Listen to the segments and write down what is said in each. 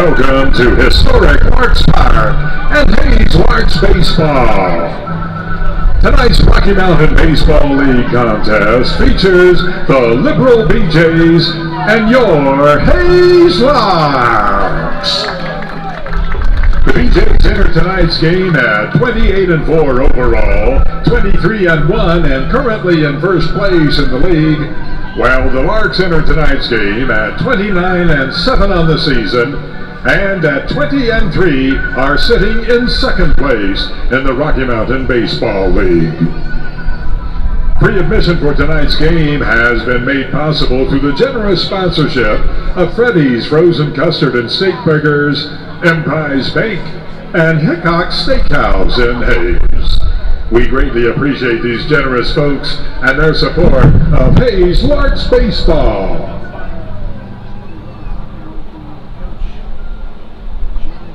welcome to historic Larks Park and Hayes Larks Baseball. Tonight's Rocky Mountain Baseball League contest features the Liberal BJs and your Hayes Larks. The BJs enter tonight's game at 28-4 overall, 23-1, and currently in first place in the league, while the Larks enter tonight's game at 29-7 on the season, and at 20-3 are sitting in second place in the Rocky Mountain Baseball League. Free admission for tonight's game has been made possible through the generous sponsorship of Freddy's Frozen Custard and Steak Burgers, Emprise Bank, and Hickok Steakhouse in Hayes. We greatly appreciate these generous folks and their support of Hayes Larks Baseball.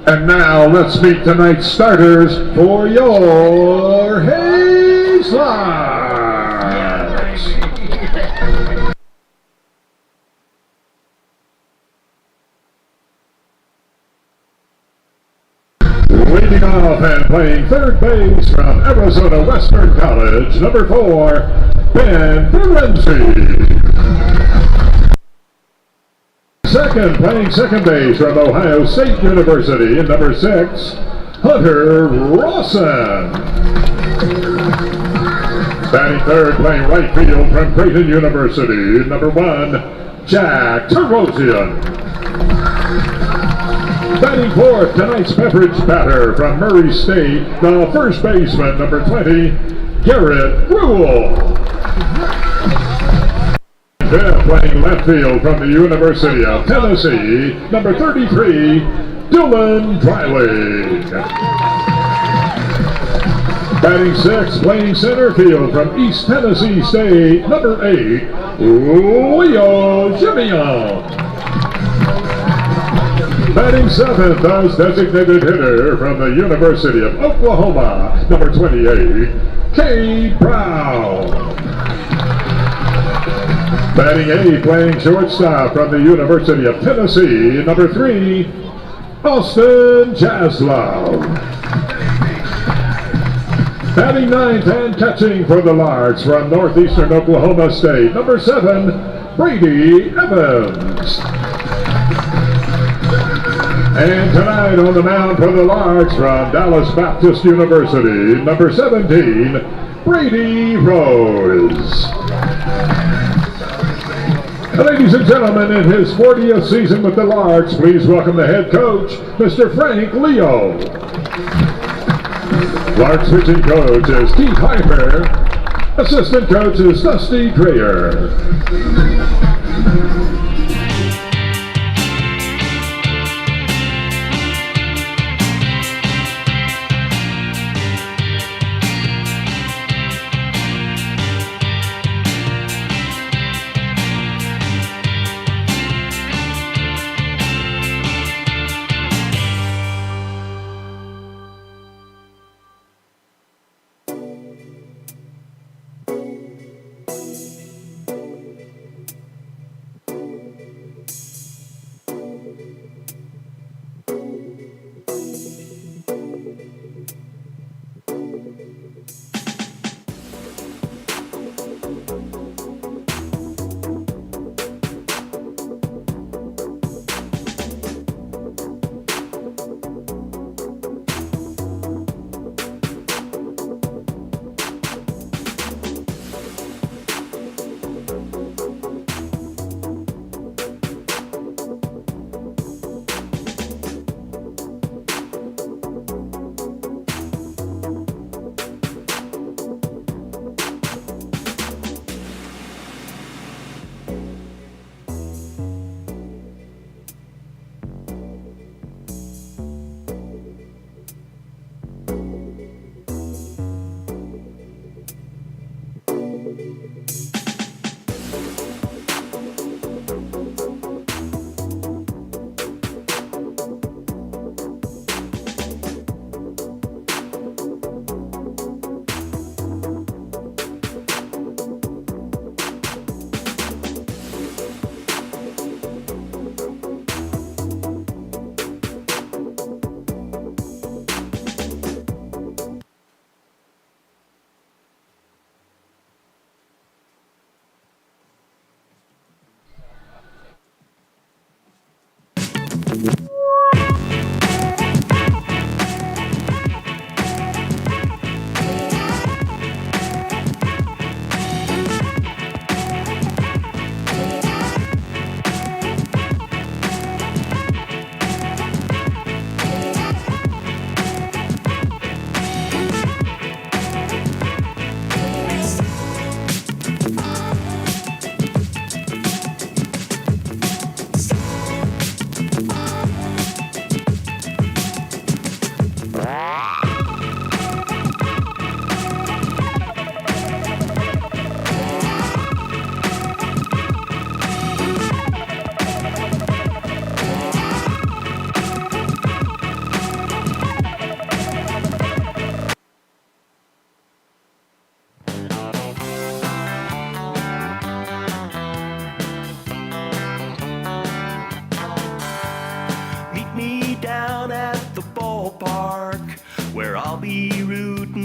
And now let's meet tonight's starters for your Hayes Larks. Leading off and playing third base from Arizona Western College, number 4, Ben Ferenczi. Second, playing second base from Ohio State University, number 6, Hunter Rawson. Batting third, playing right field from Creighton University, number 1, Jack Terosian. Batting fourth, tonight's beverage batter from Murray State, the first baseman, number 20, Garrett Rule. Fifth, playing left field from the University of Tennessee, number 33, Dylan Dreiling. Batting sixth, playing center field from East Tennessee State, number 8, Leo Jimian. Batting seventh, as designated hitter from the University of Oklahoma, number 28, Cade Brown. Batting eighth, playing shortstop from the University of Tennessee, number 3, Austin Jaslow. Batting ninth and catching for the Larks from Northeastern Oklahoma State, number 7, Brady Evans. And tonight on the mound for the Larks from Dallas Baptist University, number 17, Brady Rose. Ladies and gentlemen, in his 40th season with the Larks, please welcome the head coach, Mr. Frank Leo. Larks pitching coach is Keith Hyper. Assistant coach is Dusty Dreyer.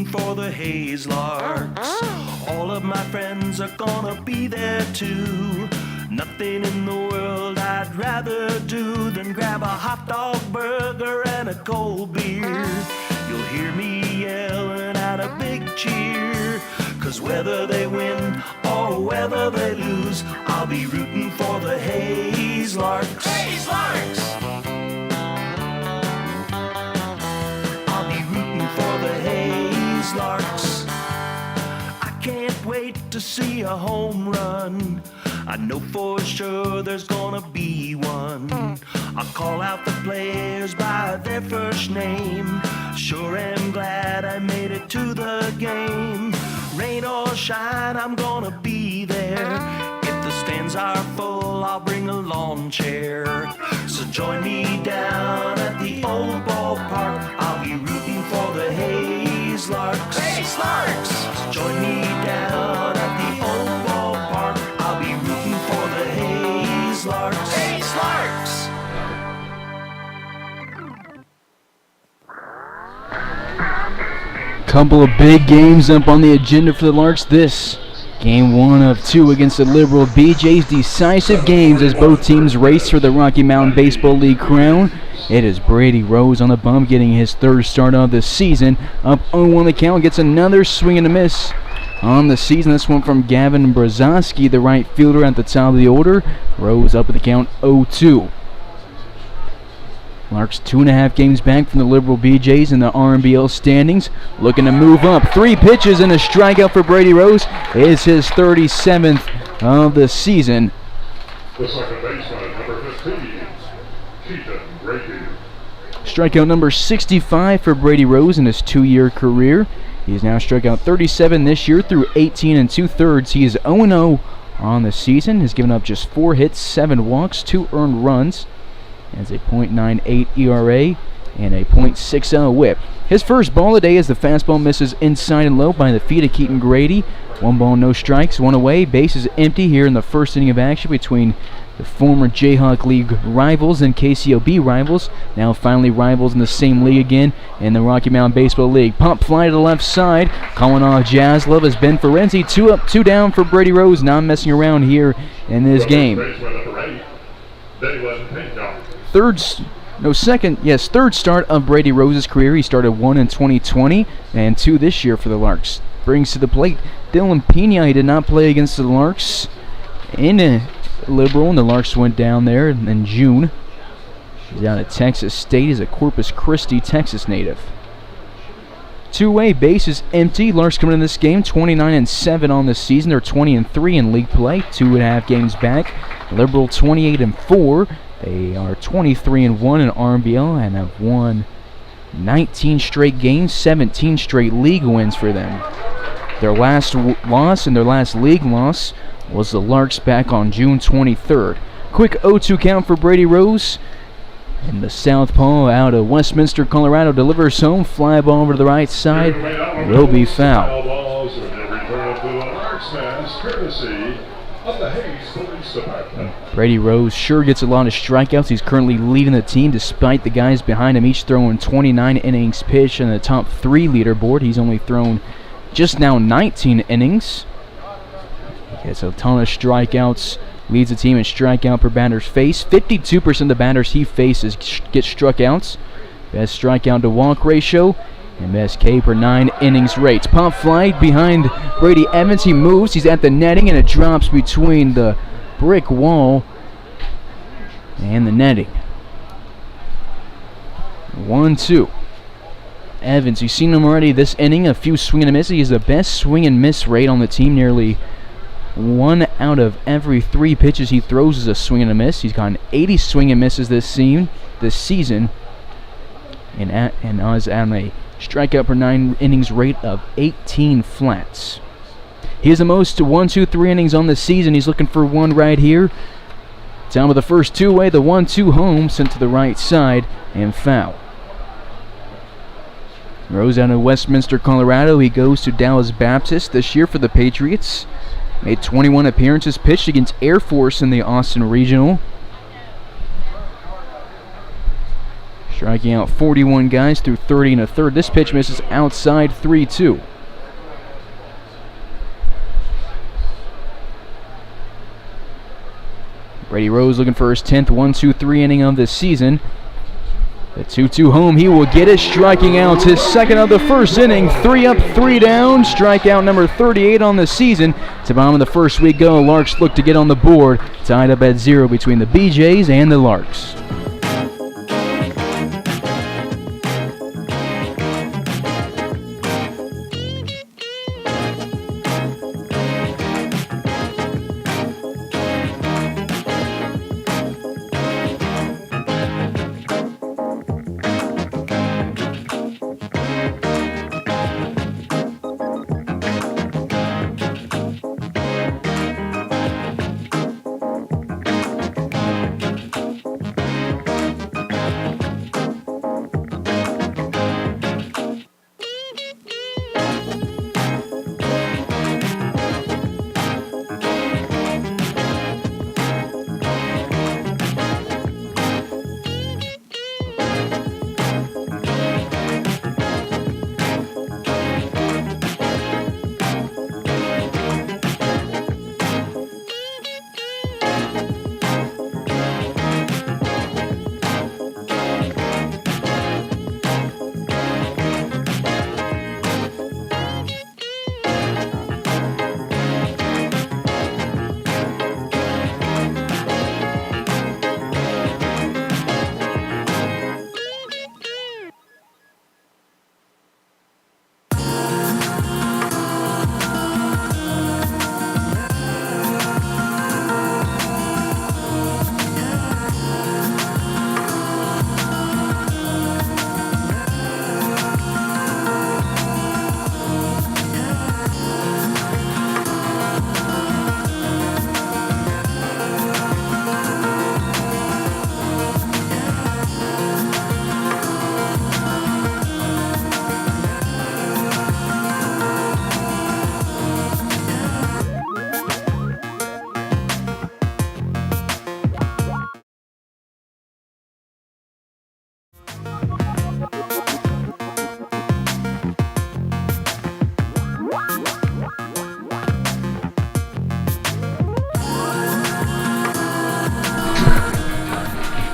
for the Hayes Larks. All of my friends are gonna be there too. Nothing in the world I'd rather do than grab a hot dog burger and a cold beer. You'll hear me yelling out a big cheer, 'cause whether they win or whether they lose, I'll be rooting for the Hayes Larks. Hayes Larks! I'll be rooting for the Hayes Larks. I can't wait to see a home run. I know for sure there's gonna be one. I'll call out the players by their first name. Sure am glad I made it to the game. Rain or shine, I'm gonna be there. If the stands are full, I'll bring a lawn chair. So join me down at the old ballpark. I'll be rooting for the Hayes Larks. Hayes Larks! So join me down at the old ballpark. I'll be rooting for the Hayes Larks. Hayes Larks! Couple of big games up on the agenda for the Larks. This game 1 of 2 against the Liberal BJs. Decisive games as both teams race for the Rocky Mountain Baseball League crown. It is Brady Rose on the bump, getting his 3rd start of the season. Up 0-1 the count, gets another swing and a miss on the season. This one from Gavin Brzezowski, the right fielder at the top of the order. Rose up at the count 0-2. Larks 2.5 games back from the Liberal BJs in the RMBL standings. Looking to move up. 3 pitches and a strikeout for Brady Rose. It's his 37th of the season. The second baseman, number 15, Keaton Brady. Strikeout number 65 for Brady Rose in his 2-year career. He has now struck out 37 this year through 18 2/3. He is 0-0 on the season. Has given up just 4 hits, 7 walks, 2 earned runs. Has a .98 ERA and a .60 whip. His first ball of the day as the fastball misses inside and low by the feet of Keaton Grady. 1 ball, no strikes, 1 away. Bases empty here in the first inning of action between the former Jayhawk League rivals and KCOB rivals. Now finally rivals in the same league again in the Rocky Mountain Baseball League. Pump fly to the left side. Calling off Jaslov has Ben Ferenzi. 2 up, 2 down for Brady Rose. Not messing around here in this game. Third start of Brady Rose's career. He started 1 in 2020 and 2 this year for the Larks. Brings to the plate Dylan Pena. He did not play against the Larks in Liberal, and the Larks went down there in June. He's out at Texas State. He's a Corpus Christi, Texas native. 2-way, bases empty. Larks coming in this game 29-7 on the season. They're 20-3 in league play. 2.5 games back. Liberal 28-4. They are 23-1 in RMBL and have won 19 straight games, 17 straight league wins for them. Their last loss and their last league loss was the Larks back on June 23rd. Quick 0-2 count for Brady Rose. And the southpaw out of Westminster, Colorado, delivers home. Fly ball over to the right side. Will be foul. Brady Rose sure gets a lot of strikeouts. He's currently leading the team despite the guys behind him each throwing 29 innings pitched on the top 3 leaderboard. He's only thrown just now 19 innings. He gets a ton of strikeouts. Leads the team in strikeout per batter's face. 52% of the batters he faces get struck outs. Best strikeout to walk ratio. And best K per 9 innings rates. Pop fly behind Brady Evans. He moves. He's at the netting and it drops between the brick wall and the netting. 1-2. Evans, you've seen him already this inning. A few swing and misses. He has the best swing and miss rate on the team. Nearly 1 out of every 3 pitches he throws is a swing and a miss. He's gotten 80 swing and misses this season. And is at a strikeout per 9 innings rate of 18 flats. He has the most 1-2-3 innings on the season. He's looking for one right here. Down with the first 2-way, the 1-2 home, sent to the right side, and foul. Rose out of Westminster, Colorado. He goes to Dallas Baptist this year for the Patriots. Made 21 appearances, pitched against Air Force in the Austin Regional. striking out 41 guys through 30 and a third. This pitch misses outside 3-2. Brady Rose looking for his 10th 1-2-3 inning of the season. The 2-2 home, he will get it, striking out his second of the first inning. 3 up, 3 down, strikeout number 38 on the season. To bottom of the first we go, Larks look to get on the board, tied up at 0 between the BJs and the Larks.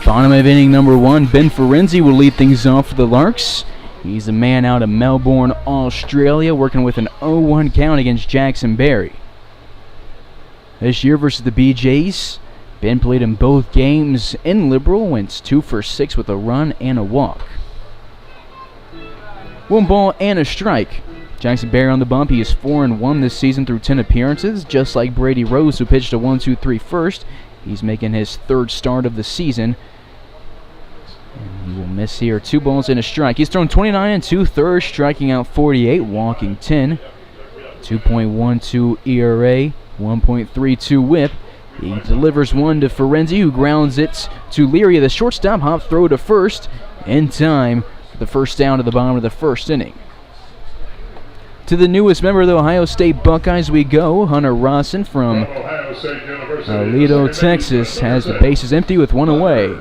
Bottom of inning number 1, Ben Ferenzi will lead things off for the Larks. He's a man out of Melbourne, Australia, working with an 0-1 count against Jackson Berry. This year versus the BJs, Ben played in both games in Liberal, went 2 for 6 with a run and a walk. 1 ball and a strike. Jackson Berry on the bump. He is 4-1 this season through 10 appearances, just like Brady Rose, who pitched a 1-2-3 first. He's making his 3rd start of the season. And he will miss here. 2 balls and a strike. He's thrown 29 2/3, striking out 48, walking 10. 2.12 ERA, 1.32 WHIP. He delivers one to Ferenzi, who grounds it to Leary. The shortstop hop throw to first in time for the first down to the bottom of the first inning. To the newest member of the Ohio State Buckeyes we go. Hunter Rosson from Aledo, Texas, has the bases empty with 1 away.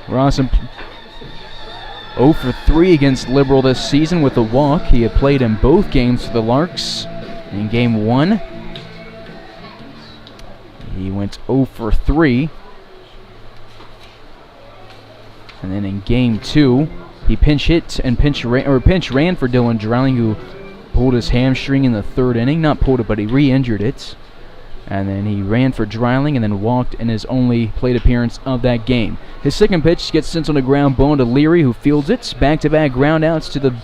Rosson 0 for 3 against Liberal this season with a walk. He had played in both games for the Larks. In game 1, he went 0 for 3. And then in game 2, he pinch hit and pinch ran for Dylan Dreiling, who pulled his hamstring in the 3rd inning. Not pulled it, but he re-injured it. And then he ran for Dreiling and then walked in his only plate appearance of that game. His second pitch gets sent on the ground ball to Leary, who fields it. Back-to-back groundouts to the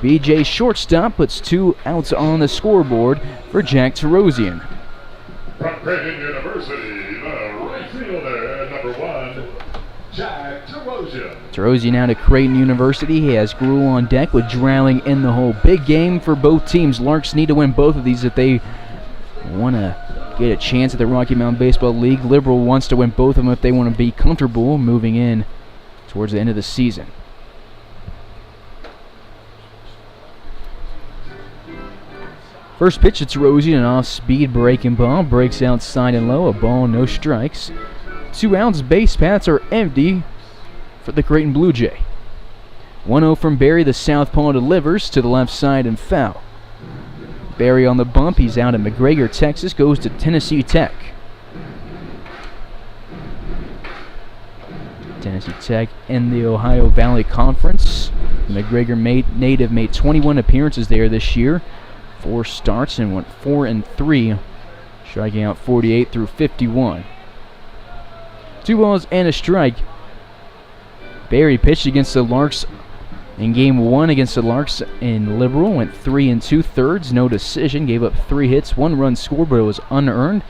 BJ shortstop, puts 2 outs on the scoreboard for Jack Terosian. From Creighton University, the right fielder, number 1, Jack Terosian. Terosian now to Creighton University. He has Gruel on deck with Dreiling in the hole. Big game for both teams. Larks need to win both of these if they want to get a chance at the Rocky Mountain Baseball League. Liberal wants to win both of them if they want to be comfortable moving in towards the end of the season. First pitch to Terosian, an off-speed breaking ball. Breaks outside and low. A ball, no strikes. 2 outs. Base paths are empty for the Creighton Blue Jay. 1-0 from Barry. The southpaw delivers to the left side and foul. Barry on the bump. He's out at McGregor, Texas. Goes to Tennessee Tech. Tennessee Tech in the Ohio Valley Conference. The McGregor native made 21 appearances there this year. 4 starts and went 4-3, striking out 48 through 51. 2 balls and a strike. Barry pitched against the Larks in game 1 against the Larks in Liberal. Went 3 2/3, no decision. Gave up 3 hits, 1 run scored, but it was unearned.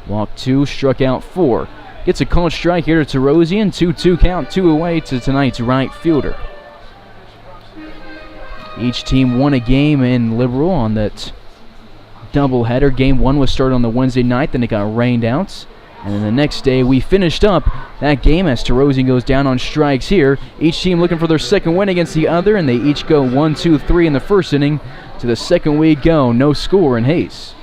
Walked 2, struck out 4. Gets a called strike here to Terosian. 2-2 count, 2 away to tonight's right fielder. Each team won a game in Liberal on that doubleheader. Game 1 was started on the Wednesday night, then it got rained out. And then the next day we finished up that game as Terosian goes down on strikes here. Each team looking for their second win against the other, and they each go 1-2-3 in the first inning. To the second we go, no score in Hayes.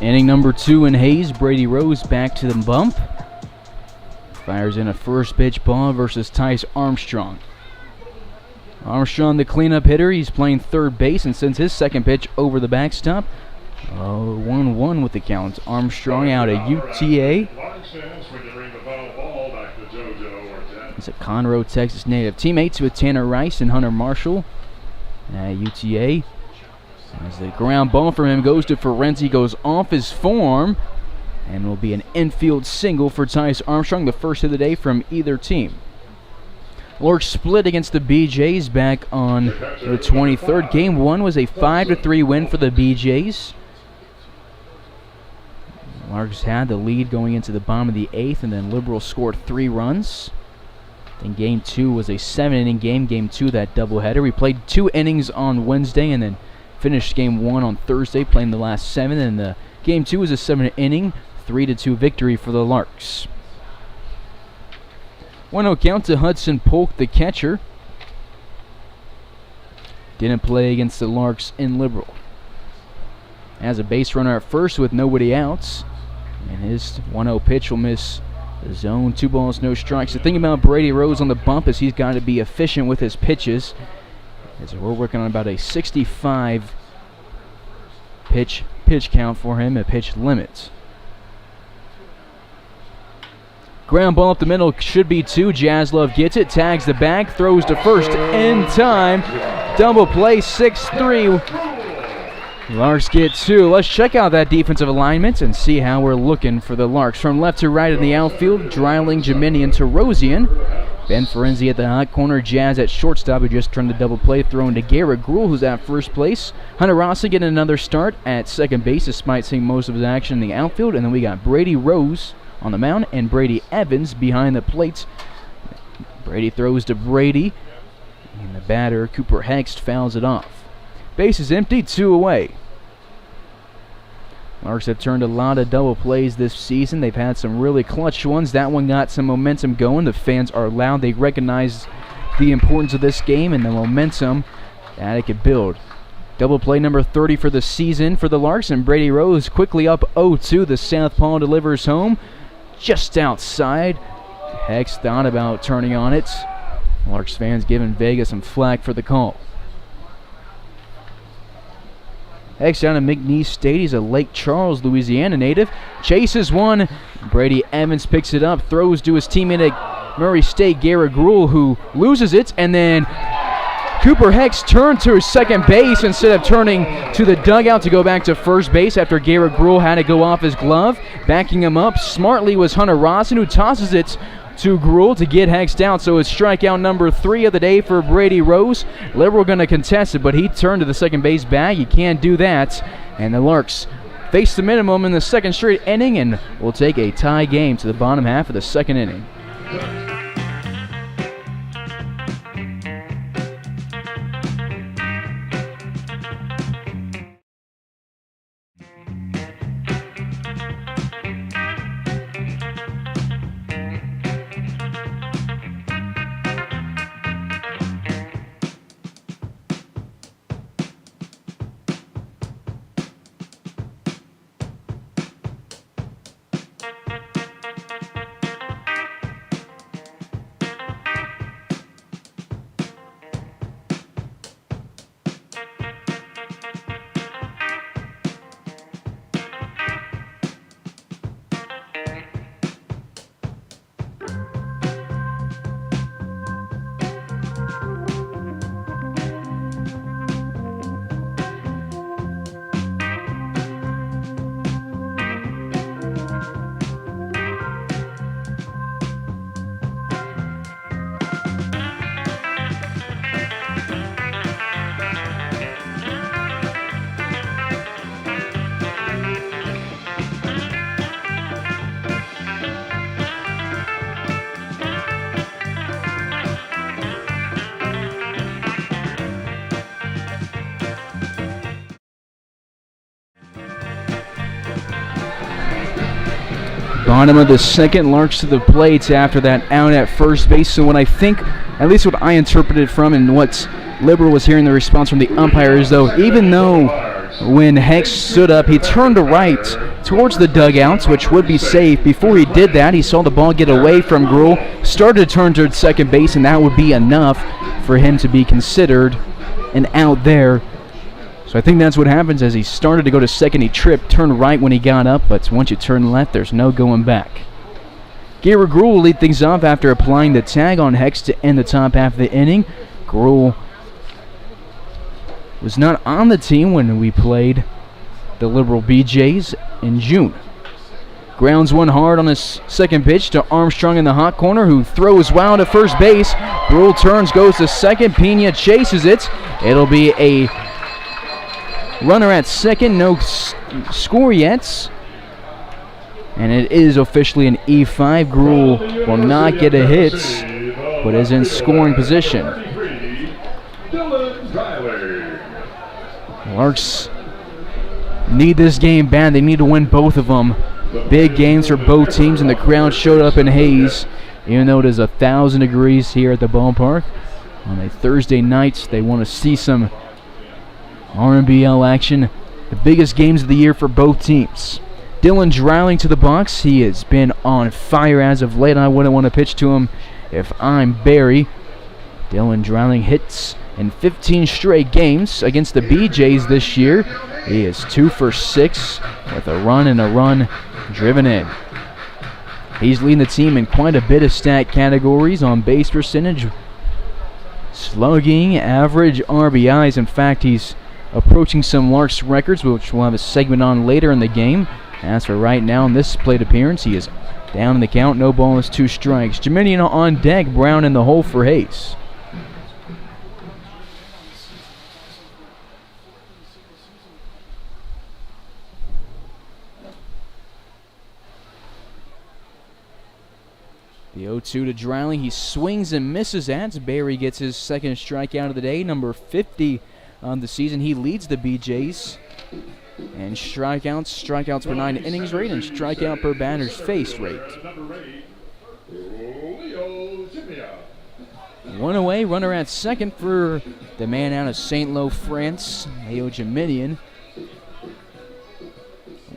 Inning number 2 in Hayes. Brady Rose back to the bump. Fires in a first pitch ball versus Tice Armstrong. Armstrong, the cleanup hitter, he's playing third base and sends his second pitch over the backstop. 1-1 with the count. Armstrong out at UTA. He's a Conroe, Texas native. Teammates with Tanner Rice and Hunter Marshall at UTA. As the ground ball from him goes to Ferenzi, goes off his form, and will be an infield single for Tice Armstrong, the first of the day from either team. Larks split against the BJs back on the 23rd. Game 1 was a 5-3 win for the BJs. Larks had the lead going into the bottom of the 8th, and then Liberal scored 3 runs. Then Game 2 was a 7-inning game. Game 2, that doubleheader. We played 2 innings on Wednesday, and then finished Game 1 on Thursday, playing the last 7. And the Game 2 was a 7-inning, 3-2 victory for the Larks. 1-0 count to Hudson Polk, the catcher. Didn't play against the Larks in Liberal. Has a base runner at first with nobody outs. And his 1-0 pitch will miss the zone. 2 balls, no strikes. The thing about Brady Rose on the bump is he's got to be efficient with his pitches. As we're working on about a 65 pitch count for him, a pitch limit. Ground ball up the middle, should be 2. Jaslove gets it, tags the bag, throws to first in time. Double play, 6-3. Larks get 2. Let's check out that defensive alignment and see how we're looking for the Larks. From left to right in the outfield, Dreiling, Jiminian, Terosian. Ben Ferenzi at the hot corner. Jazz at shortstop, who just turned the double play. Thrown to Garrett Gruhl, who's at first place. Hunter Rossi getting another start at second base, despite seeing most of his action in the outfield. And then we got Brady Rose on the mound and Brady Evans behind the plate. Brady throws to Brady, and the batter, Cooper Hext, fouls it off. Base is empty, 2 away. Larks have turned a lot of double plays this season. They've had some really clutch ones. That one got some momentum going. The fans are loud. They recognize the importance of this game and the momentum that it could build. Double play number 30 for the season for the Larks, and Brady Rose quickly up 0-2. The southpaw delivers home just outside. Hex thought about turning on it. Larks fans giving Vega some flack for the call. Hex down at McNeese State. He's a Lake Charles, Louisiana native. Chases one. Brady Evans picks it up, throws to his teammate at Murray State, Garrett Gruhl, who loses it, and then Cooper Hex turned to his second base instead of turning to the dugout to go back to first base after Garrett Gruhl had to go off his glove. Backing him up smartly was Hunter Rossin, who tosses it to Gruhl to get Hex down. So it's strikeout number 3 of the day for Brady Rose. Liberal going to contest it, but he turned to the second base bag. You can't do that. And the Larks face the minimum in the second straight inning, and will take a tie game to the bottom half of the second inning. Bottom of the second, Larks to the plate after that out at first base. So what I think, at least what I interpreted from and what Liberal was hearing the response from the umpires, though, even though when Hex stood up, he turned to right towards the dugouts, which would be safe. Before he did that, he saw the ball get away from Gruhl, started to turn towards second base, and that would be enough for him to be considered an out there. So I think that's what happens. As he started to go to second, he tripped, turned right when he got up, but once you turn left, there's no going back. Garrett Gruhl will lead things off after applying the tag on Hex to end the top half of the inning. Gruhl was not on the team when we played the Liberal BJs in June. Grounds one hard on his second pitch to Armstrong in the hot corner, who throws wild at first base. Gruhl turns, goes to second. Pena chases it. It'll be a runner at second, no score yet. And it is officially an E5. Gruhl will not get a hit, but is in scoring position. Larks need this game bad. They need to win both of them. Big games for both teams, and the crowd showed up in Hayes. Even though it is 1,000 degrees here at the ballpark on a Thursday night, they want to see some RMBL action. The biggest games of the year for both teams. Dylan Dreiling to the box. He has been on fire as of late. I wouldn't want to pitch to him if I'm Barry. Dylan Dreiling hits in 15 straight games against the BJs this year. He is 2 for 6 with a run and a run driven in. He's leading the team in quite a bit of stat categories: on base percentage, slugging, average, RBIs. In fact, he's approaching some Larks records, which we'll have a segment on later in the game. As for right now, in this plate appearance, he is Down in the count, no balls, 2 strikes. Geminian on deck, Brown in the hole for Hayes. The 0-2 to Driley. He swings and misses at. Barry gets his second strikeout of the day, number 50 on the season. He leads the BJs. And strikeouts per 9 innings rate, and strikeout per batter's face rate. 1 away, runner at second for the man out of St. Lo, France, Leo Geminian.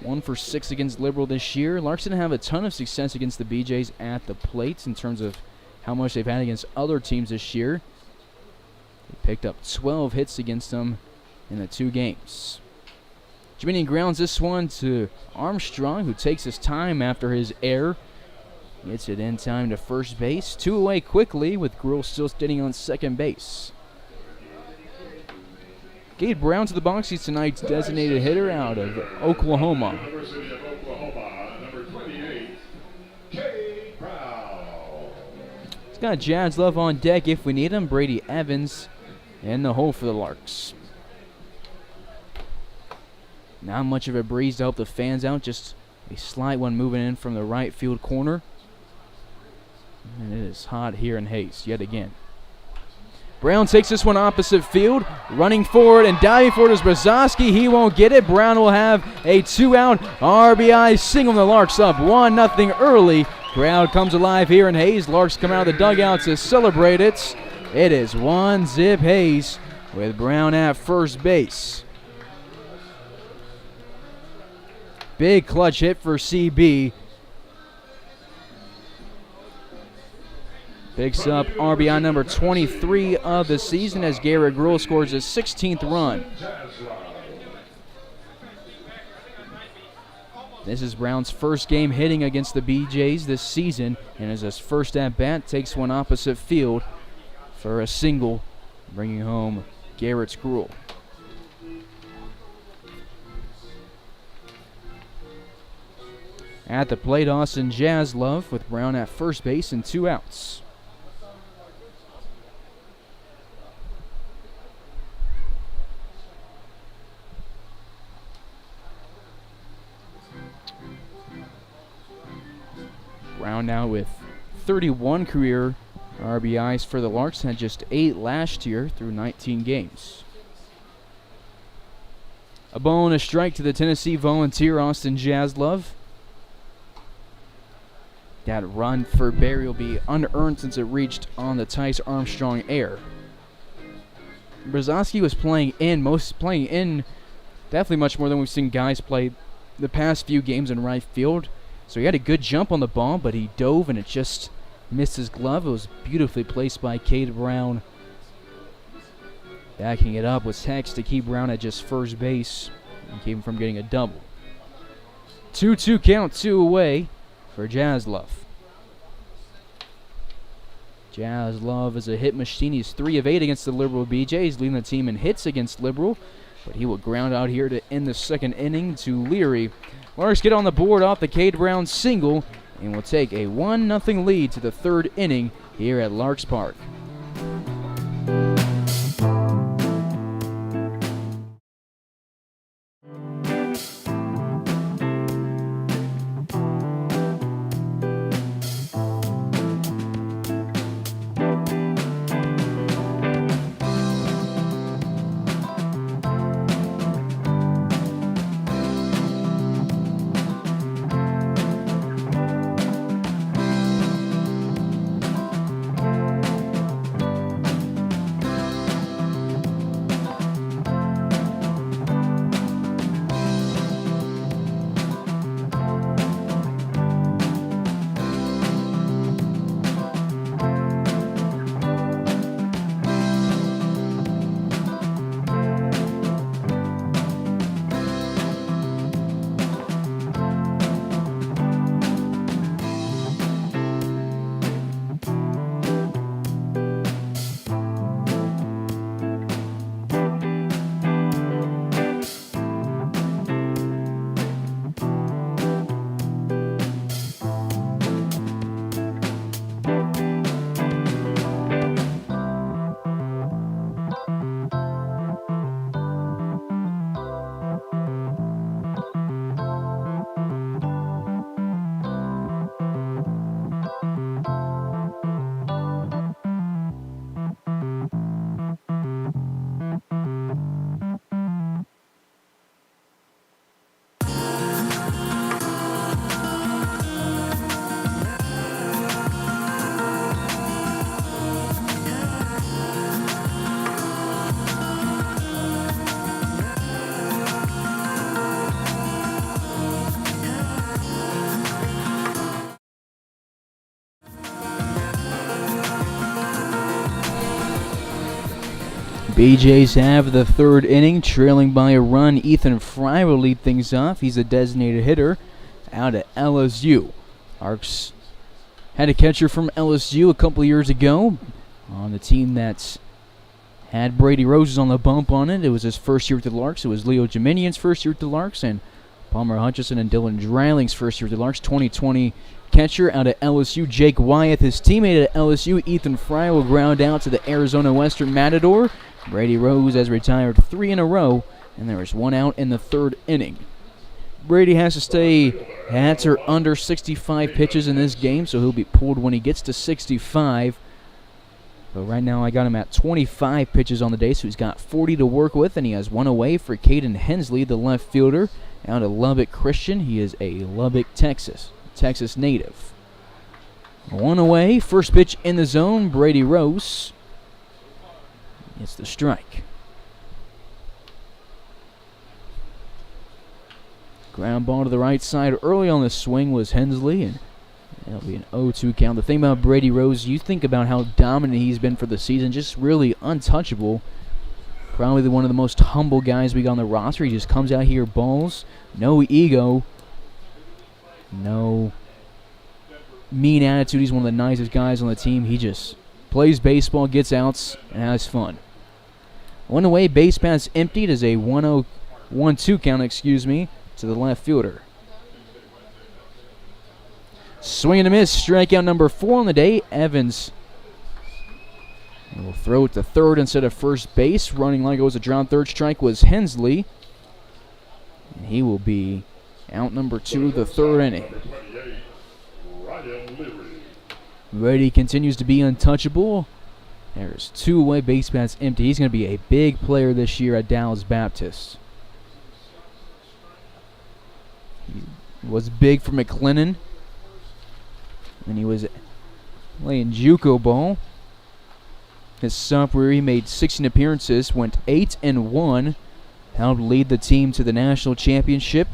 1 for 6 against Liberal this year. Larks didn't have a ton of success against the BJs at the plate in terms of how much they've had against other teams this year. They picked up 12 hits against them in the 2 games. Geminian grounds this one to Armstrong, who takes his time after his error. Gets it in time to first base. 2 away quickly with Gruhl still standing on second base. Cade Brown to the box. He's tonight's designated hitter out of Oklahoma. University of Oklahoma, number 28, Cade Brown. He's got Jazz Love on deck if we need him. Brady Evans in the hole for the Larks. Not much of a breeze to help the fans out. Just a slight one moving in from the right field corner. And it is hot here in Hayes yet again. Brown takes this one opposite field, running forward and diving forward is Brzozowski. He won't get it. Brown will have a 2-out RBI single. The Larks up 1-0 early. Crowd comes alive here in Hayes. Larks come out of the dugout to celebrate it. It is 1-0 Hayes with Brown at first base. Big clutch hit for CB. Picks up RBI number 23 of the season as Garrett Gruhl scores his 16th run. This is Brown's first game hitting against the BJs this season, and as his first at-bat, takes one opposite field for a single, bringing home Garrett's Gruhl. At the plate, Austin Jaslove with Brown at first base and 2 outs. Brown now with 31 career RBIs for the Larks, had just 8 last year through 19 games. A ball and a strike to the Tennessee Volunteer, Austin Jaslove. That run for Barry will be unearned since it reached on the Tice Armstrong error. Brzozowski was playing in definitely much more than we've seen guys play the past few games in right field. So he had a good jump on the ball, but he dove and it just missed his glove. It was beautifully placed by Cade Brown. Backing it up was Hex to keep Brown at just first base and keep him from getting a double. 2-2 count, 2 away for Jaslove. Jaslove is a hit machine. He's 3 of 8 against the Liberal BJs, leading the team in hits against Liberal. But he will ground out here to end the second inning to Leary. Larks get on the board off the Cade Brown single and will take a 1-0 lead to the third inning here at Larks Park. BJ's have the third inning, trailing by a run. Ethan Fry will lead things off. He's a designated hitter out at LSU. Larks had a catcher from LSU a couple years ago on the team that's had Brady Roses on the bump on it. It was his first year with the Larks. It was Leo Jiminian's first year with the Larks, and Palmer Hutchison and Dylan Dryling's first year with the Larks. 2020 catcher out of LSU, Jake Wyeth. His teammate at LSU, Ethan Fry, will ground out to the Arizona Western Matador. Brady Rose has retired 3 in a row, and there is 1 out in the third inning. Brady has to stay at or under 65 pitches in this game, so he'll be pulled when he gets to 65. But right now I got him at 25 pitches on the day, so he's got 40 to work with, and he has 1 away for Caden Hensley, the left fielder, out of Lubbock Christian. He is a Lubbock, Texas native. 1 away, first pitch in the zone, Brady Rose. It's the strike. Ground ball to the right side early on the swing was Hensley, and that'll be an 0-2 count. The thing about Brady Rose, you think about how dominant he's been for the season, just really untouchable. Probably one of the most humble guys we got on the roster. He just comes out here, balls, no ego, no mean attitude. He's one of the nicest guys on the team. He just plays baseball, gets outs, and has fun. 1 away, base pass emptied as a 1-2 count, to the left fielder. Swing and a miss, strikeout number 4 on the day. Evans will throw it to third instead of first base. Running like it was a drawn third strike was Hensley. And he will be out number 2 the third inning. Brady continues to be untouchable. There's 2 away, base paths empty. He's going to be a big player this year at Dallas Baptist. He was big for McLennan, and he was playing JUCO ball. His sophomore year, he made 16 appearances, went 8-1, helped lead the team to the national championship,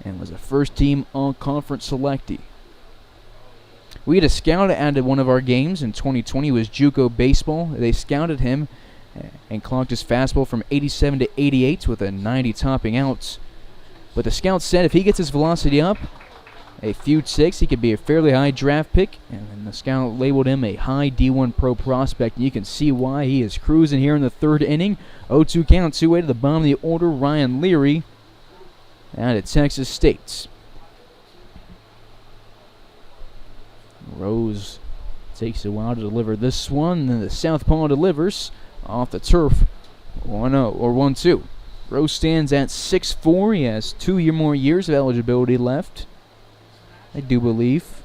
and was a first-team all-conference selectee. We had a scout at one of our games in 2020. It was JUCO baseball. They scouted him and clocked his fastball from 87 to 88 with a 90 topping out. But the scout said if he gets his velocity up a few ticks, he could be a fairly high draft pick. And the scout labeled him a high D1 pro prospect. And you can see why. He is cruising here in the third inning. 0-2 count, 2-way to the bottom of the order. Ryan Leary out of Texas State. Rose takes a while to deliver this one. And then the southpaw delivers off the turf. 1-0 or 1-2. Rose stands at 6'4". He has 2 more years of eligibility left, I do believe.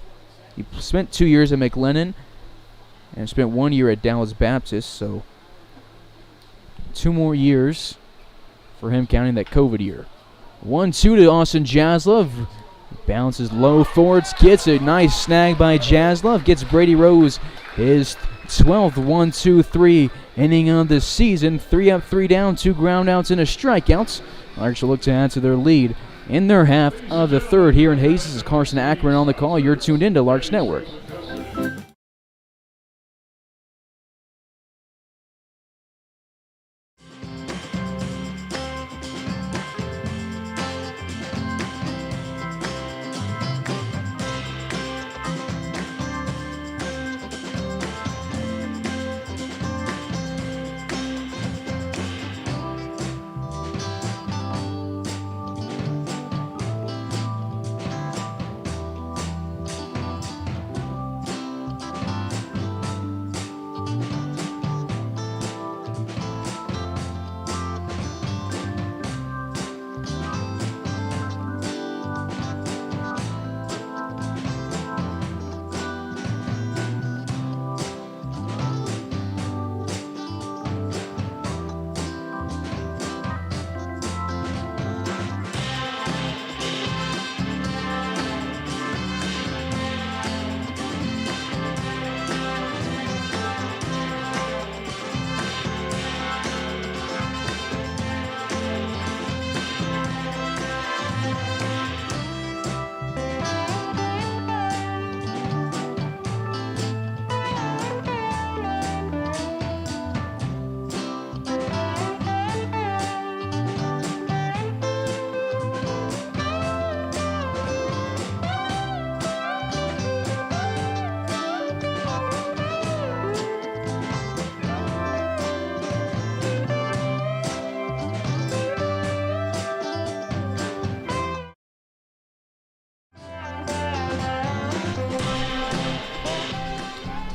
He spent 2 years at McLennan and spent 1 year at Dallas Baptist, so 2 more years for him counting that COVID year. 1-2 to Austin Jaslov. Bounces low forwards, gets a nice snag by Jaslov, gets Brady Rose his 12th 1-2-3 inning of the season. 3 up, 3 down, 2 groundouts and a strikeouts. Larks will look to add to their lead in their half of the third here in Hayes. This is Carson Ackerman on the call. You're tuned in to Larks Network.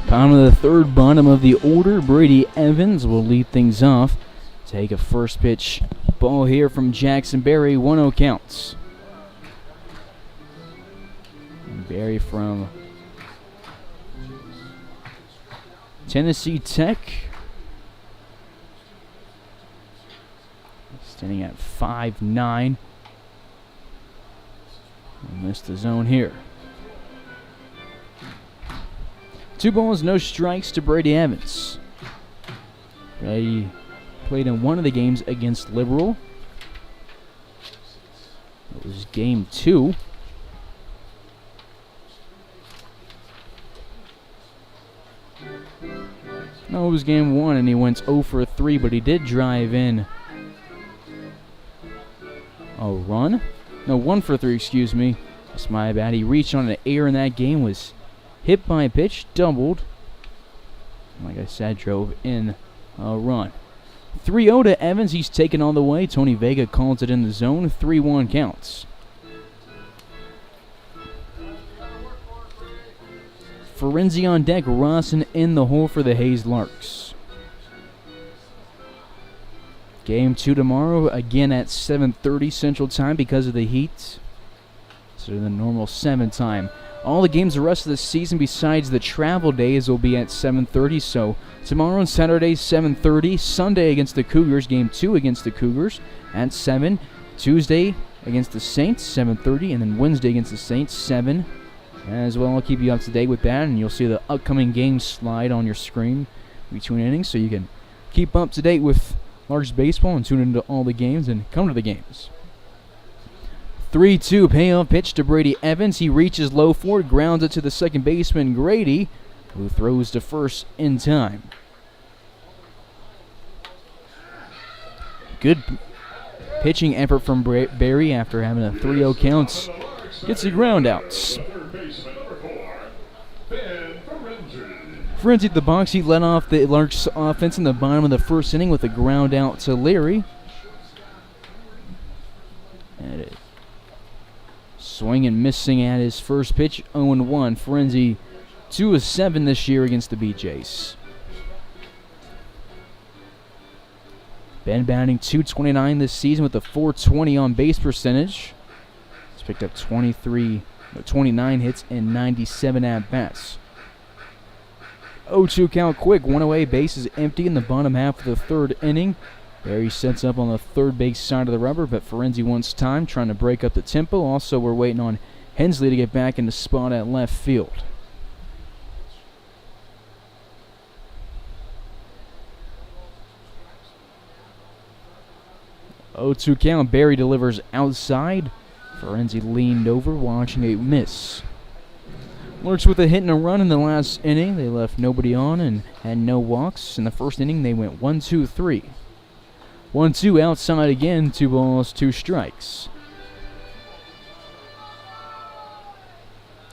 Bottom of the third, bottom of the order. Brady Evans will lead things off. Take a first pitch ball here from Jackson Berry. 1-0 counts. And Berry from Tennessee Tech. Standing at 5'9". Missed the zone here. 2 balls, no strikes to Brady Evans. Brady played in one of the games against Liberal. It was game 2. No, it was game 1, and he went 0 for 3, but he did drive in a run. No, 1 for 3, excuse me. That's my bad. He reached on an air in that game, was hit by a pitch, doubled. Like I said, drove in a run. 3-0 to Evans. He's taken all the way. Tony Vega calls it in the zone. 3-1 counts. Ferenzi on deck. Rawson in the hole for the Hayes Larks. Game 2 tomorrow, again at 7:30 Central Time because of the heat. So the normal 7 time. All the games the rest of the season besides the travel days will be at 7:30. So tomorrow and Saturday 7:30. Sunday against the Cougars, game 2 against the Cougars at 7. Tuesday against the Saints 7:30, and then Wednesday against the Saints 7. As well, I'll keep you up to date with that, and you'll see the upcoming games slide on your screen between innings, so you can keep up to date with Larks baseball and tune into all the games and come to the games. 3-2 payoff pitch to Brady Evans. He reaches low for it, grounds it to the second baseman Grady, who throws to first in time. Good pitching effort from Berry after having a 3-0 count. Gets the ground outs. Ferenzi at the box. He led off the Larks offense in the bottom of the first inning with a ground out to Leary. And it swing and missing at his first pitch. 0-1. Ferenzi 2 of 7 this year against the BJs. Ben batting .229 this season with a .420 on base percentage. He's picked up 29 hits and 97 at bats. 0-2 count quick. 1 away, base is empty in the bottom half of the third inning. Barry sets up on the third base side of the rubber, but Ferenzi wants time, trying to break up the tempo. Also, we're waiting on Hensley to get back in the spot at left field. Oh, 2 count. Barry delivers outside. Ferenzi leaned over, watching a miss. Larks with a hit and a run in the last inning. They left nobody on and had no walks. In the first inning, they went 1-2-3. 1-2 outside again. 2 balls, 2 strikes.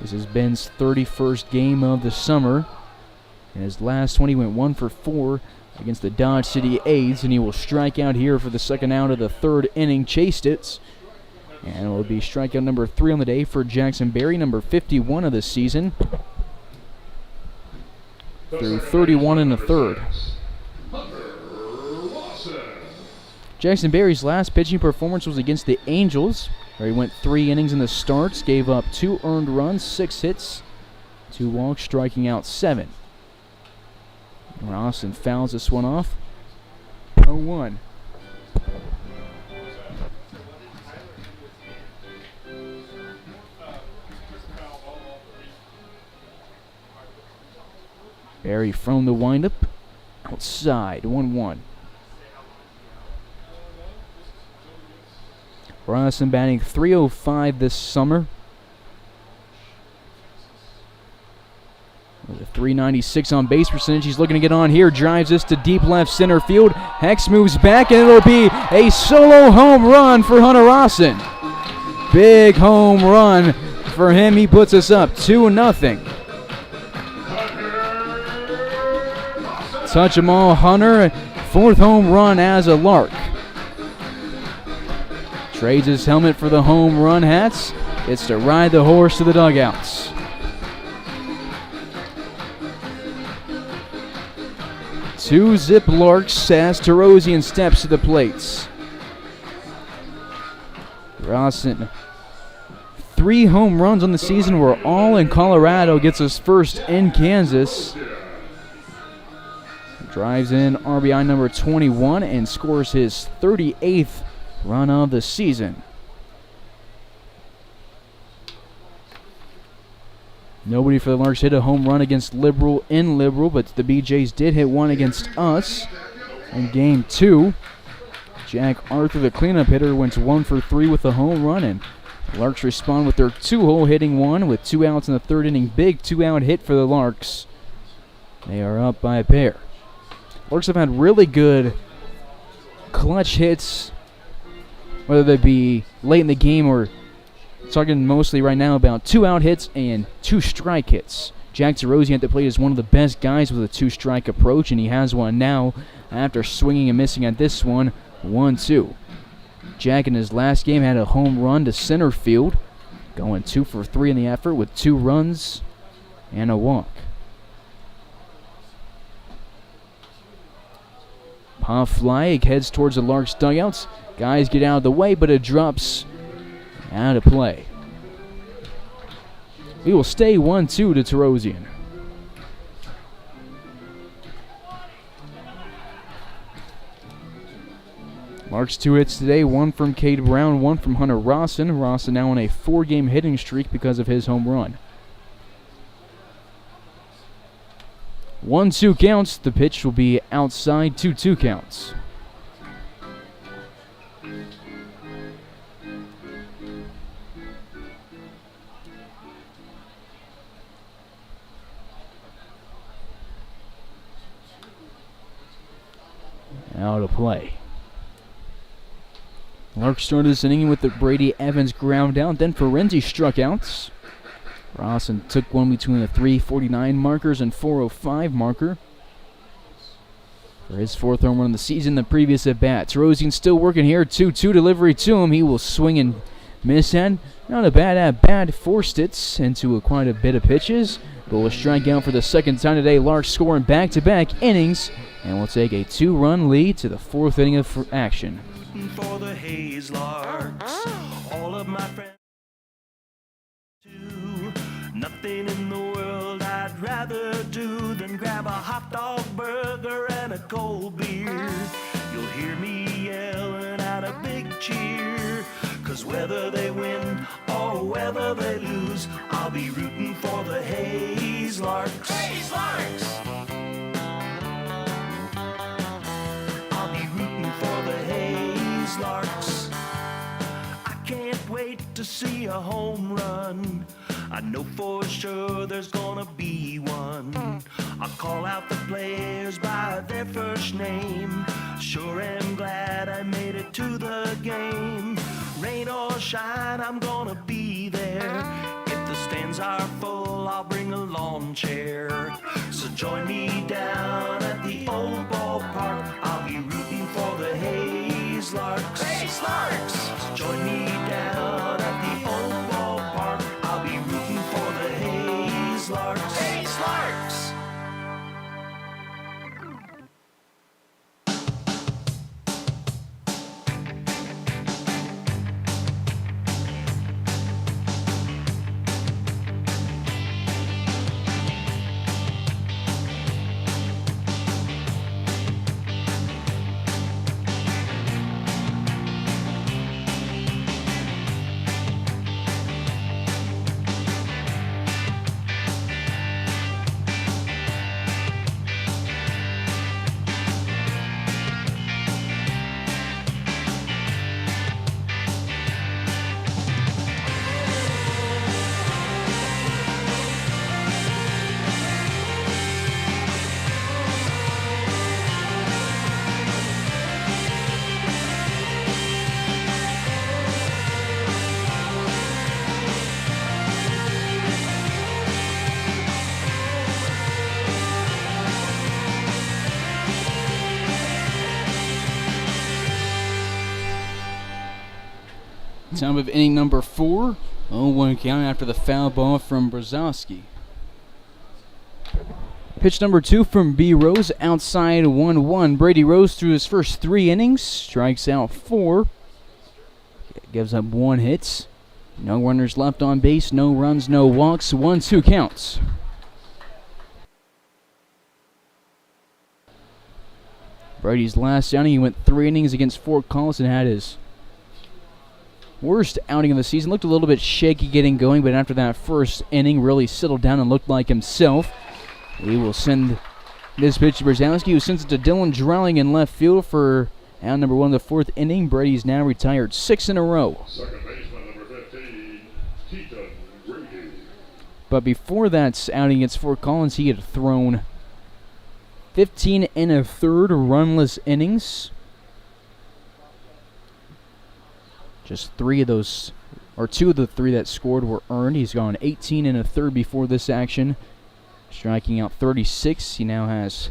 This is Ben's 31st game of the summer. In his last 20, went 1 for 4 against the Dodge City Aids, and he will strike out here for the second out of the third inning. Chased it. And it will be strikeout number 3 on the day for Jackson Berry, number 51 of the season. Through 31 in the third. Jackson Berry's last pitching performance was against the Angels, where he went 3 innings in the starts, gave up 2 earned runs, 6 hits, 2 walks, striking out 7. Rawson fouls this one off. 0-1. Berry from the windup. Outside, 1-1. Rawson batting .305 this summer. With a .396 on base percentage. He's looking to get on here. Drives this to deep left center field. Hex moves back, and it'll be a solo home run for Hunter Rawson. Big home run for him. He puts us up 2-0. Touch 'em all, Hunter. 4th home run as a Lark. Trades his helmet for the home run hats. It's to ride the horse to the dugouts. 2-zip Larks as Terosian steps to the plates. Rawson, 3 home runs on the season were all in Colorado, gets his first in Kansas. Drives in RBI number 21 and scores his 38th run of the season. Nobody for the Larks hit a home run against Liberal in Liberal, but the BJs did hit one against us in Game 2. Jack Arthur, the cleanup hitter, went 1 for 3 with a home run, and the Larks respond with their 2-hole hitting one with 2 outs in the 3rd inning. Big 2-out hit for the Larks. They are up by a pair. Larks have had really good clutch hits, whether they be late in the game or talking mostly right now about 2-out hits and 2-strike hits. Jack Terosian at the plate is one of the best guys with a 2-strike approach, and he has one now after swinging and missing at this one, 1-2. Jack in his last game had a home run to center field, going 2 for 3 in the effort with 2 runs and a walk. Pop fly heads towards the Larks dugouts. Guys get out of the way, but it drops out of play. We will stay 1-2 to Terosian. Larks 2 hits today, 1 from Cade Brown, 1 from Hunter Rawson. Rawson now on a 4-game hitting streak because of his home run. 1-2 counts. The pitch will be outside, 2-2 counts. Out of play. Larks started this inning with the Brady Evans ground out, then Ferenzi struck out. Rawson took one between the 3:49 markers and 4:05 marker for his 4th home run of the season. The previous at bat, Terosian still working here. 2-2 delivery to him. He will swing and miss at. Not a bad at bat. Forced it into quite a bit of pitches, but will strike out for the 2nd time today. Larks scoring back-to-back innings, and will take a 2-run lead to the 4th inning of action. For the Hayes Larks, all of my friends. Nothing in the world I'd rather do than grab a hot dog burger and a cold beer. You'll hear me yelling out a big cheer, 'cause whether they win or whether they lose, I'll be rooting for the Hayes Larks. Hayes Larks! I'll be rooting for the Hayes Larks. I can't wait to see a home run. I know for sure there's gonna be one. I'll call out the players by their first name. Sure am glad I made it to the game. Rain or shine, I'm gonna be there. If the stands are full, I'll bring a lawn chair. So join me down at the old ballpark. I'll be rooting for the Hayes Larks. Hayes Larks! So join me down at the old ballpark. I'll be rooting for the Hayes Larks. Hayes Larks! Time of inning number 4. 0-1 count after the foul ball from Brzezowski. Pitch number 2 from B. Rose, outside 1-1. Brady Rose through his first 3 innings, strikes out 4, gives up 1 hit. No runners left on base, no runs, no walks, 1-2 counts. Brady's last outing, he went 3 innings against Fort Collins and had his worst outing of the season. Looked a little bit shaky getting going, but after that first inning, really settled down and looked like himself. We will send this pitch to Brzezowski, who sends it to Dylan Drowling in left field for out number 1 of the 4th inning. Brady's now retired 6 in a row. Second baseman number 15, Keaton Grady. But before that outing against Fort Collins, he had thrown 15 1/3 runless innings. Just 3 of those, or 2 of the 3 that scored were earned. He's gone 18 1/3 before this action, striking out 36. He now has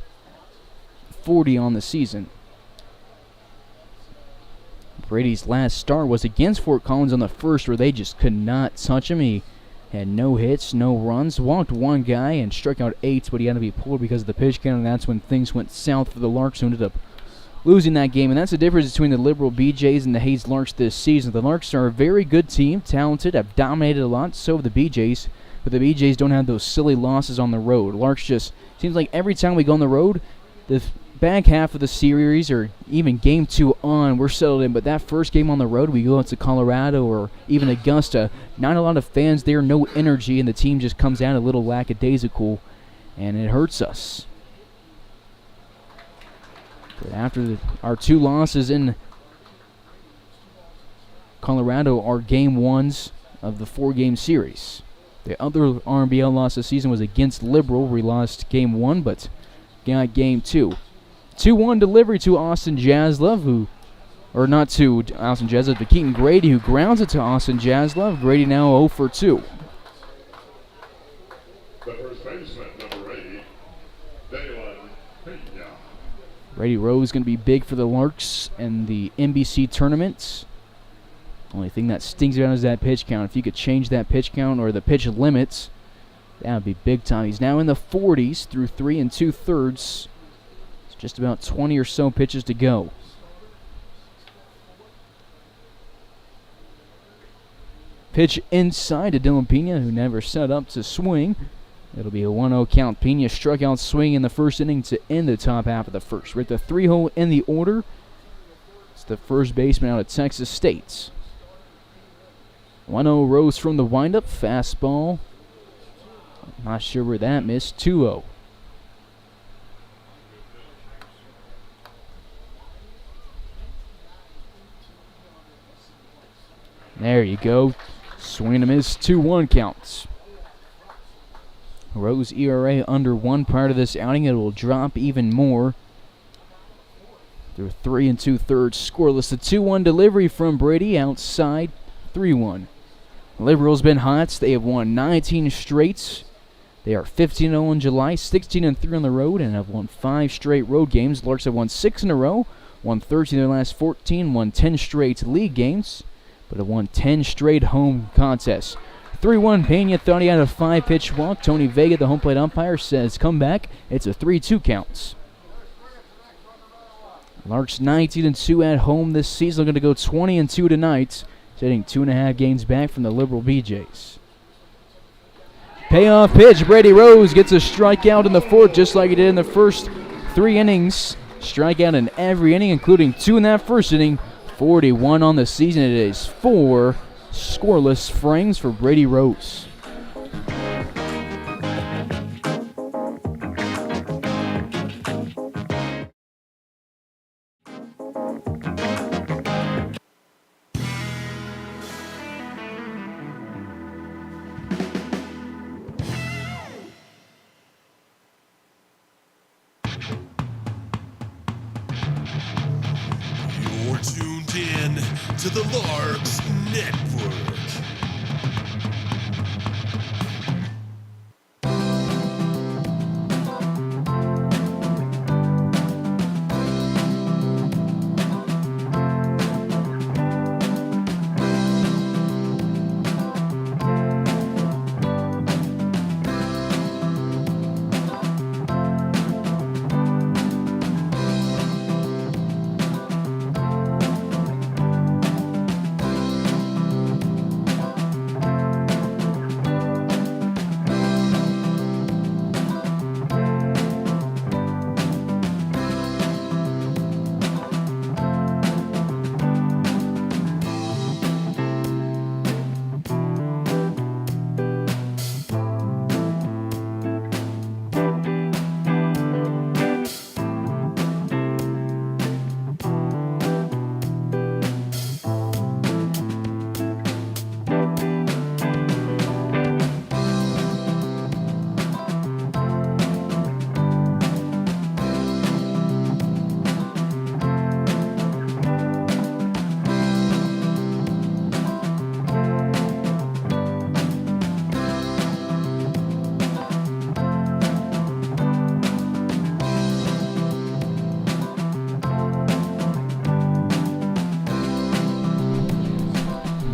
40 on the season. Brady's last start was against Fort Collins on the first, where they just could not touch him. He had no hits, no runs, walked 1 guy, and struck out 8, but he had to be pulled because of the pitch count, and that's when things went south for the Larks, who ended up losing that game. And that's the difference between the Liberal BJs and the Hayes Larks this season. The Larks are a very good team, talented, have dominated a lot, so have the BJs, but the BJs don't have those silly losses on the road. Larks just, seems like every time we go on the road, the back half of the series, or even game 2 on, we're settled in, but that first game on the road, we go out to Colorado or even Augusta, not a lot of fans there, no energy, and the team just comes out a little lackadaisical, and it hurts us. But after our 2 losses in Colorado are game 1s of the 4-game series. The other RMBL loss this season was against Liberal. We lost game 1, but got game 2. 2-1 delivery to Austin Jaslov, or not to Austin Jaslov, but Keaton Grady, who grounds it to Austin Jaslov. Grady now 0 for 2. The first baseman number 8, Dylan Pena. Brady Rose going to be big for the Larks in the NBC tournament. Only thing that stings about is that pitch count. If you could change that pitch count or the pitch limits, that would be big time. He's now in the 40s through 3 2/3. It's just about 20 or so pitches to go. Pitch inside to Dylan Pena, who never set up to swing. It'll be a 1-0 count. Pena struck out swing in the first inning to end the top half of the first. We're at the 3-hole in the order. It's the first baseman out of Texas State. 1-0 Rose from the windup. Fastball. Not sure where that missed. 2-0. There you go. Swing and a miss. 2-1 counts. Rose ERA under 1 prior to this outing. It will drop even more. Through 3 2/3 scoreless. The 2-1 delivery from Brady outside. 3-1. Liberal's been hot. They have won 19 straight. They are 15-0 in July, 16-3 on the road, and have won 5 straight road games. Larks have won 6 in a row, won 13 of their last 14, won 10 straight league games, but have won 10 straight home contests. 3-1 Pena thought he had a 5-pitch walk. Tony Vega, the home plate umpire, says come back. It's a 3-2 count. Larks 19-2 at home this season. They're going to go 20-2 tonight, sitting 2.5 games back from the Liberal BJs. Payoff pitch. Brady Rose gets a strikeout in the 4th, just like he did in the first 3 innings. Strikeout in every inning, including 2 in that first inning. 41 on the season. It is 4 scoreless frames for Brady Rose. You're tuned in to the Larks Network.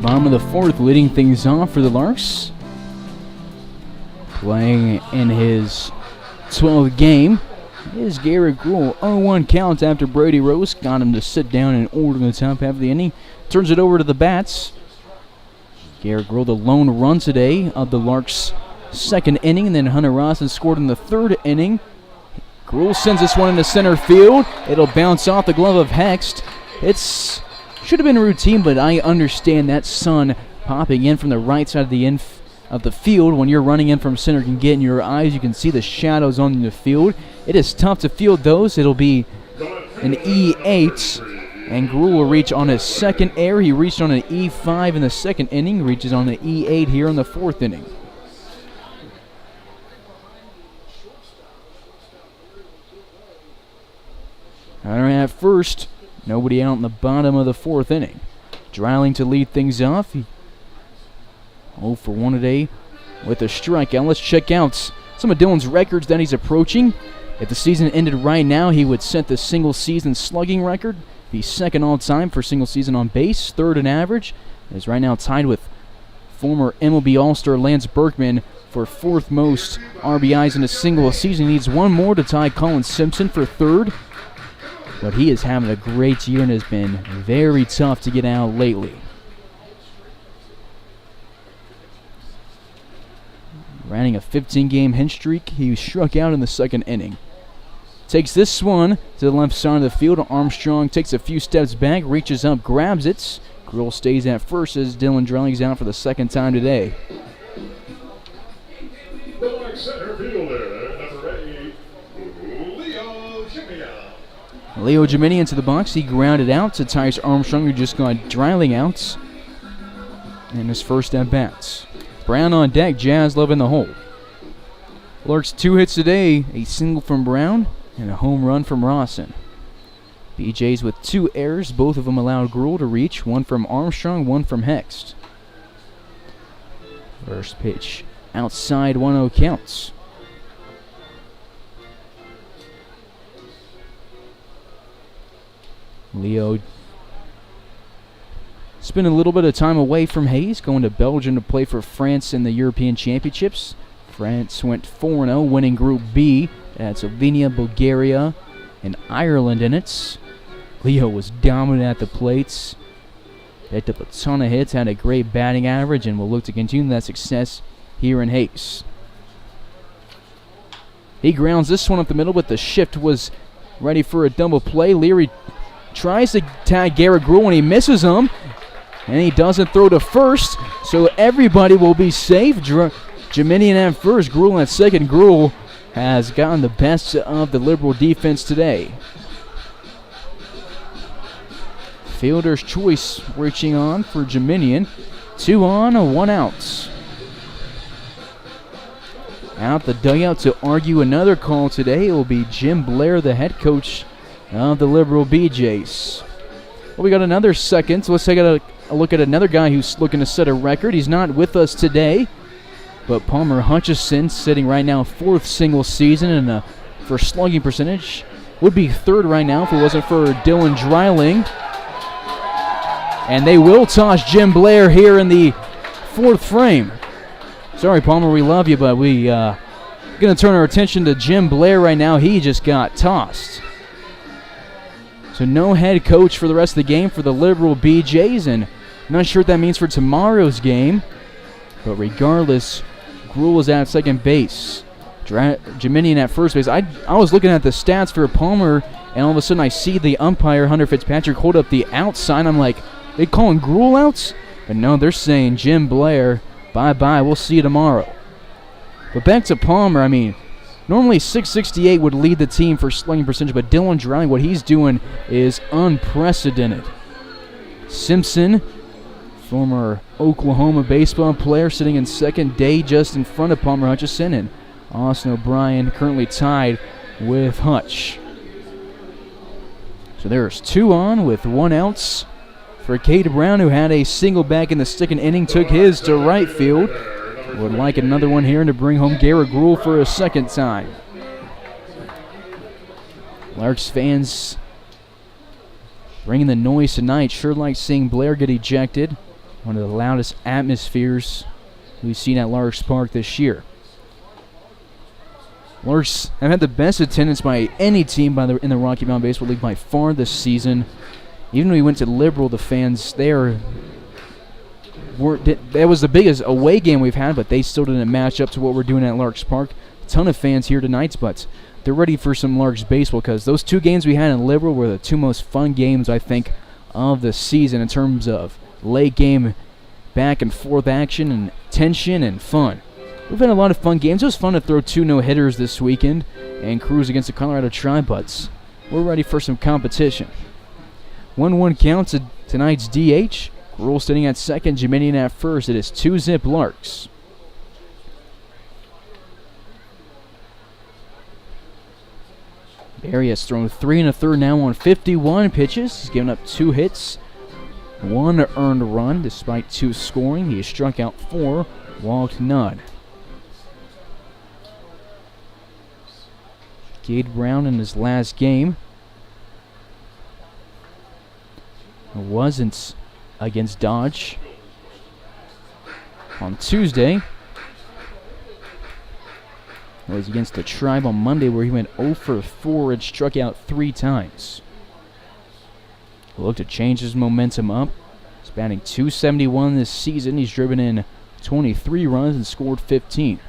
Bottom of the fourth, leading things off for the Larks. Playing in his 12th game is Garrett Gruhl. 0-1 count after Brady Rose got him to sit down and order in the top half of the inning. Turns it over to the bats. Garrett Gruhl, the lone run today of the Larks' second inning, and then Hunter Rawson scored in the third inning. Gruhl sends this one into center field. It'll bounce off the glove of Hext. It's should have been routine, but I understand that sun popping in from the right side of the field when you're running in from center can get in your eyes. You can see the shadows on the field. It is tough to field those. It'll be an E8, and Gruhl will reach on his second error. He reached on an E5 in the second inning, reaches on an E8 here in the fourth inning. Hunter at first, nobody out in the bottom of the fourth inning. Dreiling to lead things off. 0 for 1 today with a strikeout. Let's check out some of Dylan's records that he's approaching. If the season ended right now, he would set the single season slugging record, be second all time for single season on base, third in average. Is right now tied with former MLB All-Star Lance Berkman for fourth most RBIs in a single season. He needs one more to tie Colin Simpson for third. But he is having a great year and has been very tough to get out lately. Running a 15-game hit streak, he struck out in the second inning. Takes this one to the left side of the field. Armstrong takes a few steps back, reaches up, grabs it. Gruhl stays at first as Dylan Dreiling's out for the second time today. The Larks center fielder, number 8, Leo Jimia. Leo Jimini into the box. He grounded out to Tice Armstrong, who just got Dreiling out in his first at bats. Brown on deck, Jazz Love in the hole. Larks 2 hits today, a single from Brown and a home run from Rawson. BJ's with 2 errors, both of them allowed Gruhl to reach, one from Armstrong, one from Hext. First pitch outside, 1-0 counts. Leo spent a little bit of time away from Hayes, going to Belgium to play for France in the European Championships. France went 4-0, winning Group B. Had Slovenia, Bulgaria, and Ireland in it. Leo was dominant at the plates. Picked up a ton of hits, had a great batting average, and will look to continue that success here in Hayes. He grounds this one up the middle, but the shift was ready for a double play. Leary tries to tag Garrett Gruhl and he misses him. And he doesn't throw to first, so everybody will be safe. Jiminian at first, Gruhl at second. Gruhl has gotten the best of the Liberal defense today. Fielder's choice reaching on for Jiminian. 2 on, 1 out. Out the dugout to argue another call today. It will be Jim Blair, the head coach of the Liberal BJs. Well, we got another second, so let's take a look at another guy who's looking to set a record. He's not with us today, but Palmer Hutchison, sitting right now 4th single season, and for slugging percentage would be 3rd right now if it wasn't for Dylan Dreiling. And they will toss Jim Blair here in the 4th frame. Sorry, Palmer, we love you, but we going to turn our attention to Jim Blair right now. He just got tossed. So no head coach for the rest of the game for the Liberal BJs, and I'm not sure what that means for tomorrow's game. But regardless, Gruhl is at second base. Jiminian at first base. I was looking at the stats for Palmer, and all of a sudden I see the umpire, Hunter Fitzpatrick, hold up the out sign. I'm like, they calling Gruhl outs? But no, they're saying Jim Blair, bye-bye, we'll see you tomorrow. But back to Palmer, I mean, normally .668 would lead the team for slugging percentage, but Dylan Dreiling, what he's doing is unprecedented. Simpson, former Oklahoma baseball player, sitting in second, day just in front of Palmer Hutchison, and Austin O'Brien currently tied with Hutch. So there's 2 on with 1 out for Cade Brown, who had a single back in the second inning, took his to right field. Would like another one here to bring home Garrett Gruhl for a second time. Larks fans bringing the noise tonight. Sure like seeing Blair get ejected. one of the loudest atmospheres we've seen at Larks Park this year. Larks have had the best attendance by any team in the Rocky Mountain Baseball League by far this season. Even when we went to Liberal, the fans there that was the biggest away game we've had, but they still didn't match up to what we're doing at Larks Park. A ton of fans here tonight, but they're ready for some Larks baseball because those two games we had in Liberal were the two most fun games, I think, of the season in terms of late game back and forth action and tension and fun. We've had a lot of fun games. It was fun to throw 2 no-hitters this weekend and cruise against the Colorado Tri-Buds. We're ready for some competition. 1-1 count to tonight's DH. Gruel sitting at second, Jiminian at first. It is 2-zip Larks. Barry has thrown 3 1/3 now on 51 pitches. He's given up 2 hits, 1 earned run despite 2 scoring. He has struck out 4, walked none. Cade Brown in his last game wasn't against Dodge on Tuesday. It was against the Tribe on Monday where he went 0 for 4 and struck out 3 times. He'll look to change his momentum up. He's batting .271 this season. He's driven in 23 runs and scored 15.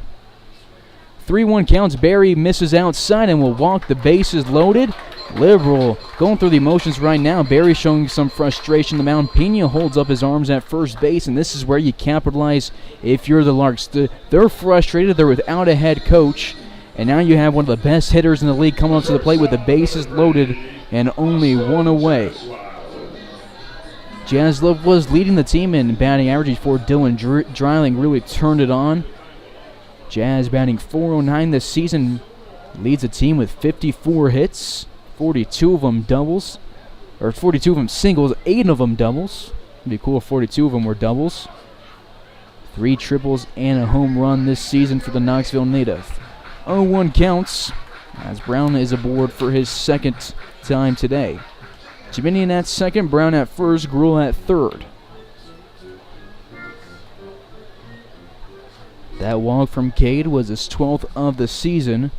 3-1 counts. Barry misses outside and will walk. The bases loaded. Liberal going through the emotions right now. Barry showing some frustration. The mound. Pena holds up his arms at first base, and this is where you capitalize if you're the Larks. They're frustrated. They're without a head coach, and now you have one of the best hitters in the league coming up to the plate with the bases loaded and only 1 away. Jaslov was leading the team in batting average before Dylan Dreiling really turned it on. Jazz batting .409 this season, leads the team with 54 hits, 42 of them doubles, or 42 of them singles, 8 of them doubles. It'd be cool if 42 of them were doubles. 3 triples and a home run this season for the Knoxville native. 0-1 counts as Brown is aboard for his second time today. Jiminian at second, Brown at first, Gruel at third. That walk from Cade was his 12th of the season.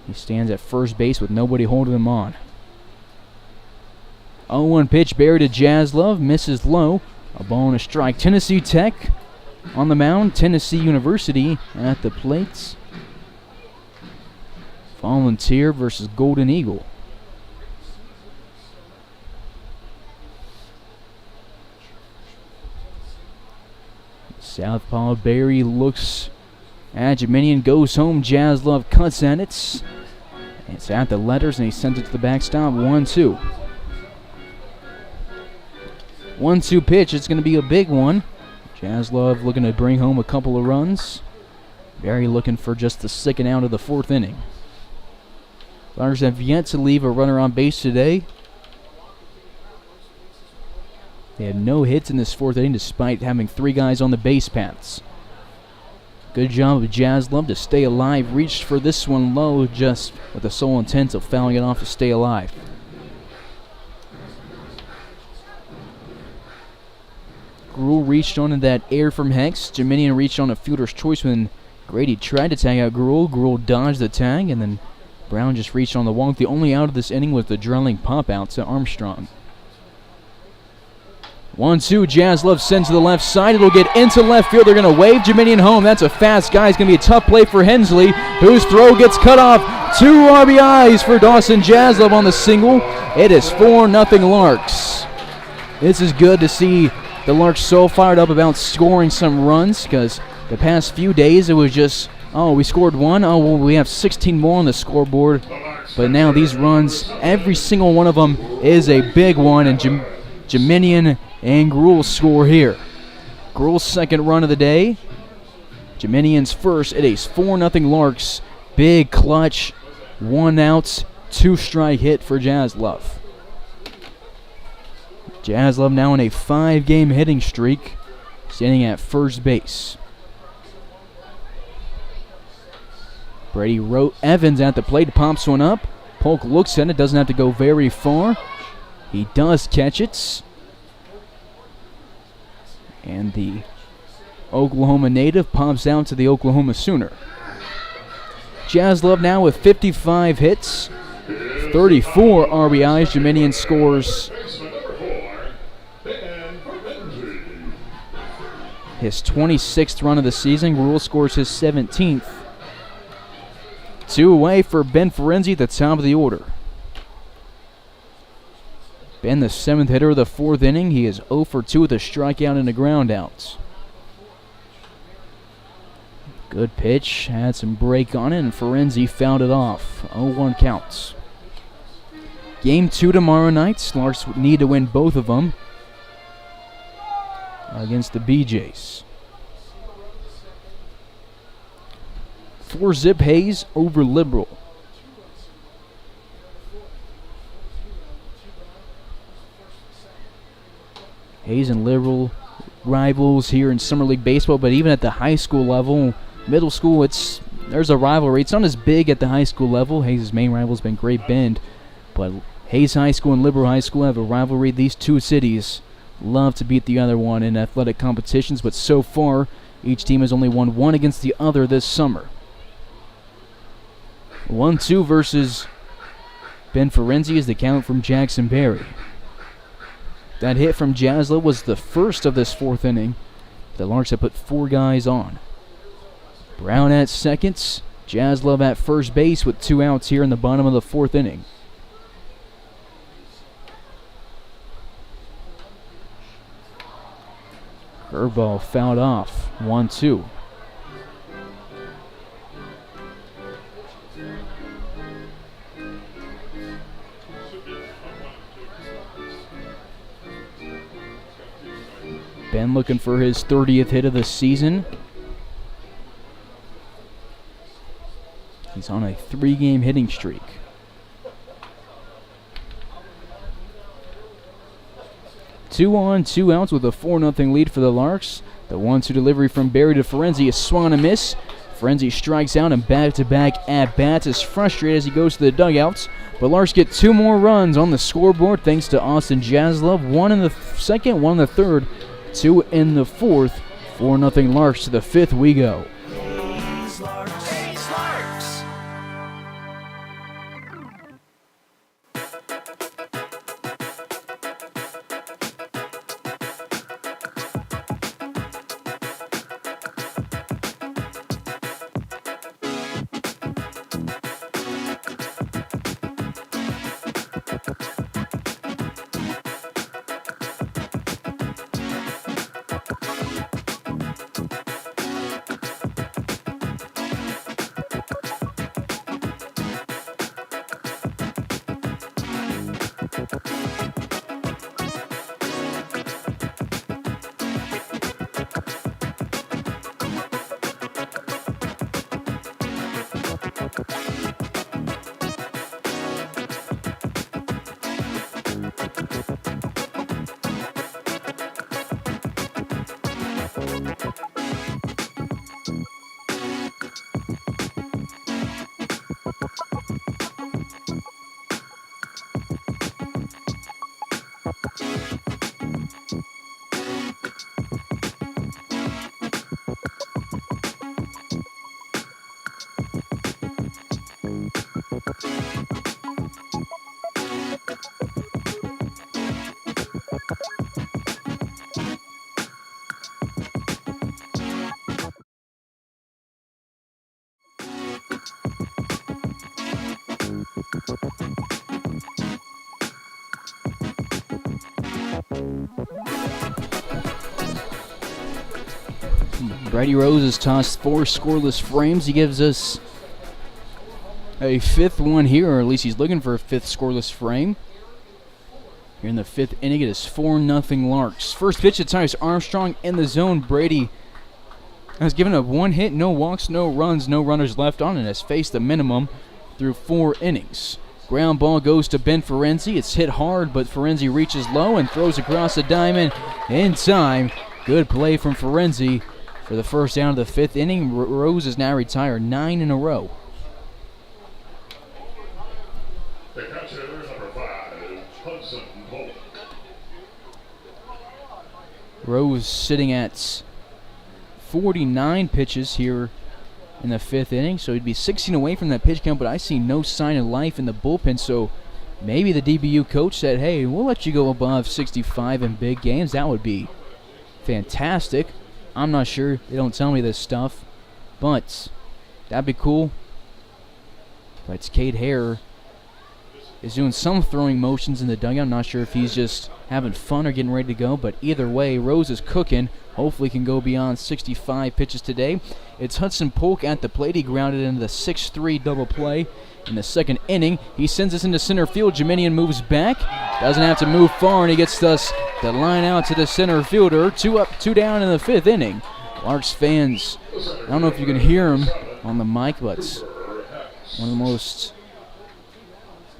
He stands at first base with nobody holding him on. 0-1 pitch, Barry to Jaslov, misses low. A ball and a strike. Tennessee Tech on the mound. Tennessee University at the plates. Volunteer versus Golden Eagle. Southpaw Barry looks at Jiminian, goes home. Jaslov cuts at it. It's at the letters, and he sends it to the backstop. 1-2. 1-2 pitch. It's going to be a big one. Jaslov looking to bring home a couple of runs. Barry looking for just the second out of the 4th inning. Larks have yet to leave a runner on base today. They had no hits in this 4th inning despite having 3 guys on the base paths. Good job of Jaslov to stay alive. Reached for this one low just with the sole intent of fouling it off to stay alive. Gruel reached on in that air from Hex. Jiminian reached on a fielder's choice when Grady tried to tag out Gruel. Gruel dodged the tag, and then Brown just reached on the walk. The only out of this inning was the drilling pop out to Armstrong. 1-2, Jaslov sends to the left side. It'll get into left field. They're going to wave Jiminian home. That's a fast guy. It's going to be a tough play for Hensley, whose throw gets cut off. 2 RBIs for Dawson Jaslov on the single. It is 4-0 Larks. This is good to see the Larks so fired up about scoring some runs, because the past few days it was just, oh, we scored 1. Oh, well, we have 16 more on the scoreboard. But now these runs, every single one of them is a big one, and Jiminian and Gruel score here. Gruel's second run of the day. Jiminian's first. It is 4-0 Larks. Big clutch. 1 out, 2 strike hit for Jaslov. Jaslov now on a 5-game hitting streak, standing at first base. Brady Evans at the plate, pops one up. Polk looks at it, doesn't have to go very far. He does catch it. And the Oklahoma native pops out to the Oklahoma Sooner. Jaslov now with 55 hits, 34 RBIs. Dominion scores his 26th run of the season. Rule scores his 17th. 2 away for Ben Ferenzi at the top of the order. Ben, the 7th hitter of the 4th inning. He is 0 for 2 with a strikeout and a ground out. Good pitch, had some break on it, and Ferenzi fouled it off. 0-1 counts. Game 2 tomorrow night. Larks need to win both of them against the BJs. 4-zip Hayes over Liberal. Hayes and Liberal rivals here in Summer League Baseball, but even at the high school level, middle school, there's a rivalry. It's not as big at the high school level. Hayes' main rival has been Great Bend, but Hayes High School and Liberal High School have a rivalry. These two cities love to beat the other one in athletic competitions, but so far, each team has only won one against the other this summer. 1-2 versus Ben Ferenzi is the count from Jackson Berry. That hit from Jaslow was the first of this 4th inning. The Larks have put 4 guys on. Brown at second, Jaslow at first base with 2 outs here in the bottom of the 4th inning. Curveball fouled off, 1-2. Ben looking for his 30th hit of the season. He's on a 3-game hitting streak. Two on, 2 outs with a 4-0 lead for the Larks. The 1-2 delivery from Berry to Ferenzi, a swung and a miss. Ferenzi strikes out, and back-to-back at-bats is frustrated as he goes to the dugouts. But Larks get 2 more runs on the scoreboard thanks to Austin Jaslov. 1 in the second, 1 in the third, 2 in the fourth. 4-0 Larks. To the 5th we go. Hayes Larks. Hayes Larks. Brady Rose has tossed 4 scoreless frames. He gives us a 5th one here, or at least he's looking for a 5th scoreless frame. Here in the 5th inning, it is 4-0 Larks. First pitch to Tyus Armstrong in the zone. Brady has given up 1 hit, no walks, no runs, no runners left on, and has faced the minimum through 4 innings. Ground ball goes to Ben Ferenzi. It's hit hard, but Ferenzi reaches low and throws across the diamond in time. Good play from Ferenzi for the first down of the 5th inning. Rose is now retired 9 in a row. The catcher, number 5, Hudson Polk. Rose sitting at 49 pitches here in the 5th inning, so he'd be 16 away from that pitch count, but I see no sign of life in the bullpen, so maybe the DBU coach said, hey, we'll let you go above 65 in big games. That would be fantastic. I'm not sure. They don't tell me this stuff, but that'd be cool. But Cade Hare is doing some throwing motions in the dugout. I'm not sure if he's just having fun or getting ready to go, but either way, Rose is cooking. Hopefully can go beyond 65 pitches today. It's Hudson Polk at the plate. He grounded into the 6-3 double play in the 2nd inning. He sends us into center field. Jeminian moves back. Doesn't have to move far, and he gets us the line out to the center fielder. 2 up, 2 down in the 5th inning. Larks fans, I don't know if you can hear him on the mic, but one of the most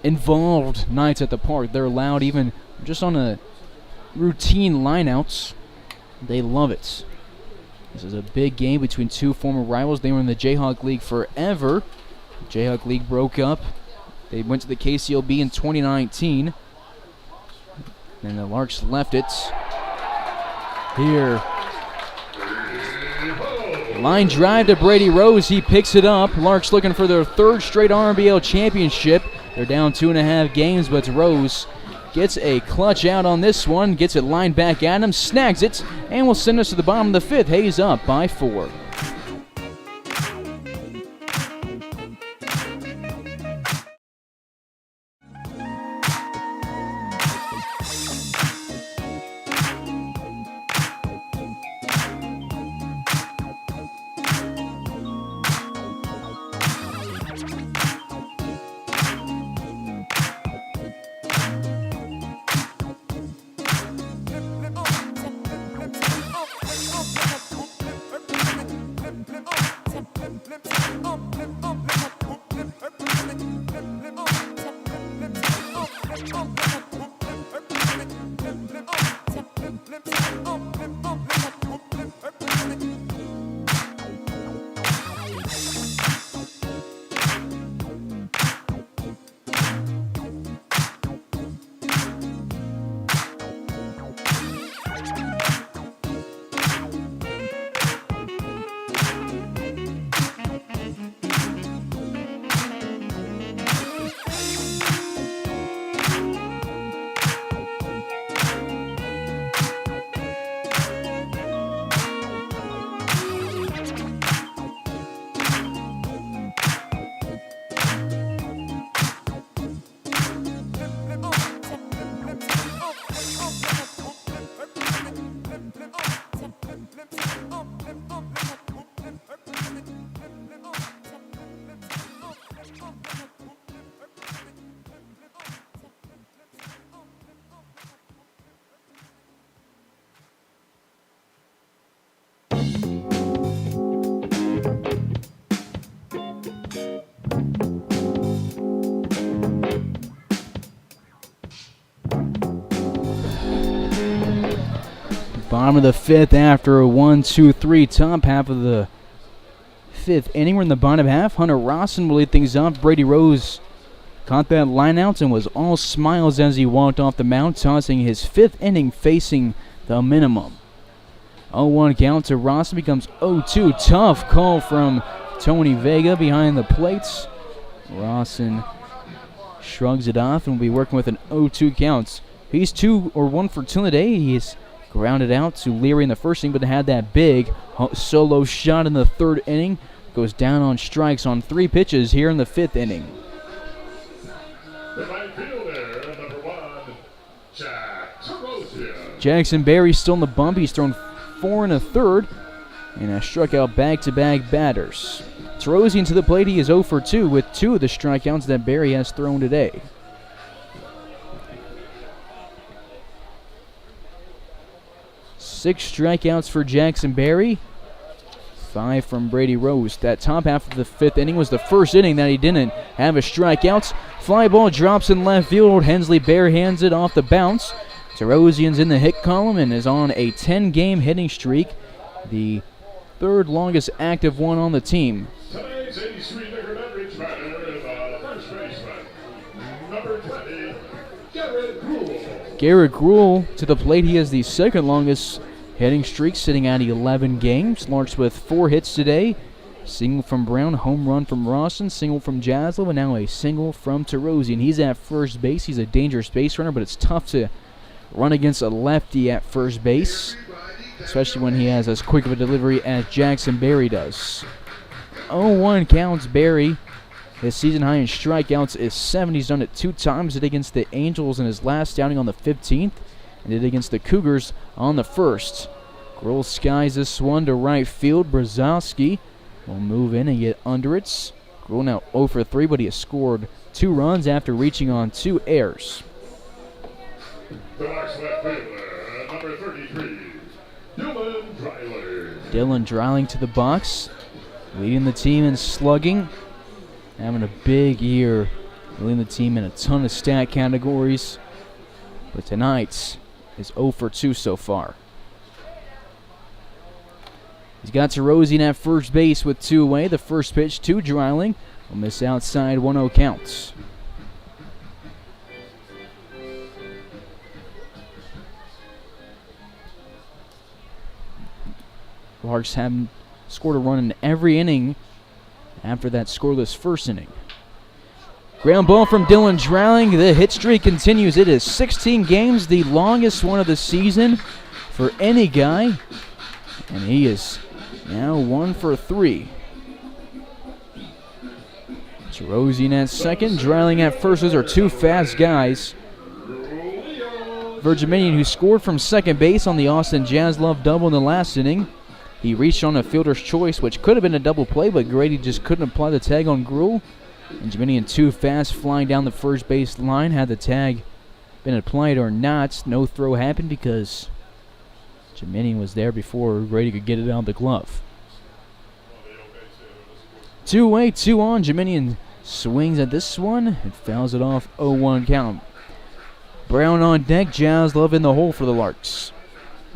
involved nights at the park. They're loud even just on a routine lineouts. They love it. This is a big game between two former rivals. They were in the Jayhawk League forever. The Jayhawk League broke up. They went to the KCLB in 2019. And the Larks left it. Here. Line drive to Brady Rose. He picks it up. Larks looking for their 3rd straight RBL championship. They're down 2.5 games, but Rose gets a clutch out on this one, gets it lined back at him, snags it, and will send us to the bottom of the 5th. Hayes up by 4. Bottom of the 5th after a 1-2-3 top half of the 5th inning. We're in the bottom half. Hunter Rawson will lead things off. Brady Rose caught that line out and was all smiles as he walked off the mound, tossing his 5th inning facing the minimum. 0-1 count to Rawson becomes 0-2. Tough call from Tony Vega behind the plates. Rawson shrugs it off and will be working with an 0-2 count. He's 1 for 2 today. He's grounded out to Leary in the 1st inning, but had that big solo shot in the 3rd inning. Goes down on strikes on 3 pitches here in the 5th inning. The right fielder, number 1, Jackson Berry still in the bump. He's thrown 4 1/3 and has struck out back-to-back batters. Terosian to the plate. He is 0 for 2 with 2 of the strikeouts that Berry has thrown today. Six strikeouts for Jackson Berry, 5 from Brady Rose. That top half of the 5th inning was the first inning that he didn't have a strikeouts. Fly ball drops in left field. Hensley barehands it off the bounce. Terosian's in the hit column and is on a 10-game hitting streak, the 3rd longest active one on the team. Tonight's 83 liquor beverage batter, the first baseman, number 20, Garrett Gruel. Garrett Gruel to the plate. He is the 2nd longest hitting streak sitting at 11 games. Larks with 4 hits today. Single from Brown, home run from Rawson, single from Jaslov, and now a single from Terosian. He's at first base. He's a dangerous base runner, but it's tough to run against a lefty at first base, especially when he has as quick of a delivery as Jackson Berry does. 0-1 counts Berry. His season high in strikeouts is 7. He's done it 2 times. Did it against the Angels in his last outing on the 15th, and did it against the Cougars on the 1st. Grohl skies this one to right field. Brzezowski will move in and get under it. Grohl now 0 for 3, but he has scored 2 runs after reaching on 2 errors. The Larks left fielder, number 33, Dylan Dreiling. Dylan Dreiling to the box, leading the team in slugging. Having a big year, leading the team in a ton of stat categories. But tonight is 0 for 2 so far. He's got Terosian at first base with 2 away. The first pitch to Dreiling will miss outside, 1-0 counts. Larks haven't scored a run in every inning after that scoreless first inning. Ground ball from Dylan Dreiling. The hit streak continues. It is 16 games, the longest one of the season for any guy. And he is now 1 for 3. Terosian at second, Dreiling at first. Those are 2 fast guys. Virginian, who scored from second base on the Austin Jaslov double in the last inning. He reached on a fielder's choice, which could have been a double play, but Grady just couldn't apply the tag on Grohl. And Jiminian 2 fast flying down the first base line. Had the tag been applied or not, no throw happened because Jiminian was there before Grady could get it out of the glove. 2 away, 2 on. Jiminian swings at this one and fouls it off, 0-1 count. Brown on deck, Jaslov in the hole for the Larks.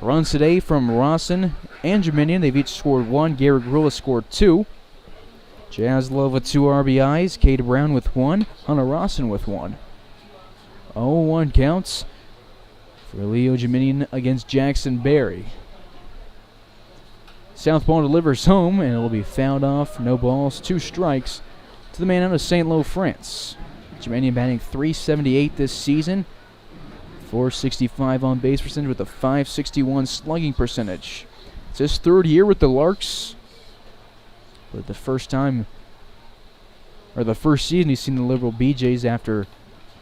Runs today from Rawson and Jiminian. They've each scored 1. Garrett Grohl has scored 2. Jaslov with 2 RBIs. Cade Brown with 1. Hunter Rawson with 1. 0-1 counts for Leo Jiminian against Jackson Berry. Southpaw delivers home, and it will be fouled off. No balls, 2 strikes to the man out of St. Lo, France. Jiminian batting .378 this season. .465 on base percentage with a .561 slugging percentage. It's his 3rd year with the Larks. But the first season he's seen the Liberal BJs after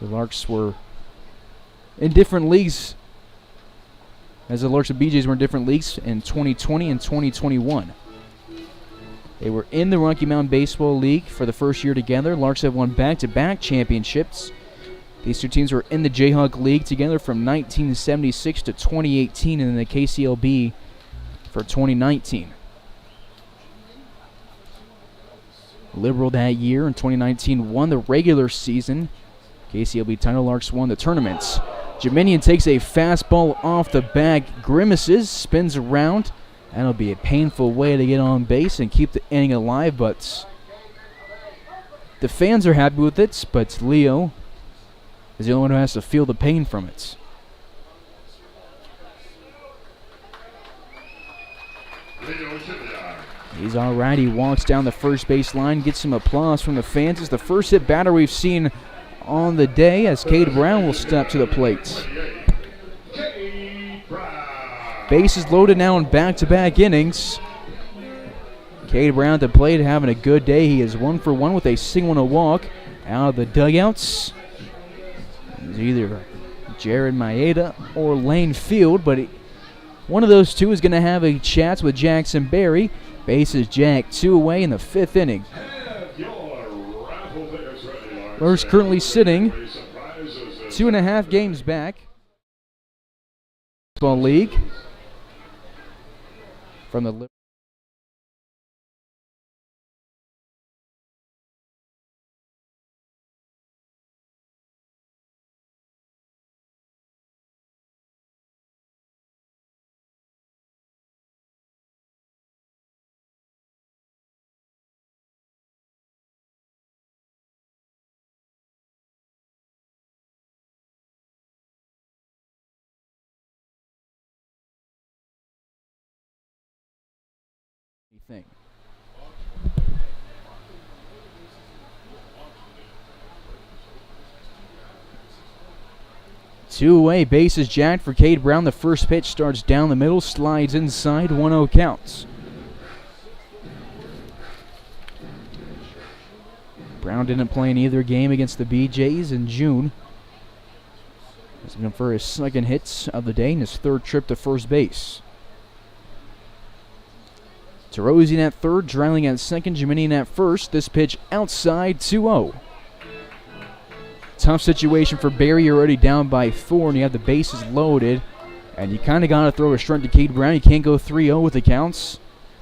the Larks were in different leagues. As the Larks and BJs were in different leagues in 2020 and 2021. They were in the Rocky Mountain Baseball League for the first year together. Larks have won back-to-back championships. These 2 teams were in the Jayhawk League together from 1976 to 2018 and in the KCLB for 2019. Liberal that year in 2019 won the regular season. KCLB title. Larks won the tournaments. Jiminian takes a fastball off the bag, grimaces, spins around. That'll be a painful way to get on base and keep the inning alive, but the fans are happy with it, but Leo is the only one who has to feel the pain from it. He's all right. He walks down the first base line, gets some applause from the fans. It's the first hit batter we've seen on the day as Cade Brown will step to the plate. Bases loaded now in back-to-back innings. Cade Brown at the plate having a good day. He is 1 for 1 with a single and a walk out of the dugouts. It's either Jared Maeda or Lane Field, but one of those 2 is going to have a chat with Jackson Berry. Bases jacked 2 away in the 5th inning. Larks currently sitting 2.5 games back. Baseball League from the Thing. Two-away, base is jacked for Cade Brown. The first pitch starts down the middle, slides inside, 1-0 counts. Brown didn't play in either game against the BJs in June. He's looking for his second hit of the day and his third trip to first base. Terosian at third, Dreiling at second, Jiminian at first. This pitch outside, 2-0. Tough situation for Barry. You're already down by 4, and you have the bases loaded. And you kind of got to throw a strike to Cade Brown. You can't go 3-0 with the counts.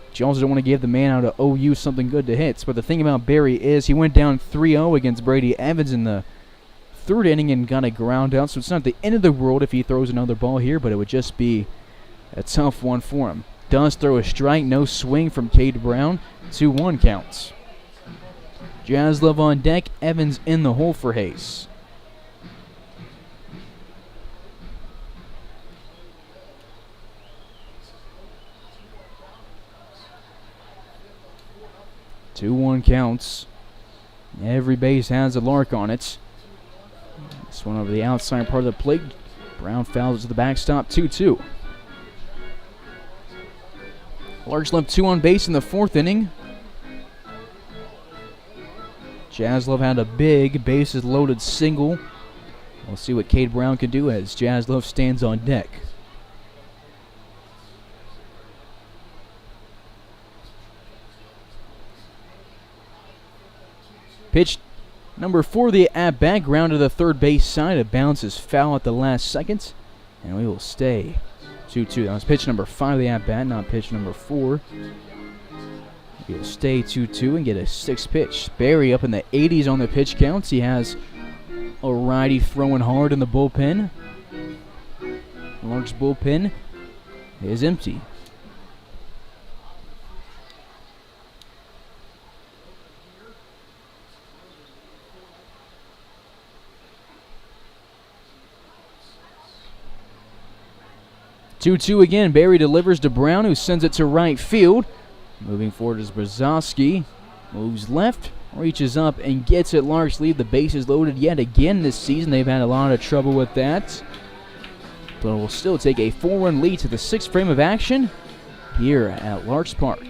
But you also don't want to give the man out of OU something good to hit. But the thing about Barry is he went down 3-0 against Brady Evans in the third inning and got a ground out. So it's not the end of the world if he throws another ball here, but it would just be a tough one for him. Does throw a strike, no swing from Cade Brown. 2-1 counts. Jaslov on deck, Evans in the hole for Hayes. Two-one counts. Every base has a Lark on it. This one over the outside part of the plate. Brown fouls to the backstop, 2-2. Larks left 2 on base in the fourth inning. Jaslov had a big bases loaded single. We'll see what Cade Brown can do as Jaslov stands on deck. Pitch number 4, the at-bat, ground to the third base side. It bounces foul at the last second, and we will stay 2-2. That was pitch number 5 of the at-bat, not pitch number 4. He'll stay 2-2 and get a 6th pitch. Barry up in the 80s on the pitch counts. He has a righty throwing hard in the bullpen. Larks bullpen is empty. Two-two again. Barry delivers to Brown, who sends it to right field. Moving forward is Brzezowski. Moves left, reaches up, and gets it. Larks lead. The bases loaded yet again this season. They've had a lot of trouble with that. But will still take a 4-run lead to the 6th frame of action here at Larks Park.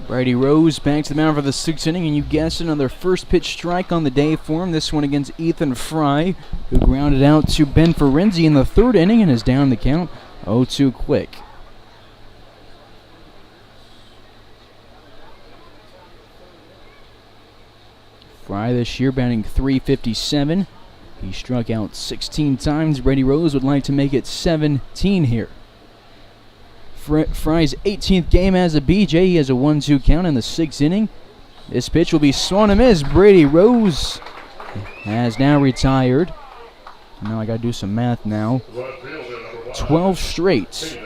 Brady Rose back to the mound for the 6th inning, and you guessed another first pitch strike on the day for him. This one against Ethan Fry, who grounded out to Ben Ferenzi in the 3rd inning and is down the count 0-2 quick. Fry this year batting .357. He struck out 16 times. Brady Rose would like to make it 17 here. Fry's 18th game as a BJ. He has a 1-2 count in the 6th inning. This pitch will be swung and missed. Brady Rose has now retired. Now I got to do some math now. 12 straight.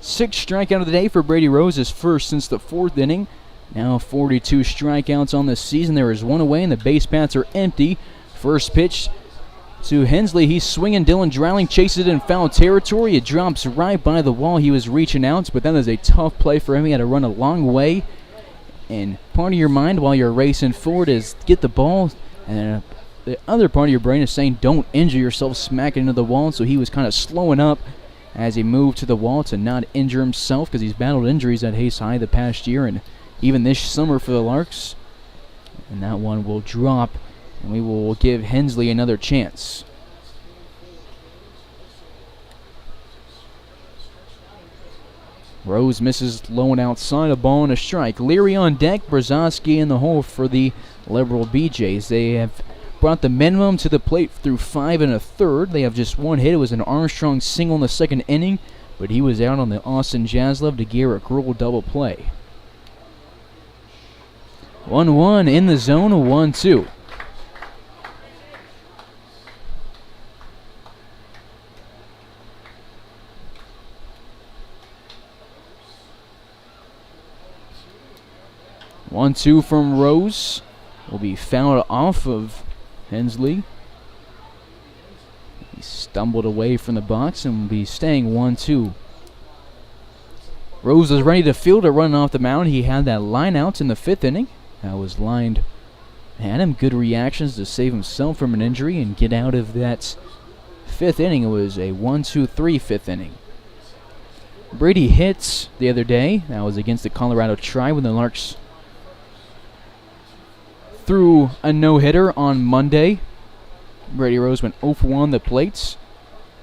Sixth strikeout of the day for Brady Rose, his first since the 4th inning. Now 42 strikeouts on the season. There is one away and the base paths are empty. First pitch to Hensley. He's swinging. Dylan Dreiling chases it in foul territory. It drops right by the wall. He was reaching out, but that is a tough play for him. He had to run a long way. And part of your mind while you're racing forward is get the ball. And the other part of your brain is saying don't injure yourself smacking into the wall. So he was kind of slowing up as he moved to the wall to not injure himself because he's battled injuries at Hayes High the past year and even this summer for the Larks. And that one will drop, and we will give Hensley another chance. Rose misses low and outside, a ball and a strike. Leary on deck, Brzezowski in the hole for the Liberal BJs. They have brought the minimum to the plate through 5 1/3. They have just one hit. It was an Armstrong single in the 2nd inning, but he was out on the Austin Jaslov to Garrett Gruhl double play. 1-1 in the zone, 1-2. One-two from Rose will be fouled off of Hensley. He stumbled away from the box and will be staying 1-2. Rose was ready to field a run off the mound. He had that line out in the 5th inning. That was lined at him. Good reactions to save himself from an injury and get out of that 5th inning. It was a 1-2-3 5th inning. Brady hits the other day. That was against the Colorado Tribe when the Larks threw a no-hitter on Monday. Brady Rose went 0 for 1 on the plates.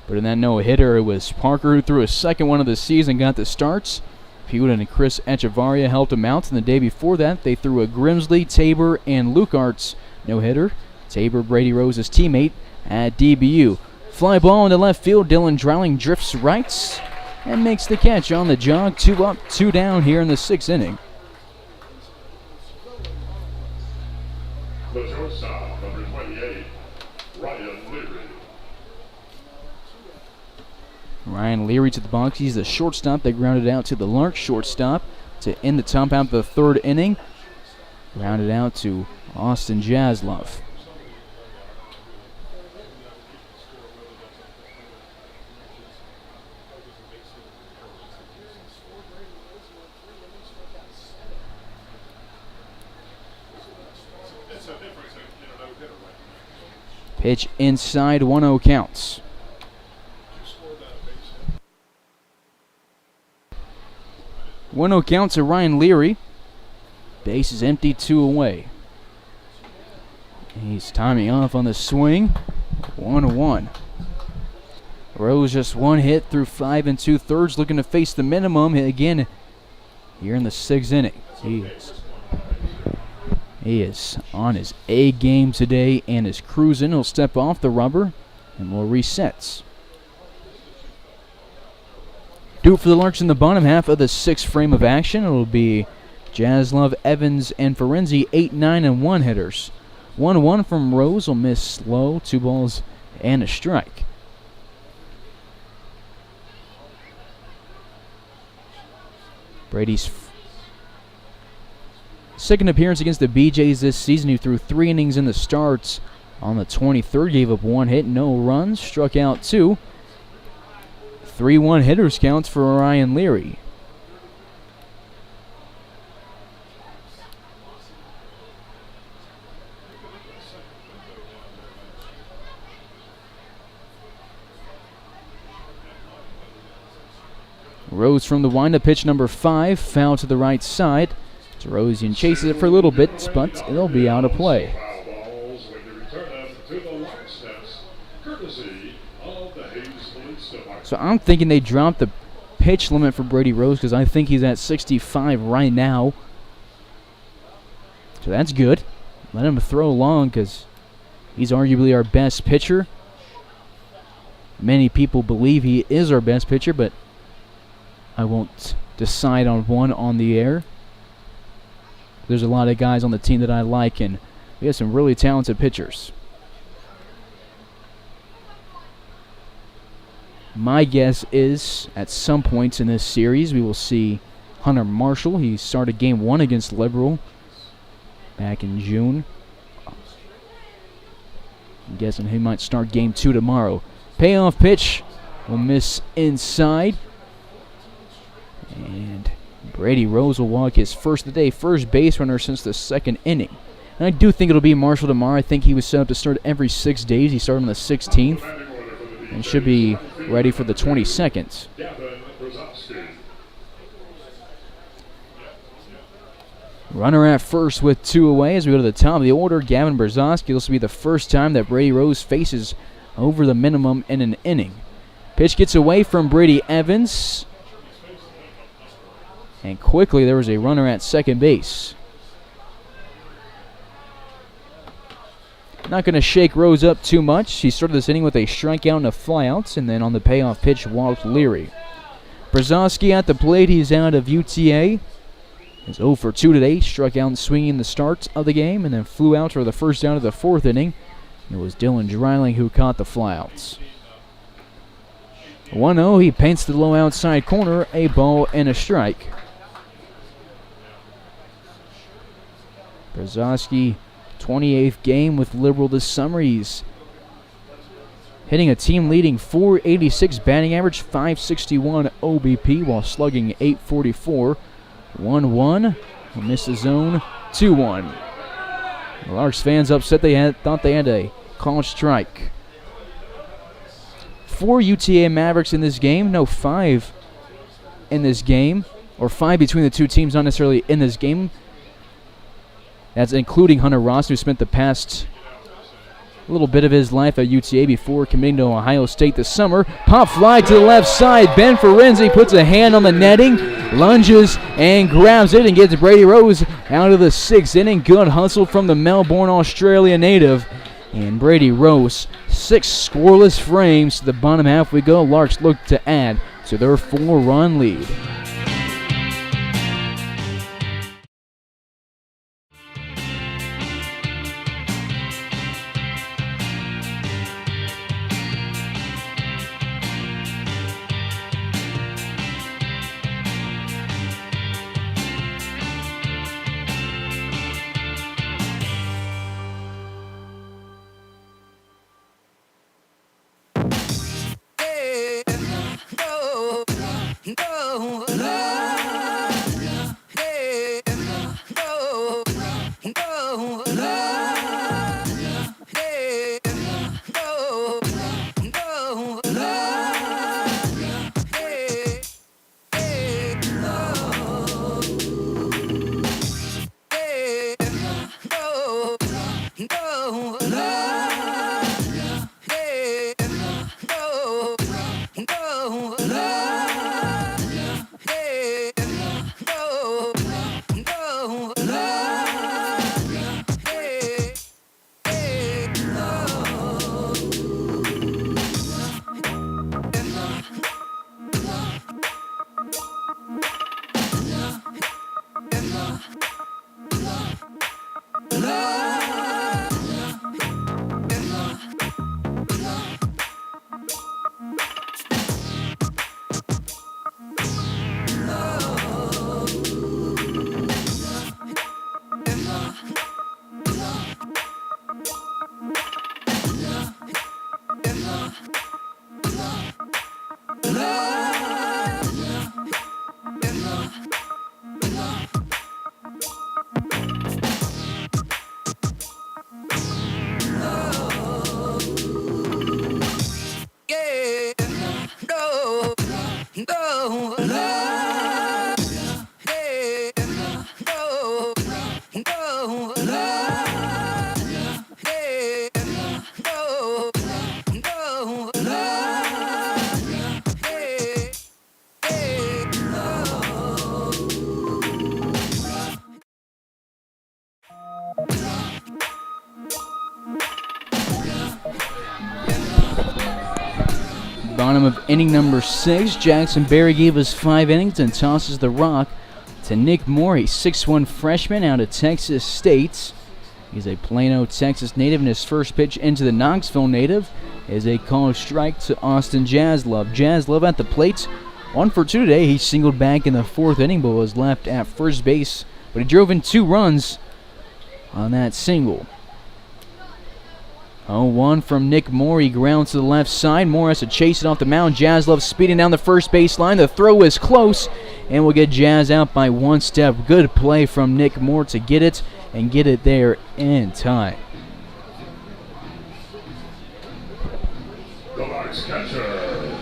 But in that no-hitter, it was Parker who threw a second one of the season, got the starts. Hewitt and Chris Echevarria helped him out. And the day before that, they threw a Grimsley, Tabor, and Lucart's no-hitter. Tabor, Brady Rose's teammate at DBU. Fly ball into left field. Dylan Dreiling drifts right and makes the catch on the jog. 2 up, 2 down here in the 6th inning. The shortstop, number 28, Ryan Leary. Ryan Leary to the box. He's the shortstop. They grounded out to the Larks shortstop to end the top half of the 3rd inning. Grounded out to Austin Jaslov. Pitch inside, 1-0 counts. 1-0 counts to Ryan Leary. Base is empty, 2 away. He's timing off on the swing. 1-1. Rose just one hit through 5 2/3, looking to face the minimum again here in the 6th inning. He is on his A game today and is cruising. He'll step off the rubber and will reset. Do it for the Larks in the bottom half of the 6th frame of action. It'll be Jaslov, Evans, and Ferenzi, 8, 9, and 1 hitters. 1-1 from Rose will miss slow, 2 balls and a strike. Brady's second appearance against the BJs this season. He threw 3 innings in the starts. On the 23rd, gave up 1 hit, no runs, struck out 2. 3-1 hitters counts for Ryan Leary. Rose from the windup, pitch number 5, foul to the right side. DeRozan chases it for a little bit, but it'll be out of play. So I'm thinking they dropped the pitch limit for Brady Rose because I think he's at 65 right now. So that's good. Let him throw long because he's arguably our best pitcher. Many people believe he is our best pitcher, but I won't decide on one on the air. There's a lot of guys on the team that I like, and we have some really talented pitchers. My guess is at some points in this series we will see Hunter Marshall. He started game 1 against Liberal back in June. I'm guessing he might start game 2 tomorrow. Payoff pitch will miss inside. And Brady Rose will walk his first of the day, first base runner since the 2nd inning. And I do think it'll be Marshall tomorrow. I think he was set up to start every 6 days. He started on the 16th and should be ready for the 22nd. Runner at first with 2 away as we go to the top of the order. Gavin Brzozowski. This will be the first time that Brady Rose faces over the minimum in an inning. Pitch gets away from Brady Evans. And quickly there was a runner at second base. Not going to shake Rose up too much. He started this inning with a strikeout and a flyout, and then on the payoff pitch walked Leary. Brzozowski at the plate. He's out of UTA. He's 0 for 2 today. Struck out and swinging the start of the game, and then flew out for the first out of the 4th inning. It was Dylan Dreiling who caught the flyouts. 1-0. He paints the low outside corner. A ball and a strike. Brzozowski, 28th game with Liberal this summer. He's hitting a team-leading .486 batting average, .561 OBP, while slugging .844. 1-1. He missed the zone. 2-1. The Larks fans upset. Thought they had a called strike. 4 UTA Mavericks in this game. No, 5 in this game. Or 5 between the two teams, not necessarily in this game. That's including Hunter Ross, who spent the past little bit of his life at UTA before committing to Ohio State this summer. Pop fly to the left side. Ben Ferenzi puts a hand on the netting, lunges, and grabs it and gets Brady Rose out of the 6th inning. Good hustle from the Melbourne, Australia native. And Brady Rose, 6 scoreless frames. To the bottom half we go. Larks look to add to their 4-run lead. go, love, yeah, go, go, love, yeah, go, go, love, yeah, Bottom of inning number 6, Jackson Berry gave us 5 innings and tosses the rock to Nick Moore, a 6'1 freshman out of Texas State. He's a Plano, Texas native, and his first pitch into the Knoxville native is a called strike to Austin Jaslove. Jaslove at the plate, 1 for 2 today. He singled back in the 4th inning but was left at first base, but he drove in 2 runs on that single. 0-1 from Nick Moore. He grounds to the left side. Moore has to chase it off the mound. Jaslove speeding down the first base line. The throw is close, and we'll get Jazz out by 1 step. Good play from Nick Moore to get it and get it there in time. The Larks catcher,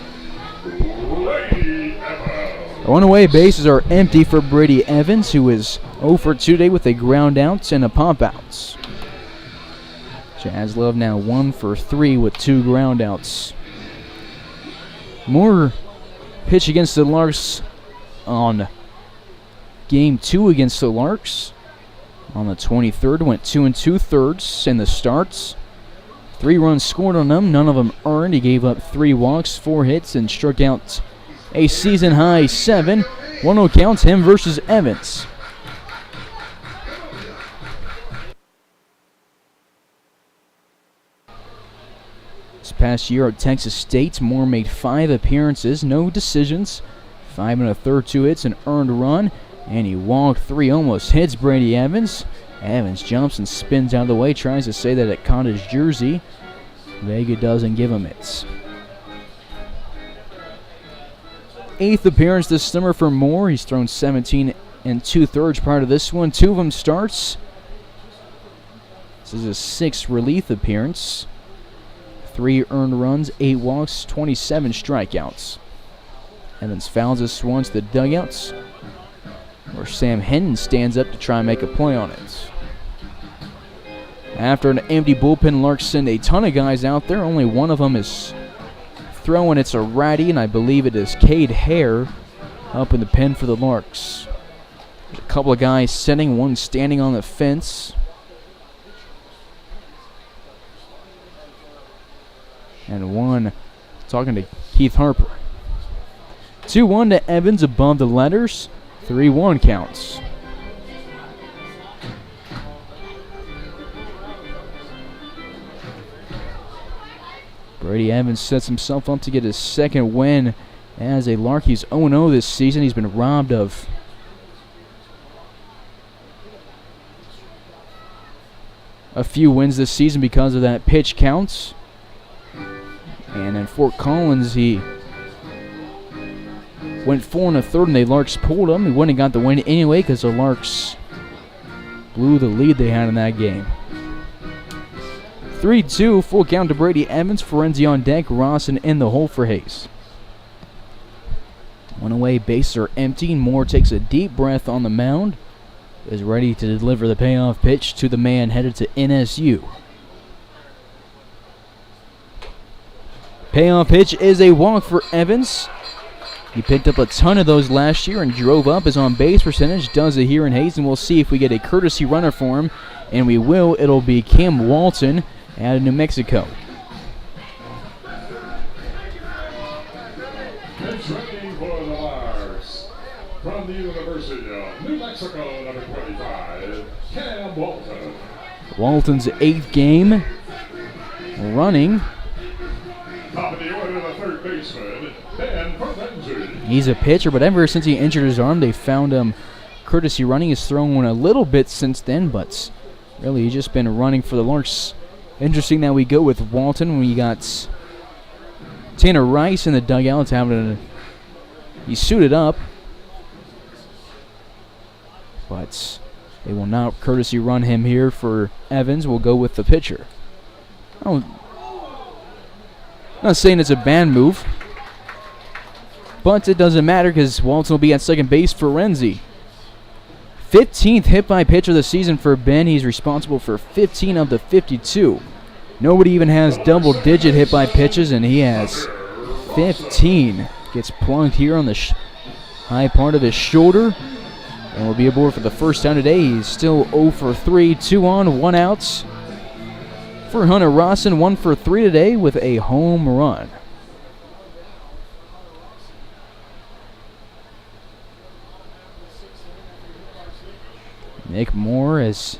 Brady Evans. One away bases are empty for Brady Evans, who is 0 for 2 today with a ground out and a pop out. Jaslove now 1 for 3 with 2 groundouts. Moore pitch against the Larks on game 2 against the Larks. On the 23rd, went 2 2/3 in the starts. 3 runs scored on them, none of them earned. He gave up 3 walks, 4 hits, and struck out a season high 7. 1-0 counts, him versus Evans. This past year at Texas State, Moore made 5 appearances, no decisions, 5 1/3, 2 hits, an earned run, and he walked 3, almost hits Brady Evans. Evans jumps and spins out of the way, tries to say that it caught his jersey. Vega doesn't give him it. 8th appearance this summer for Moore. He's thrown 17 2/3 prior to this one. 2 of them starts. This is his 6th relief appearance. 3 earned runs, 8 walks, 27 strikeouts. Evans fouls this one to the dugouts, where Sam Hennon stands up to try and make a play on it. After an empty bullpen, Larks send a ton of guys out there. Only one of them is throwing. It's a righty, and I believe it is Cade Hare up in the pen for the Larks. There's a couple of guys sitting, one standing on the fence. And one talking to Keith Harper. 2-1 to Evans above the letters. 3-1 counts. Brady Evans sets himself up to get his 2nd win as a Lark. He's 0-0 this season. He's been robbed of a few wins this season because of that pitch counts. And in Fort Collins, he went 4 1/3, and the Larks pulled him. He wouldn't have got the win anyway because the Larks blew the lead they had in that game. 3-2, full count to Brady Evans. Ferenzi on deck, Rawson in the hole for Hayes. 1 away, bases are empty. Moore takes a deep breath on the mound, is ready to deliver the payoff pitch to the man headed to NSU. Payoff pitch is a walk for Evans. He picked up a ton of those last year and drove up his on-base percentage. Does it here in Hayes, and we'll see if we get a courtesy runner for him. And we will. It'll be Cam Walton out of New Mexico. It's ready for the Larks. From the University of New Mexico, number 25, Cam Walton. Walton's 8th game running. Top of the order, the 3rd baseman, Ben Ferenzi. He's a pitcher, but ever since he injured his arm, they found him courtesy running. He's thrown one a little bit since then, but really he's just been running for the Larks. Interesting that we go with Walton when we got Tanner Rice in the dugout. He's suited up, but they will not courtesy run him here for Evans. We'll go with the pitcher. I'm not saying it's a bad move. but it doesn't matter because Walton will be at second base for Renzi. 15th hit by pitch of the season for Ben. He's responsible for 15 of the 52. Nobody even has double-digit hit by pitches, and he has 15. Gets plunked here on the high part of his shoulder, and will be aboard for the first time today. He's still 0 for 3, 2 on, 1 out. For Hunter Rawson, 1 for 3 today with a home run. Nick Moore has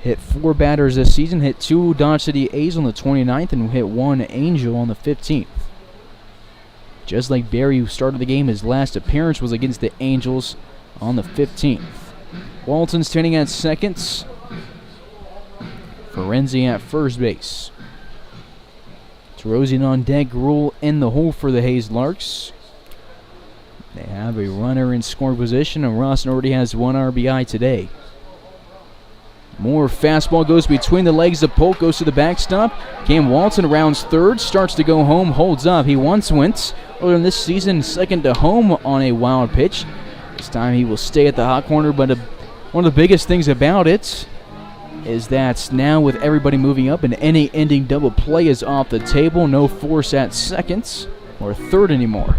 hit 4 batters this season, hit 2 Dodge City A's on the 29th, and hit 1 Angel on the 15th. Just like Barry, who started the game, his last appearance was against the Angels on the 15th. Walton standing at second. Ferenzi at first base. Terosian on deck, Gruel in the hole for the Hayes Larks. They have a runner in scoring position, and Rawson already has 1 RBI today. More fastball goes between the legs. The Polk goes to the backstop. Cam Walton rounds third, starts to go home, holds up. He once went earlier in this season second to home on a wild pitch. This time he will stay at the hot corner, but one of the biggest things about it is that now with everybody moving up and any ending double play is off the table. No force at second or third anymore.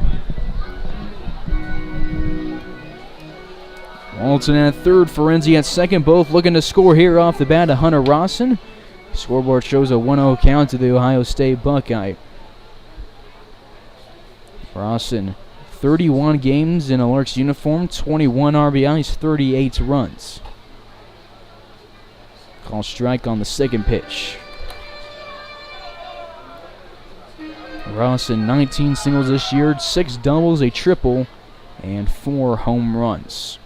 Walton at third, Ferenzi at second, both looking to score here off the bat to Hunter Rawson. Scoreboard shows a 1-0 count to the Ohio State Buckeye. Rawson, 31 games in a Larks uniform, 21 RBIs, 38 runs. Call strike on the second pitch. Rawson, 19 singles this year, 6 doubles, a triple, and 4 home runs.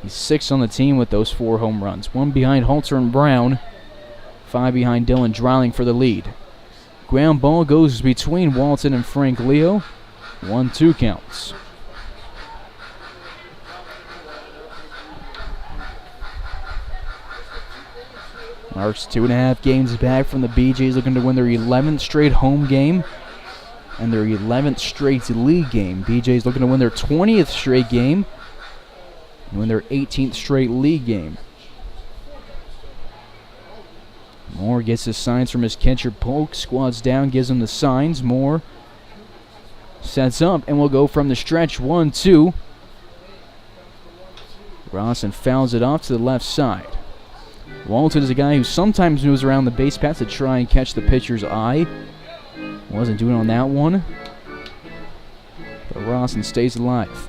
He's 6th on the team with those 4 home runs. 1 behind Halter and Brown. 5 behind Dylan Dreiling for the lead. Ground ball goes between Walton and Frank Leo. 1-2 counts. Larks 2.5 games back from the BJs, looking to win their 11th straight home game and their 11th straight league game. BJs looking to win their 20th straight game and win their 18th straight league game. Moore gets his signs from his catcher Polk, squats down, gives him the signs. Moore sets up and will go from the stretch. 1-2. Rawson fouls it off to the left side. Walton is a guy who sometimes moves around the base paths to try and catch the pitcher's eye. Wasn't doing it on that one, but Rawson stays alive.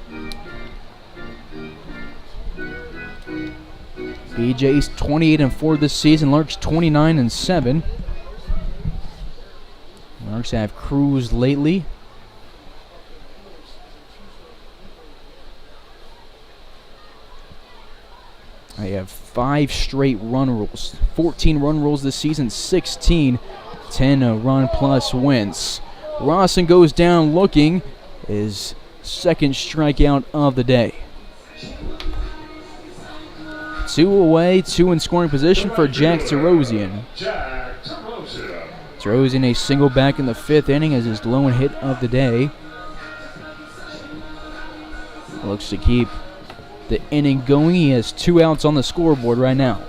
BJ's 28-4 this season. Larks 29-7. Larks have cruised lately. I have 5 straight run rules. 14 run rules this season, 16 10-run plus wins. Rawson goes down looking. His second strikeout of the day. 2 away, 2 in scoring position for Jack Terosian. Terosian a single back in the 5th inning as his lone hit of the day. Looks to keep the inning going. He has 2 outs on the scoreboard right now.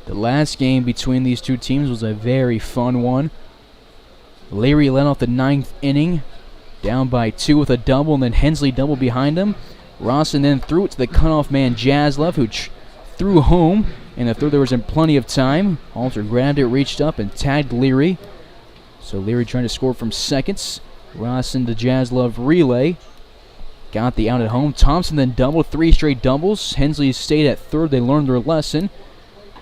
The last game between these two teams was a very fun one. Leary led off the 9th inning, down by 2 with a double, and then Hensley double behind him. Rawson then threw it to the cutoff man Jaslov, who threw home. In the 3rd, there was plenty of time. Halter grabbed it, reached up, and tagged Leary. So Leary trying to score from seconds. Rawson to Jaslov relay. Got the out at home. Thompson then doubled, 3 straight doubles. Hensley stayed at 3rd. They learned their lesson.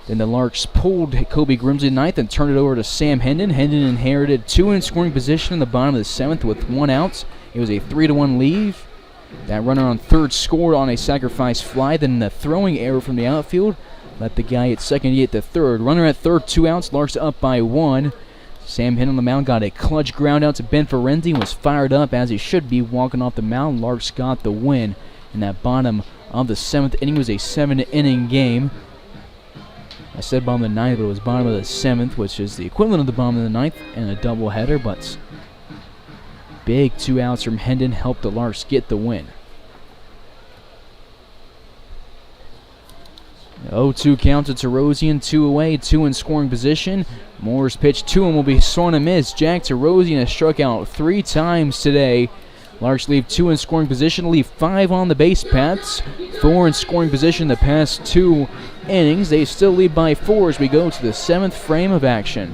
Then the Larks pulled Kobe Grimsley 9th and turned it over to Sam Hendon. Hendon inherited 2 in scoring position in the bottom of the 7th with 1 out. It was a 3-1 lead. That runner on 3rd scored on a sacrifice fly. Then the throwing error from the outfield let the guy at second get to 3rd. Runner at 3rd, 2 outs. Larks up by 1. Sam Hendon on the mound got a clutch ground out to Ben Ferenzi and was fired up as he should be walking off the mound. Larks got the win. In that bottom of the 7th inning was a 7-inning game. I said bottom of the ninth, but it was bottom of the seventh, which is the equivalent of the bottom of the ninth and a doubleheader. But big 2 outs from Hendon helped the Larks get the win. 0-2 count to Tarosian, 2 away, 2 in scoring position. Moore's pitch to him will be swung and missed. Jack Tarosian has struck out 3 times today. Larks leave 2 in scoring position, leave 5 on the base paths, 4 in scoring position the past 2 innings. They still lead by 4 as we go to the 7th frame of action.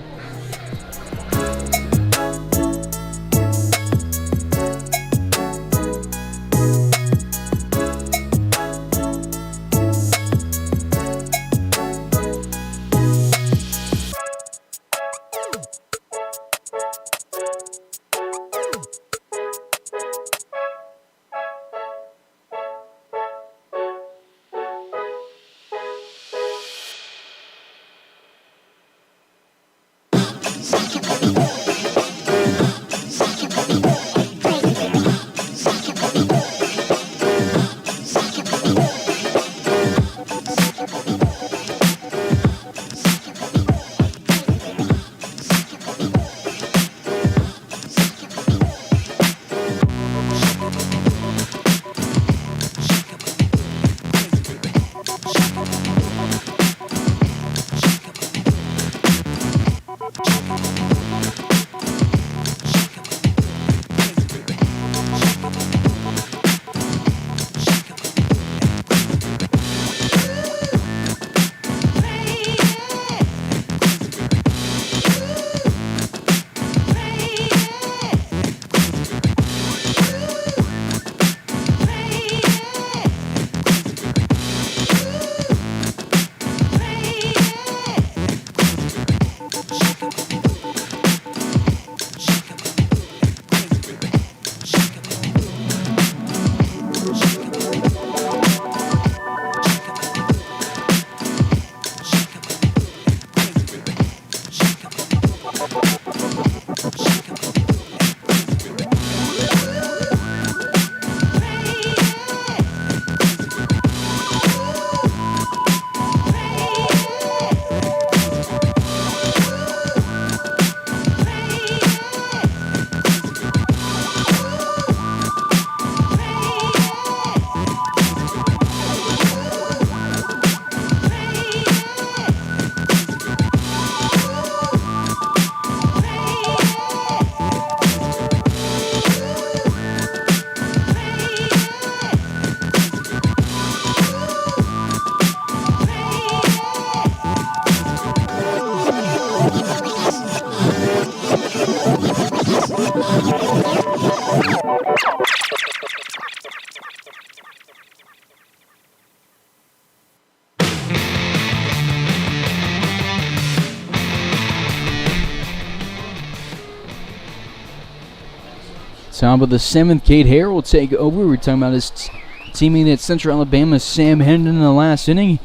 Top of the 7th, Cade Hare will take over. We're talking about his teammate at Central Alabama, Sam Hendon, in the last inning.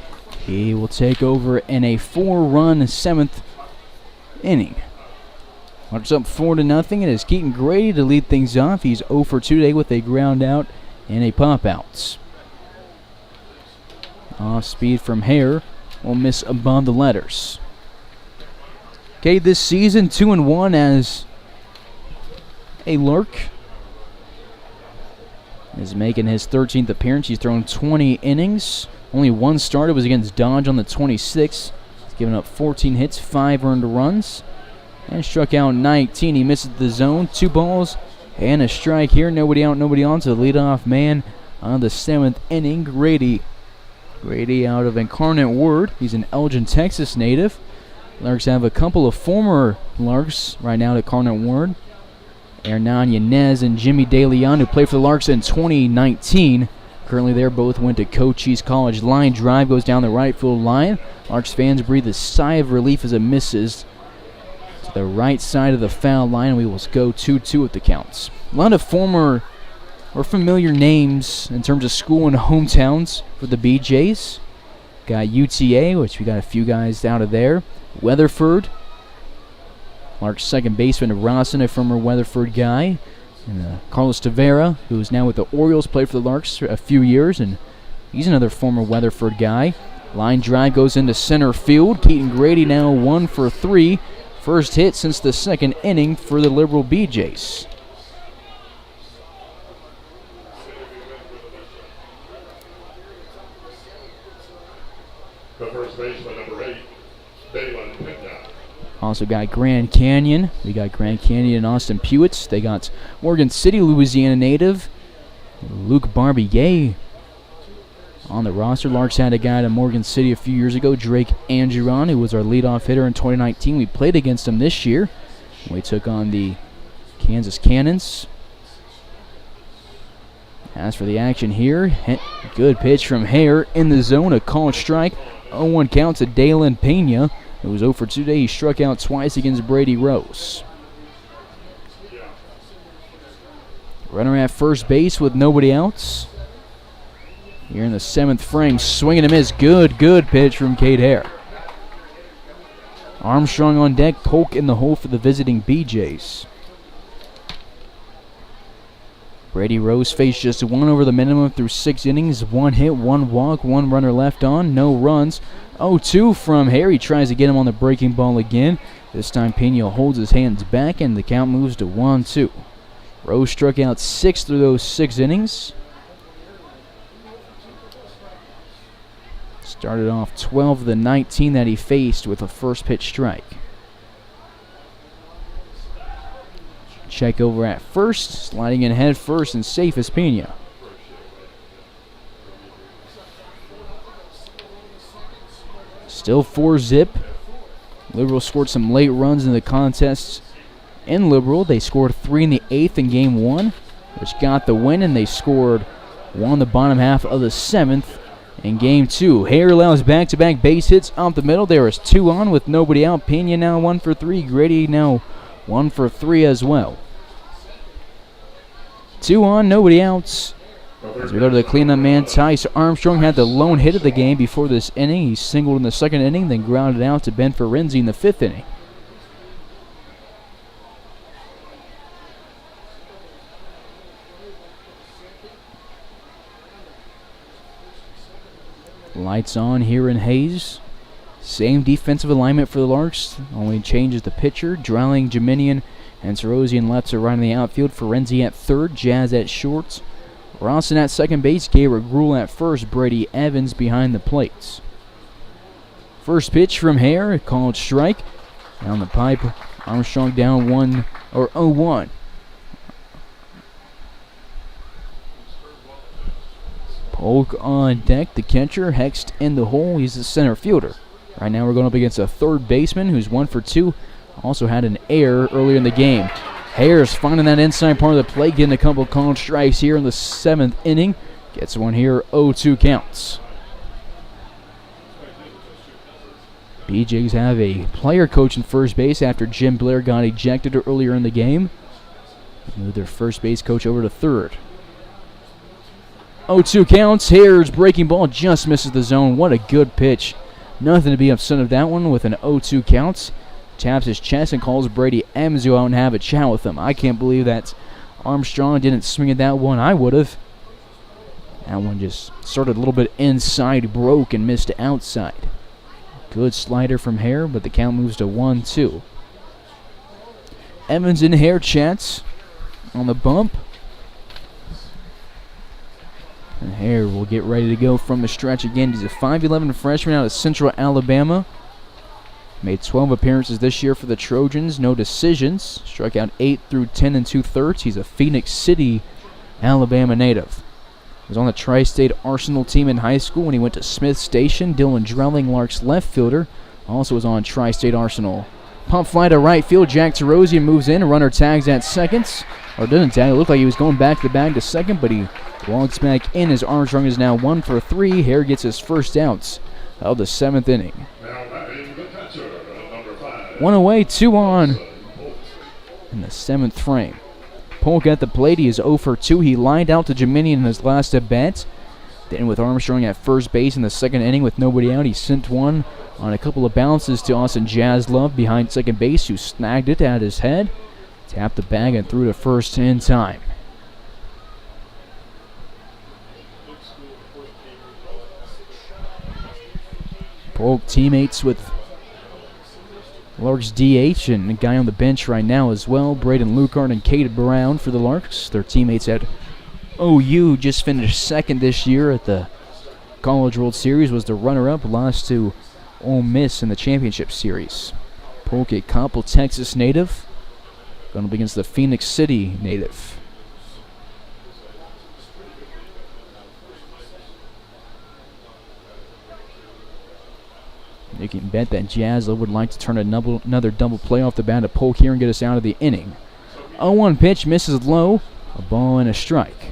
He will take over in a 4-run 7th inning. Larks up 4-0. It is Keaton Grady to lead things off. He's 0 for 2 today with a ground out and a pop out. Off speed from Hare will miss above the letters. Cade this season 2-1 as a Lark. Is making his 13th appearance. He's thrown 20 innings. Only 1 start. It was against Dodge on the 26th. He's given up 14 hits, 5 earned runs, and struck out 19. He misses the zone. 2 balls and a strike here. Nobody out, nobody on to the leadoff man on the 7th inning. Grady out of Incarnate Word. He's an Elgin, Texas native. Larks have a couple of former Larks right now at Incarnate Word. Hernan Yanez and Jimmy DeLeon, who played for the Larks in 2019. Currently, they both went to Cochise College. Line drive goes down the right field line. Larks fans breathe a sigh of relief as it misses to the right side of the foul line, and we will go 2-2 with the counts. A lot of former or familiar names in terms of school and hometowns for the BJs. Got UTA, which we got a few guys out of there. Weatherford. Larks second baseman Rawson, a former Weatherford guy. And Carlos Tavera, who is now with the Orioles, played for the Larks for a few years, and he's another former Weatherford guy. Line drive goes into center field. Keaton Grady now 1 for 3. First hit since the second inning for the Liberal BJs. The first baseman, number 8, Dalen Pena. Also got Grand Canyon. We got Grand Canyon and Austin Pewitz. They got Morgan City, Louisiana native Luke Barbier on the roster. Larks had a guy to Morgan City a few years ago, Drake Angeron, who was our leadoff hitter in 2019. We played against him this year. We took on the Kansas Cannons. As for the action here, good pitch from Hare in the zone, a called strike. 0-1 count to Dalen Pena. It was 0 for 2 today. He struck out twice against Brady Rose. Runner at first base with nobody else. Here in the 7th frame, swing and a miss. Good pitch from Cade Hare. Armstrong on deck, Polk in the hole for the visiting BJs. Brady Rose faced just 1 over the minimum through 6 innings. 1 hit, 1 walk, 1 runner left on, no runs. 0-2 from Hare. He tries to get him on the breaking ball again. This time Pena holds his hands back and the count moves to 1-2. Rose struck out 6 through those 6 innings. Started off 12 of the 19 that he faced with a first pitch strike. Check over at first, sliding in head first and safe as Pena. Still 4-zip. Liberal scored some late runs in the contest. In Liberal, they scored 3 in the 8th in game 1, which got the win, and they scored 1 in the bottom half of the 7th in game 2. Hare allows back-to-back base hits up the middle. There is 2 on with nobody out. Pena now 1 for 3. Grady now 1 for 3 as well. 2 on, nobody out. As we go to the cleanup man, Tice Armstrong had the lone hit of the game before this inning. He singled in the 2nd inning, then grounded out to Ben Ferenzi in the 5th inning. Lights on here in Hayes. Same defensive alignment for the Larks, only changes the pitcher. Dreiling, Jeminian, and Sarosian left to right in the outfield. Ferenzi at 3rd, Jazz at short. Rawson at 2nd base, Gabriel Gruel at 1st, Brady Evans behind the plates. First pitch from Hare, called strike. Down the pipe, Armstrong down 0-1. Polk on deck, the catcher, Hext in the hole, he's the center fielder. Right now we're going up against a 3rd baseman who's 1 for 2. Also had an error earlier in the game. Hare's finding that inside part of the plate, getting a couple called strikes here in the 7th inning. Gets one here, 0-2 counts. BJs have a player coach in first base after Jim Blair got ejected earlier in the game. Moved their first base coach over to 3rd. 0-2 counts. Hare's breaking ball just misses the zone. What a good pitch. Nothing to be upset of that one with an 0-2 counts. Taps his chest and calls Brady Evans out and have a chat with him. I can't believe that Armstrong didn't swing at that one. I would have. That one just started a little bit inside, broke, and missed outside. Good slider from Hare, but the count moves to 1-2. Evans and Hare chats on the bump. And Hare will get ready to go from the stretch again. He's a 5'11 freshman out of Central Alabama. Made 12 appearances this year for the Trojans, no decisions. Struck out 8 through 10 2/3. He's a Phoenix City, Alabama native. He was on the Tri-State Arsenal team in high school when he went to Smith Station. Dylan Drelling, Larks left fielder, also was on Tri-State Arsenal. Pump fly to right field. Jack Terosian moves in. Runner tags at second. Or doesn't tag. It looked like he was going back to the bag to second, but he walks back in as Armstrong is now 1 for 3. Hare gets his first outs of the 7th inning. 1 away, 2 on in the 7th frame. Polk at the plate. He is 0 for 2. He lined out to Jeminian in his last at bat. Then with Armstrong at first base in the 2nd inning with nobody out, he sent one on a couple of bounces to Austin Jaslove behind 2nd base, who snagged it at his head, tapped the bag, and threw to first in time. Polk teammates with Larks DH and a guy on the bench right now as well. Braden Lucart and Cade Brown for the Larks. Their teammates at OU just finished second this year at the College World Series, was the runner-up, lost to Ole Miss in the championship series. Polk, a Coppell, Texas native, going up against the Phoenix City native. You can bet that Jazza would like to turn another double play off the bat of Polk here and get us out of the inning. 0-1 pitch, misses low, a ball and a strike.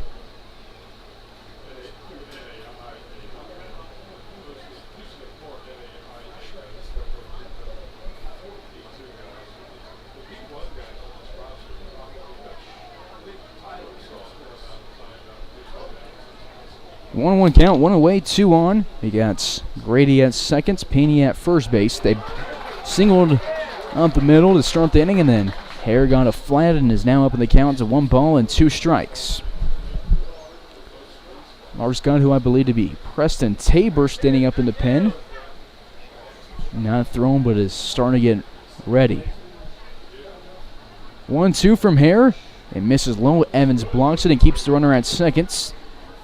One count, one away, two on. We got Grady at second, Pena at first base. They singled up the middle to start the inning, and then Hare got a flat and is now up in the count to 1 ball and 2 strikes. Larks got who I believe to be Preston Tabor standing up in the pen. Not thrown, but is starting to get ready. 1-2 from Hare. It misses low. Evans blocks it and keeps the runner at second.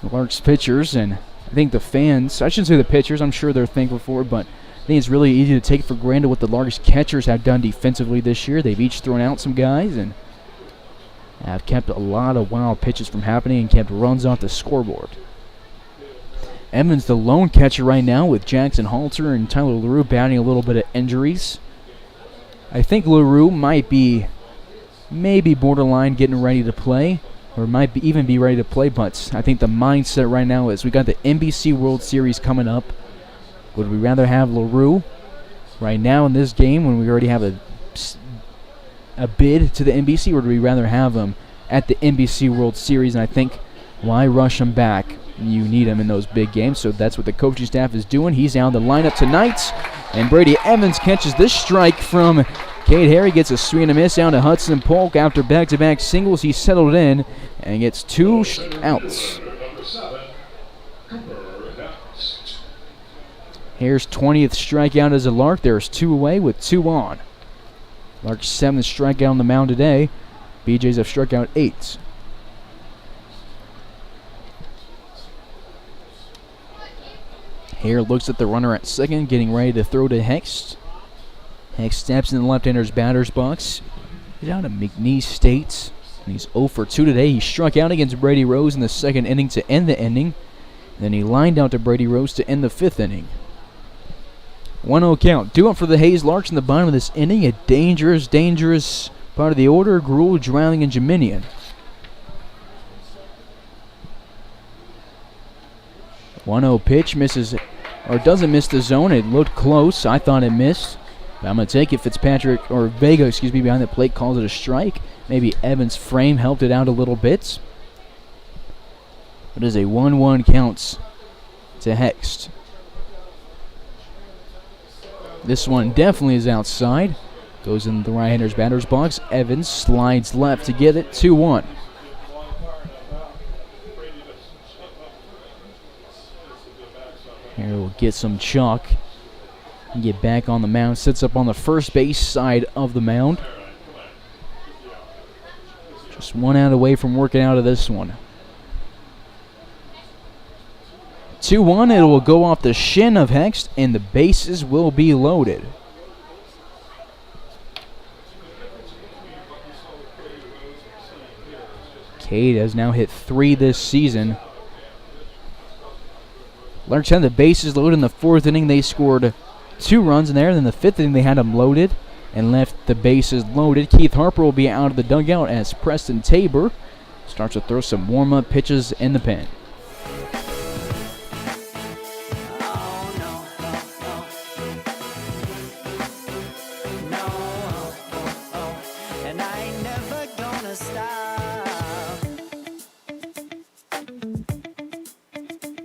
The Larks pitchers, and I think the fans, I shouldn't say the pitchers, I'm sure they're thankful for it, but I think it's really easy to take for granted what the Larks catchers have done defensively this year. They've each thrown out some guys and have kept a lot of wild pitches from happening and kept runs off the scoreboard. Evans, the lone catcher right now, with Jackson Halter and Tyler LaRue batting a little bit of injuries. I think LaRue might be maybe borderline getting ready to play, or might even be ready to play, but I think the mindset right now is we got the NBC World Series coming up. Would we rather have LaRue right now in this game when we already have a bid to the NBC, or would we rather have him at the NBC World Series? And I think, why rush him back? You need him in those big games, so that's what the coaching staff is doing. He's out of the lineup tonight, and Brady Evans catches this strike from Cade Hare. Gets a swing and a miss out to Hudson Polk. After back-to-back singles, he settled in and gets 2 outs. Hare's 20th strikeout as a Lark. There's 2 away with 2 on. Lark's 7th strikeout on the mound today. BJs have struck out 8. Hare looks at the runner at second, getting ready to throw to Hext. Hext steps in the left-hander's batter's box. He's out of McNeese State, and he's 0 for 2 today. He struck out against Brady Rose in the second inning to end the inning. Then he lined out to Brady Rose to end the 5th inning. 1-0 count. 2 up for the Hayes Larks in the bottom of this inning. A dangerous part of the order. Gruel, Drowning, and Geminian. 1-0 pitch misses, or doesn't miss the zone. It looked close. I thought it missed. But I'm going to take it. Fitzpatrick, or Vega, behind the plate calls it a strike. Maybe Evans' frame helped it out a little bit. It is a 1-1 count to Hext. This one definitely is outside. Goes in the right-hander's batter's box. Evans slides left to get it. 2-1. Here we'll get some chalk and get back on the mound. Sits up on the first base side of the mound. Just 1 out away from working out of this one. 2-1. It will go off the shin of Hext, and the bases will be loaded. Cade has now hit 3 this season. Larks had the bases loaded in the 4th inning. They scored 2 runs in there. Then the 5th inning they had them loaded and left the bases loaded. Keith Harper will be out of the dugout as Preston Tabor starts to throw some warm-up pitches in the pen.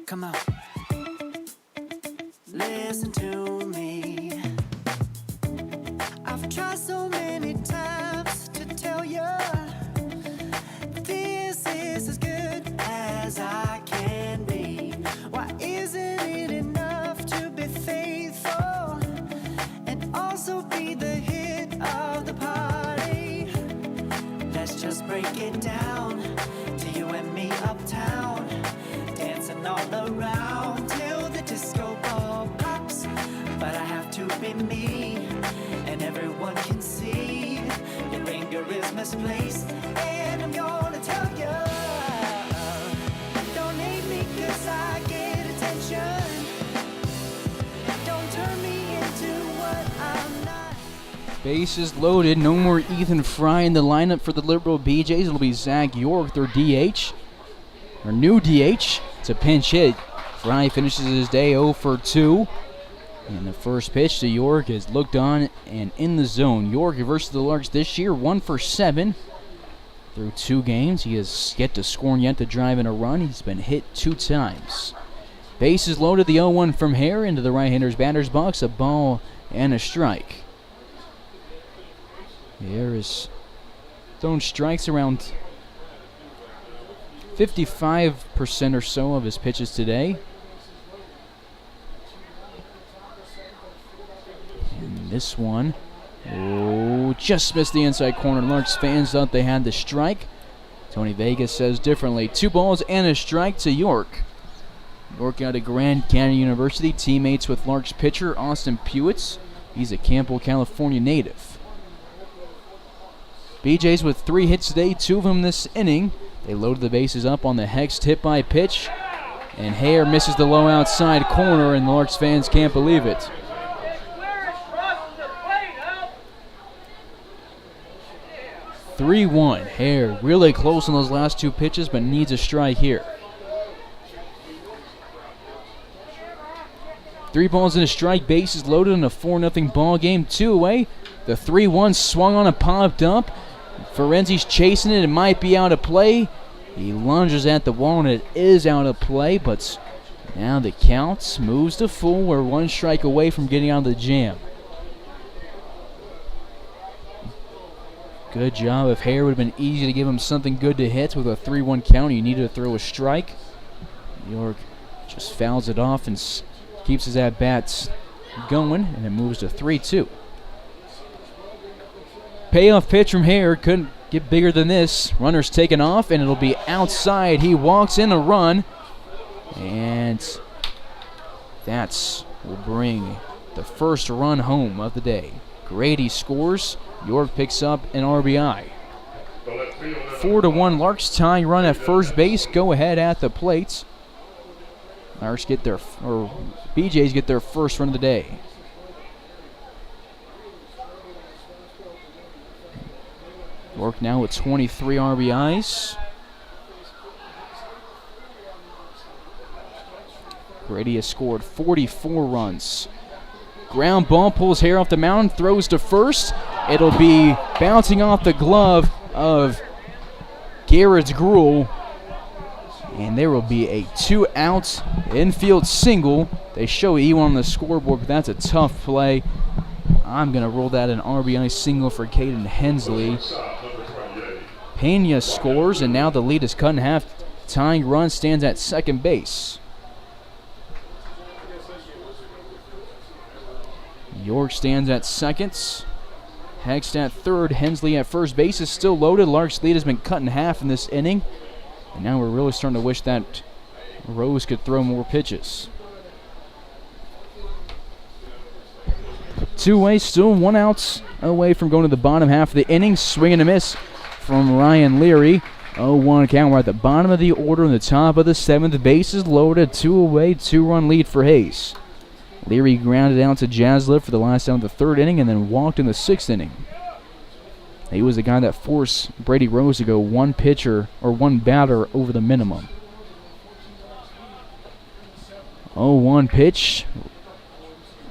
Come on. Listen to me. I've tried so many times to tell you this is as good as I can be. Why isn't it enough to be faithful? just break it down to you and me uptown, dancing all around till the disco ball pops. But I have to be me, and everyone can see your anger is misplaced, and I'm gonna tell you, don't hate me 'cause I get attention. Don't turn me into what I'm not. Bases loaded. No more Ethan Fry in the lineup for the Liberal BJs. It'll be Zach York, their DH. Our new DH. It's a pinch hit. Fry finishes his day 0 for 2. And the first pitch to York is looked on and in the zone. York versus the Larks this year, 1 for 7. Through 2 games, he has yet to score and yet to drive in a run. He's been hit 2 times. Bases loaded, the 0-1 from Hare into the right-hander's batter's box. A ball and a strike. Hare is thrown strikes around 55% or so of his pitches today. And this one, just missed the inside corner. Larks fans thought they had the strike. Tony Vegas says differently. 2 balls and a strike to York. York out of Grand Canyon University, teammates with Larks pitcher Austin Pewitz. He's a Campbell, California native. BJ's with 3 hits today, 2 of them this inning. They loaded the bases up on the hexed hit by pitch, and Hare misses the low outside corner, and the Larks fans can't believe it. 3-1. Hare really close on those last 2 pitches, but needs a strike here. 3 balls and a strike, bases loaded in a 4-0 ball game. 2 away. The 3-1 swung on and popped up. Ferenzi's chasing it. It might be out of play. He lunges at the wall, and it is out of play, but now the count moves to full. We're 1 strike away from getting out of the jam. Good job. If Hare would have been easy to give him something good to hit with a 3-1 count, he needed to throw a strike. York just fouls it off and keeps his at-bats going, and it moves to 3-2. Payoff pitch from Hare couldn't get bigger than this. Runner's taken off, and it'll be outside. He walks in a run, and that will bring the first run home of the day. Grady scores. York picks up an RBI. 4-1 Larks tying run at first base. Go ahead at the plate. Larks get their, or BJ's get their first run of the day. York now with 23 RBIs. Grady has scored 44 runs. Ground ball pulls Hare off the mound, throws to first. It'll be bouncing off the glove of Garrett's Gruel. And there will be a 2-out infield single. They show E1 on the scoreboard, but that's a tough play. I'm going to roll that an RBI single for Caden Hensley. Pena scores, and now the lead is cut in half. Tying run stands at second base. York stands at second. Hext at third. Hensley at first base is still loaded. Larks' lead has been cut in half in this inning. And now we're really starting to wish that Rose could throw more pitches. 2-way, still 1 out away from going to the bottom half of the inning. Swing and a miss from Ryan Leary. 0-1 count. We're at the bottom of the order in the top of the 7th. Bases loaded. 2 away, 2-run lead for Hayes. Leary grounded out to Jasliv for the last out of the 3rd inning and then walked in the 6th inning. He was the guy that forced Brady Rose to go 1 pitcher or 1 batter over the minimum. 0-1 pitch.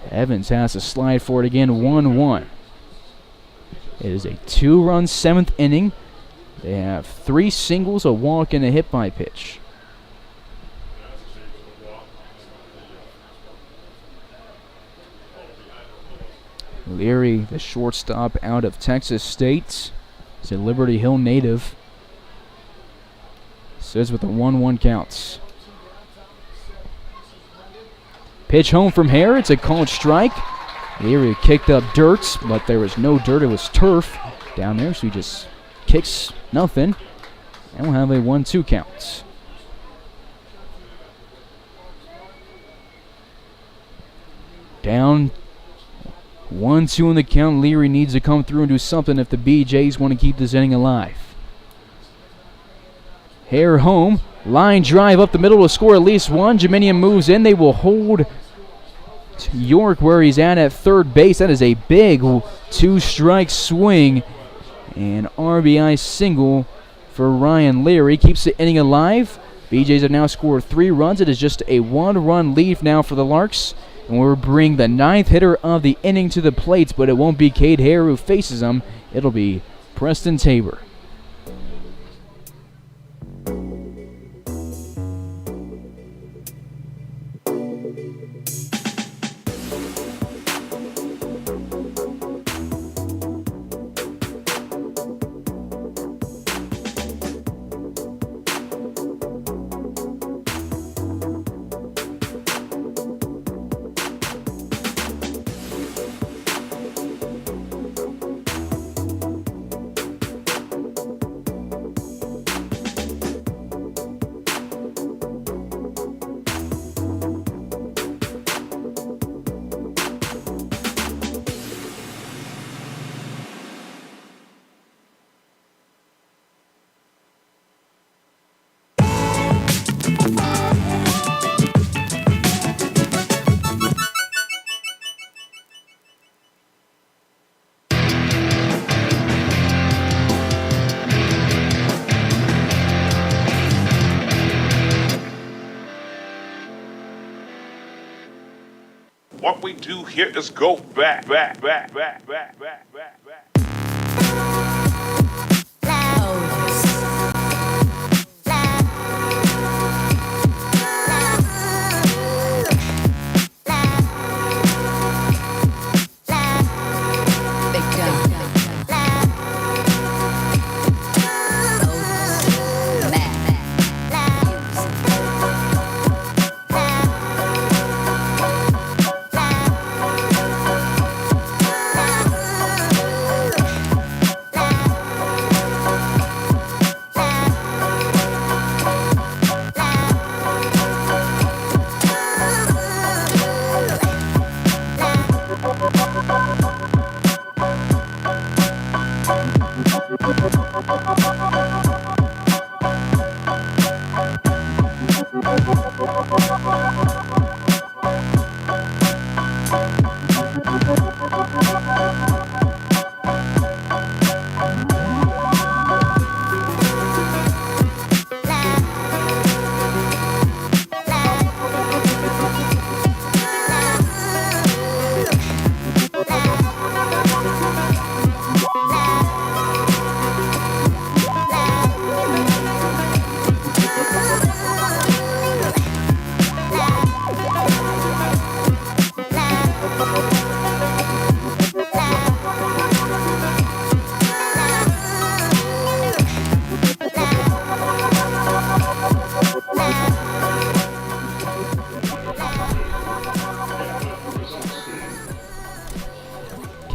Evans has to slide for it again, 1-1. It is a 2-run 7th inning. They have 3 singles, a walk, and a hit by pitch. Leary, the shortstop out of Texas State. He's a Liberty Hill native. Says with a 1-1 count. Pitch home from Hare. It's a called strike. Leary kicked up dirt, but there was no dirt. It was turf down there, so he just kicks nothing. And we'll have a 1-2 count. Down 1-2 in the count. Leary needs to come through and do something if the BJs want to keep this inning alive. Hare home. Line drive up the middle to score at least one. Geminian moves in. They will hold York where he's at third base. That is a big 2-strike swing. And RBI single for Ryan Leary. Keeps the inning alive. BJs have now scored 3 runs. It is just a 1-run lead now for the Larks. And we'll bring the 9th hitter of the inning to the plate, but it won't be Cade Hare who faces him. It'll be Preston Tabor. What we do here is go back.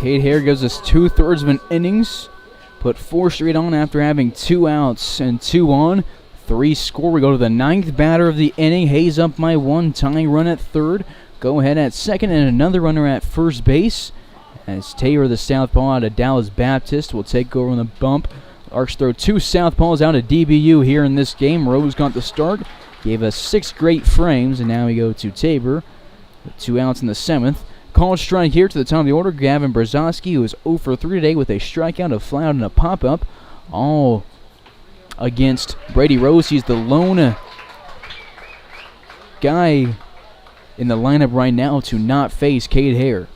Cade Hare gives us 2/3 of an innings. Put 4 straight on after having 2 outs and 2 on. 3 score. We go to the 9th batter of the inning. Hayes up by 1. Tying run at third. Go ahead at second and another runner at first base. As Taylor, the southpaw out of Dallas Baptist, will take over on the bump. Larks throw 2 southpaws out of DBU here in this game. Rose got the start. Gave us 6 great frames. And now we go to Tabor with 2 outs in the 7th. Called strike here to the top of the order. Gavin Brzezowski, who is 0 for 3 today with a strikeout, a fly out, and a pop-up. All against Brady Rose. He's the lone guy in the lineup right now to not face Cade Hare.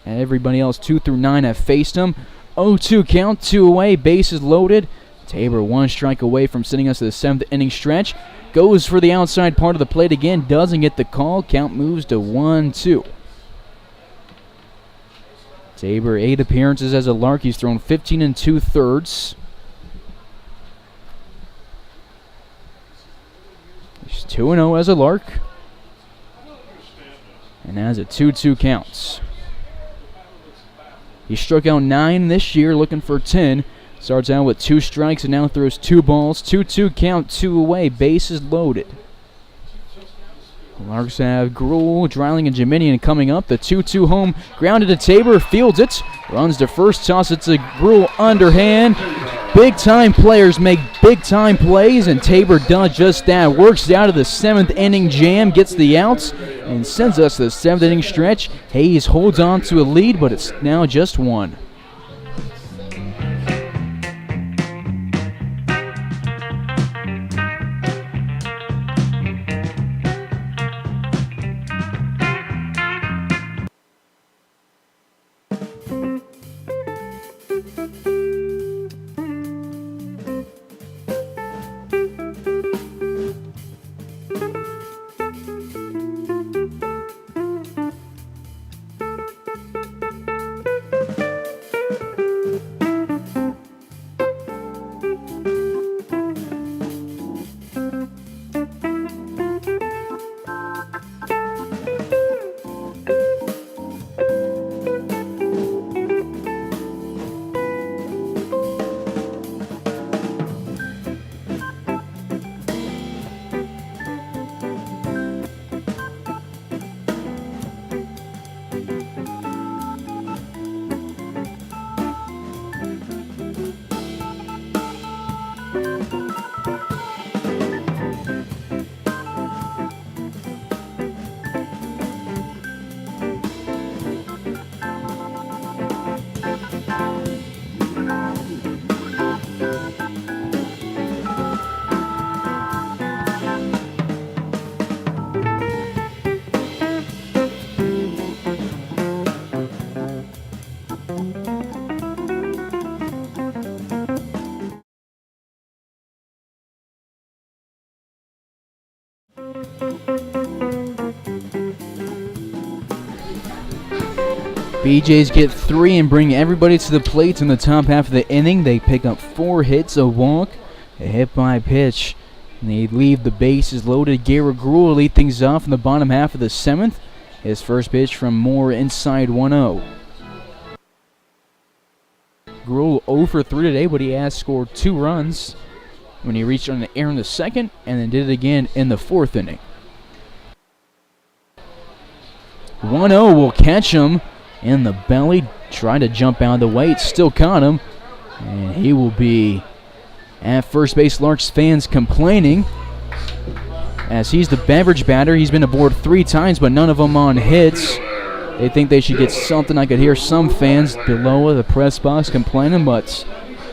And everybody else 2 through 9 have faced him. 0-2 count, 2 away, bases loaded. Tabor 1 strike away from sending us to the 7th inning stretch. Goes for the outside part of the plate again. Doesn't get the call. Count moves to 1-2. Tabor 8 appearances as a Lark. He's thrown 15 2/3. He's 2-0 as a Lark. And has a 2-2 counts. He struck out 9 this year, looking for 10. Starts out with 2 strikes and now throws 2 balls. 2-2 count, 2 away, bases loaded. Larks have Gruhl, Dreiling, and Jeminian coming up. The 2-2 home, grounded to Tabor, fields it, runs to first, toss it to Gruhl, underhand. Big-time players make big-time plays, and Tabor does just that. Works out of the 7th inning jam, gets the outs, and sends us to the 7th inning stretch. Hayes holds on to a lead, but it's now just 1. BJs get 3 and bring everybody to the plate in the top half of the inning. They pick up 4 hits, a walk, a hit by pitch, and they leave the bases loaded. Garrett Gruhl will lead things off in the bottom half of the 7th. His first pitch from Moore inside 1-0. Gruhl 0 for 3 today, but he has scored 2 runs when he reached on the air in the 2nd and then did it again in the 4th inning. 1-0 will catch him in the belly. Tried to jump out of the way. It still caught him. And he will be at first base. Larks fans complaining as he's the beverage batter. He's been aboard 3 times, but none of them on hits. They think they should get something. I could hear some fans below the press box complaining, but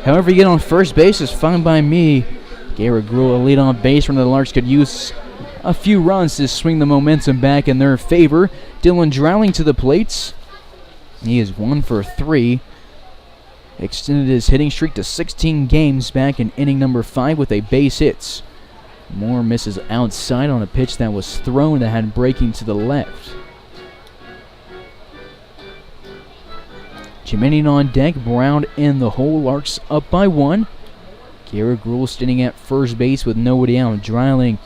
however you get on first base is fine by me. Garrett Gruhl, a lead on base when the Larks could use a few runs to swing the momentum back in their favor. Dylan Dreiling to the plates. He is 1 for 3. Extended his hitting streak to 16 games back in inning number 5 with a base hit. Moore misses outside on a pitch that was thrown that had breaking to the left. Jeminian on deck, Brown in the hole. Larks up by 1. Garrett Gruhl standing at first base with nobody out. Dreiling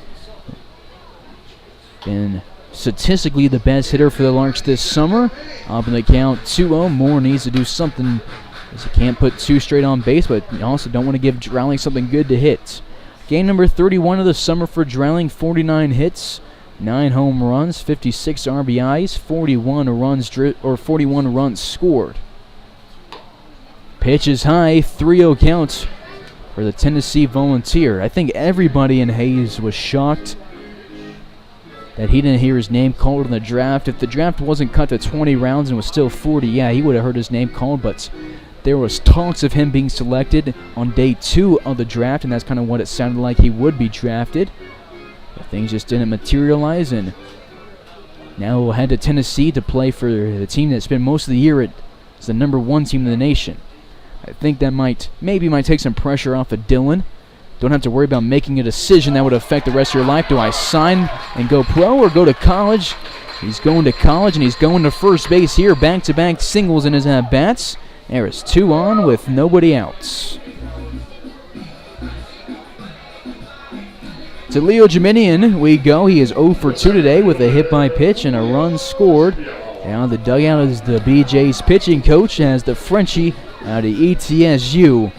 been statistically the best hitter for the Larks this summer. Up in the count 2-0. Moore needs to do something as he can't put 2 straight on base, but you also don't want to give Dreiling something good to hit. Game number 31 of the summer for Dreiling, 49 hits, 9 home runs, 56 RBIs, 41 runs scored. Pitch is high, 3-0 count for the Tennessee Volunteer. I think everybody in Hayes was shocked that he didn't hear his name called in the draft. If the draft wasn't cut to 20 rounds and was still 40, yeah, he would have heard his name called, but there was talks of him being selected on day 2 of the draft, and that's kind of what it sounded like he would be drafted. But things just didn't materialize, and now we'll head to Tennessee to play for the team that spent most of the year as the number 1 team in the nation. I think that might take some pressure off of Dylan. Don't have to worry about making a decision that would affect the rest of your life. Do I sign and go pro or go to college? He's going to college, and he's going to first base here. Back-to-back singles in his at-bats. There is 2 on with nobody out. To Leo Jeminian we go. He is 0 for 2 today with a hit by pitch and a run scored. Now the dugout is the BJ's pitching coach as the Frenchie out of ETSU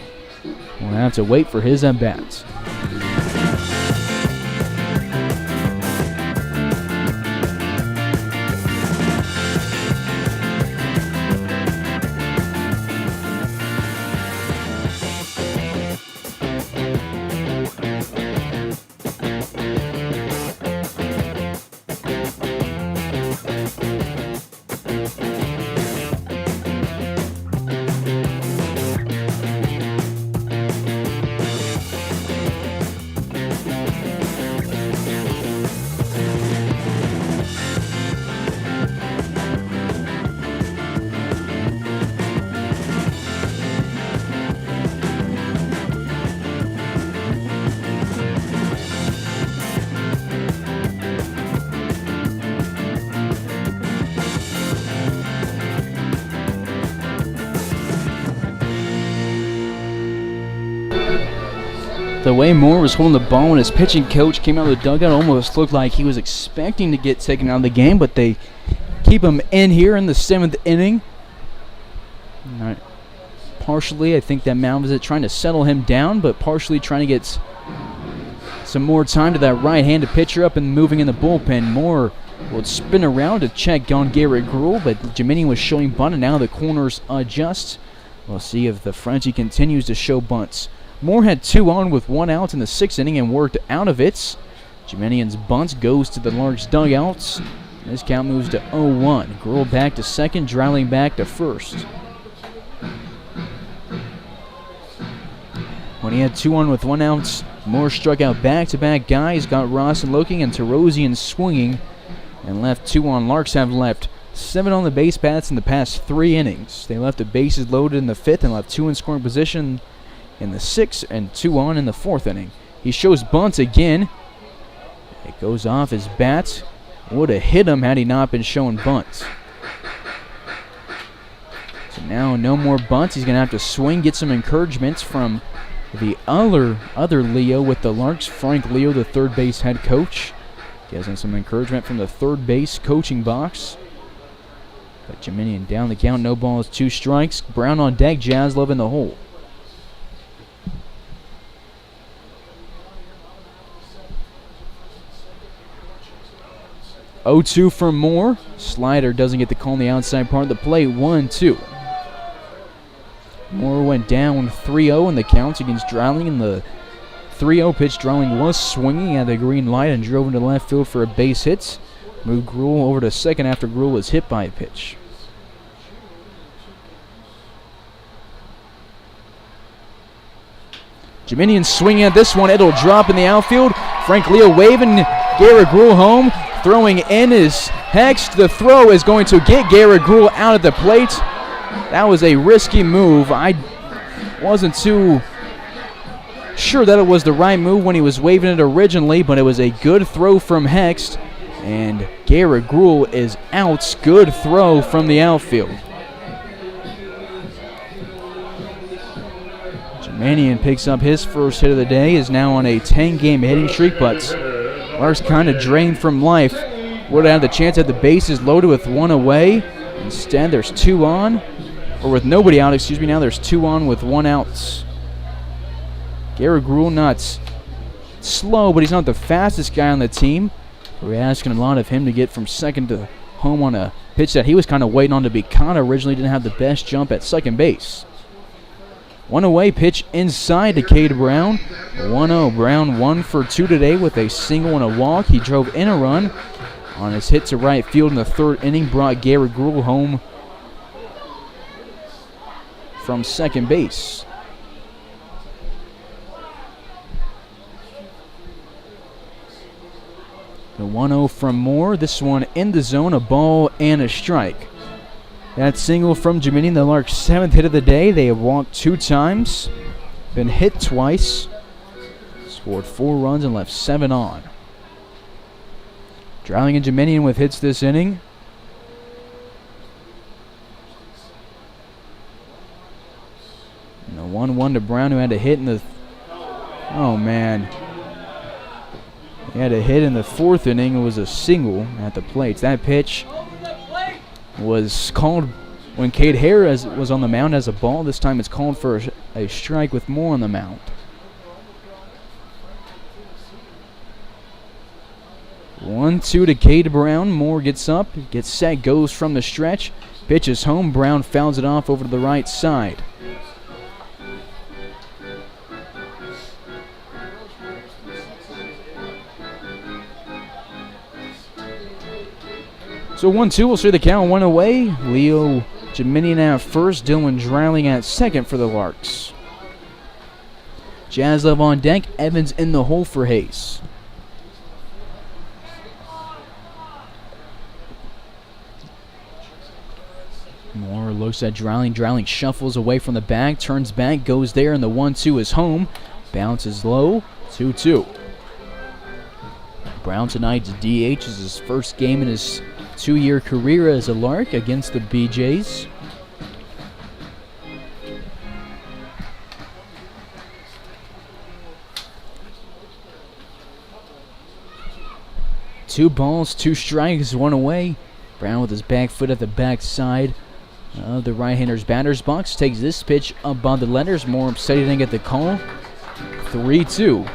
will have to wait for his at-bats. The way Moore was holding the ball when his pitching coach came out of the dugout, almost looked like he was expecting to get taken out of the game, but they keep him in here in the 7th inning. All right. Partially, I think that Malvizit trying to settle him down, but partially trying to get some more time to that right-handed pitcher up and moving in the bullpen. Moore will spin around to check on Garrett Gruhl, but Jiminian was showing bunt, and now the corners adjust. We'll see if the Frenchie continues to show bunts. Moore had 2 on with 1 out in the 6th inning and worked out of it. Jiminian's bunt goes to the Larks dugouts. This count moves to 0-1. Gruhl back to second, Dreiling back to first. When he had 2 on with 1 out, Moore struck out back-to-back guys, got Rawson looking and Tarosian swinging, and left 2 on. Larks have left 7 on the base paths in the past 3 innings. They left the bases loaded in the 5th and left 2 in scoring position in the 6th and 2 on in the 4th inning. He shows bunts again. It goes off his bat. Would have hit him had he not been showing bunts. So now no more bunts. He's going to have to swing, get some encouragements from the other Leo with the Larks, Frank Leo, the third base head coach. Getting some encouragement from the third base coaching box. But Jiminian down the count, no balls, 2 strikes. Brown on deck, Jaslov in the hole. 0-2 from Moore. Slider doesn't get the call on the outside part of the plate. 1-2. Moore went down 3-0 in the counts against Dreiling. In the 3-0 pitch, Dreiling was swinging at the green light and drove into left field for a base hit. Moved Gruhl over to second after Gruhl was hit by a pitch. Jiminian swinging at this one. It'll drop in the outfield. Frank Leo waving. Garrett Gruhl home. Throwing in is Hext. The throw is going to get Garrett Gruhl out of the plate. That was a risky move. I wasn't too sure that it was the right move when he was waving it originally, but it was a good throw from Hext. And Garrett Gruhl is out. Good throw from the outfield. Jiminian picks up his first hit of the day, is now on a 10-game hitting streak, but Larks kind of drained from life. Would have had the chance at the bases loaded with 1 away. Instead, there's 2 on. Or with nobody out, excuse me. Now there's 2 on with 1 out. Garrett Gruhl not slow, but he's not the fastest guy on the team. We're asking a lot of him to get from second to home on a pitch that he was kind of waiting on to be caught. Originally didn't have the best jump at second base. 1 away, pitch inside to Cade Brown. 1-0. Brown 1 for 2 today with a single and a walk. He drove in a run on his hit to right field in the 3rd inning. Brought Garrett Gruhl home from second base. The 1-0 from Moore. This one in the zone, a ball and a strike. That single from Jiminian, the Larks' 7th hit of the day. They have walked 2 times, been hit twice, scored 4 runs and left 7 on. Dreiling and Jiminian with hits this inning. And the 1-1 to Brown, who had a hit in the... Oh, man. He had a hit in the 4th inning. It was a single at the plates. That pitch was called when Cade Hare was on the mound as a ball. This time it's called for a strike with Moore on the mound. 1-2 to Cade Brown. Moore gets up, gets set, goes from the stretch. Pitches home. Brown fouls it off over to the right side. So 1-2, we'll see the count one away. Leo Jiminian at first, Dylan Dreiling at second for the Larks. Jazlov on deck, Evans in the hole for Hayes. Moore looks at Dreiling. Dreiling shuffles away from the bag, turns back, goes there, and the 1-2 is home. Bounces low, 2-2. Brown tonight's DH is his first game in his 2-year career as a Lark against the BJs. Two balls, two strikes, one away. Brown with his back foot at the backside of the right-hander's batter's box takes this pitch up on the letters. More upset he didn't get the call. 3-2.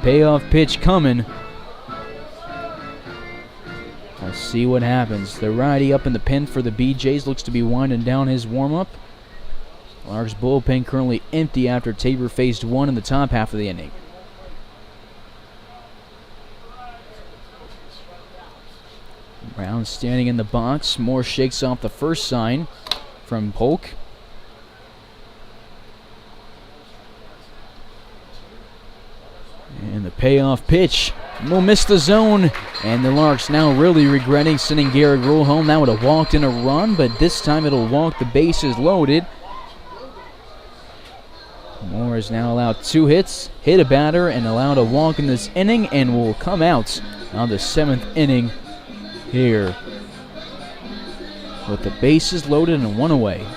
Payoff pitch coming. Let's see what happens. The righty up in the pen for the BJs looks to be winding down his warm-up. Larks bullpen currently empty after Tabor faced one in the top half of the inning. Brown standing in the box. Moore shakes off the first sign from Polk. And the payoff pitch will miss the zone. And the Larks now really regretting sending Garrett Rule home. That would have walked in a run, but this time it'll walk. The bases loaded. Moore is now allowed 2 hits, hit a batter, and allowed a walk in this inning, and will come out on the 7th inning here with the bases loaded and 1 away.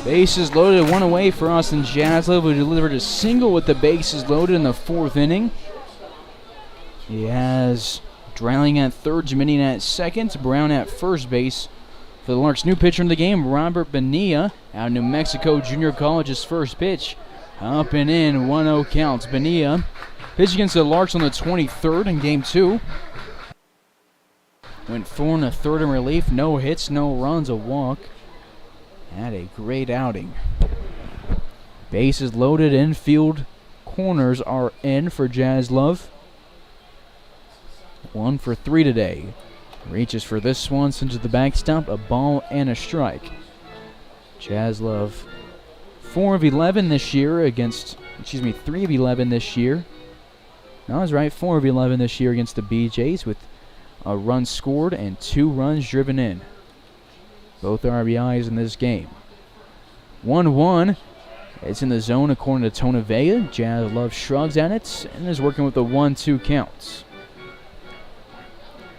Bases loaded, one away for Austin Jaslov, who delivered a single with the bases loaded in the 4th inning. He has Drowning at third, Jiminy at second, Brown at first base. For the Larks, new pitcher in the game, Robert Bonilla, out of New Mexico Junior College's first pitch. Up and in, 1-0 counts. Bonilla pitched against the Larks on the 23rd in Game 2. Went 4 1/3 in relief, no hits, no runs, a walk. Had a great outing. Bases loaded, infield corners are in for Jaslov. 1 for 3 today. Reaches for this one, sends to the backstop, a ball and a strike. Jaslov, 4 of 11 this year against, 3 of 11 this year. No, I was right, 4 of 11 this year against the BJs with a run scored and 2 runs driven in. Both RBIs in this game. 1-1. It's in the zone according to Tona Vega. Jaslov shrugs at it and is working with the 1-2 counts.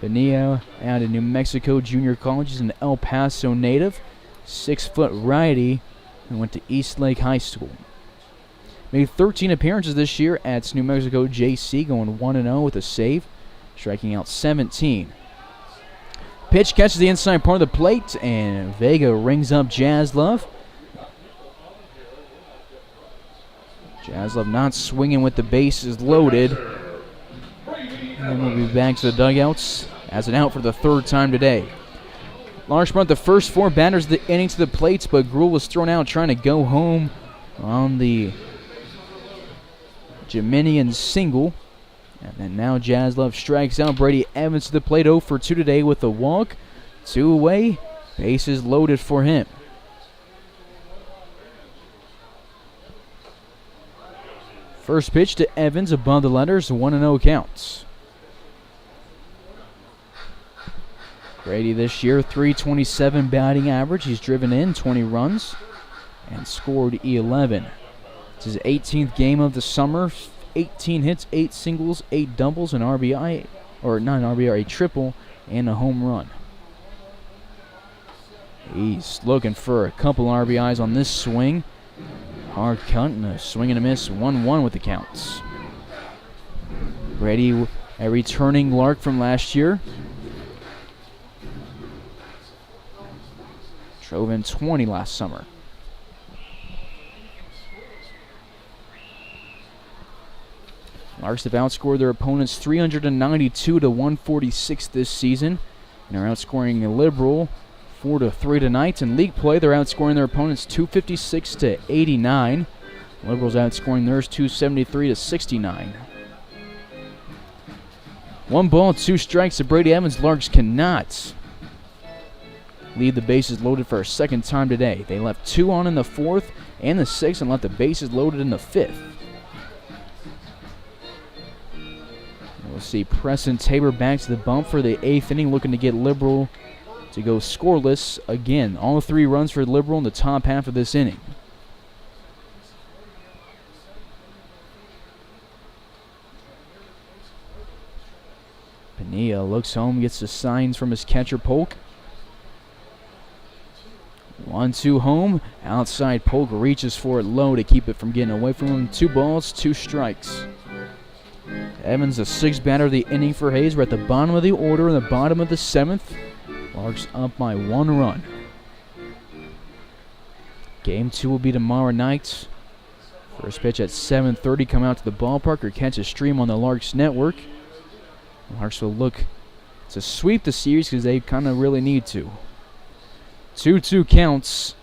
Bonilla out of New Mexico Junior College is an El Paso native. 6-foot righty and went to East Lake High School. Made 13 appearances this year at New Mexico JC, going 1-0 with a save, striking out 17. Pitch catches the inside part of the plate, and Vega rings up Jaslov. Jaslov not swinging with the bases loaded. And we'll be back to the dugouts as an out for the 3rd time today. Larks brought the first 4 batters of the inning to the plates, but Gruhl was thrown out trying to go home on the Jiminian single. And then now Jaslov strikes out. Brady Evans to the plate, 0 for 2 today with a walk. 2 away, bases loaded for him. First pitch to Evans above the letters, 1-0 counts. Brady this year, .327 batting average. He's driven in 20 runs and scored 11. It's his 18th game of the summer. 18 hits, 8 singles, 8 doubles, an RBI, or not an RBI, a triple, and a home run. He's looking for a couple RBIs on this swing. Hard cut and a swing and a miss, 1-1 with the counts. Brady, a returning Lark from last year. Drove in 20 last summer. Larks have outscored their opponents 392 to 146 this season, and are outscoring a Liberal 4-3 tonight. In league play, they're outscoring their opponents 256 to 89. Liberals outscoring theirs 273 to 69. 1 ball, 2 strikes to Brady Evans. Larks cannot leave the bases loaded for a 2nd time today. They left 2 on in the 4th and the 6th and left the bases loaded in the 5th. We'll see Preston Tabor back to the bump for the 8th inning, looking to get Liberal to go scoreless again. All 3 runs for Liberal in the top half of this inning. Bonilla looks home, gets the signs from his catcher Polk. 1-2 home. Outside Polk reaches for it low to keep it from getting away from him. 2 balls, 2 strikes. Evans, the 6th batter of the inning for Hayes. We're at the bottom of the order, in the bottom of the 7th. Larks up by 1 run. Game 2 will be tomorrow night. First pitch at 7:30. Come out to the ballpark or catch a stream on the Larks network. Larks will look to sweep the series because they kind of really need to. 2-2 counts.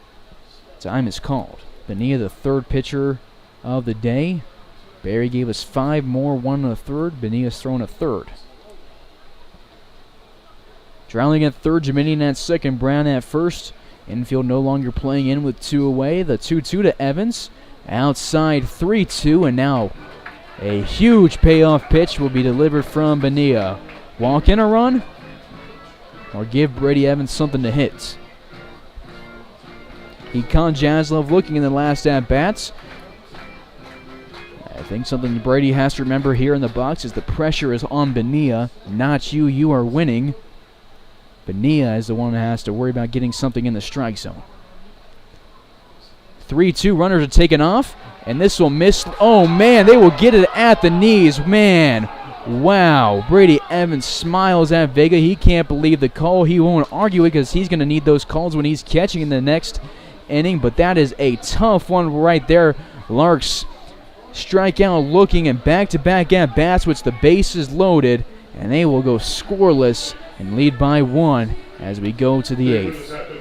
Time is called. Bonilla, the 3rd pitcher of the day. Barry gave us 5 more, 1 1/3. Bonilla's thrown a 3rd. Drowning at 3rd, Jiminy at 2nd, Brown at 1st. Infield no longer playing in with 2 away. The 2-2 to Evans. Outside 3-2, and now a huge payoff pitch will be delivered from Bonilla. Walk in a run, or give Brady Evans something to hit. He caught Jaslov looking in the last at-bats. I think something Brady has to remember here in the box is the pressure is on Bonilla, not you. You are winning. Bonilla is the one that has to worry about getting something in the strike zone. 3-2 runners are taken off, and this will miss. Oh, man, they will get it at the knees. Man, wow. Brady Evans smiles at Vega. He can't believe the call. He won't argue it because he's going to need those calls when he's catching in the next inning, but that is a tough one right there. Larks strike out looking and back-to-back at bats, which the base is loaded, and they will go scoreless and lead by 1 as we go to the 8th.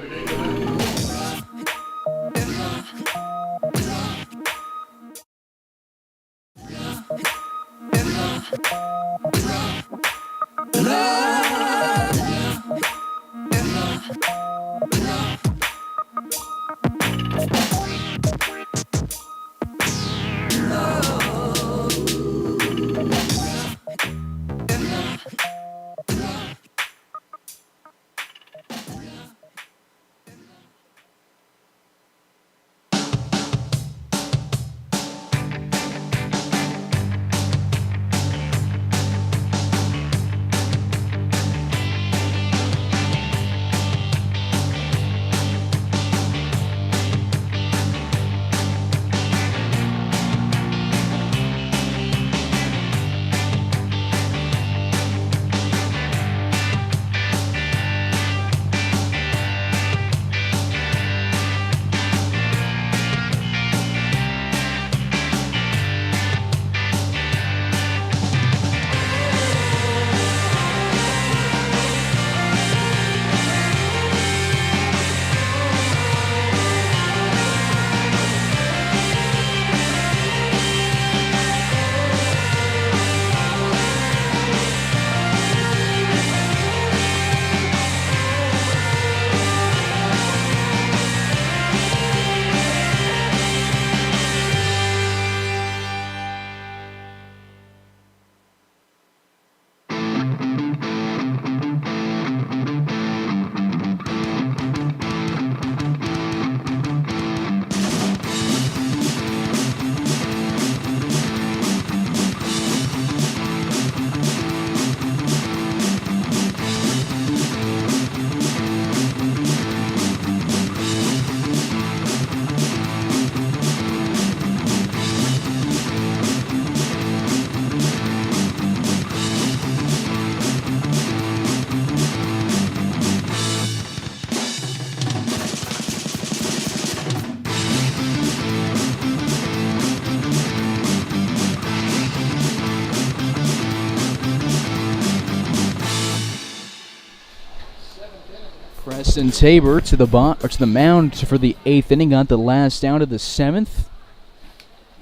Preston Tabor to the mound for the 8th inning, got the last out of the 7th.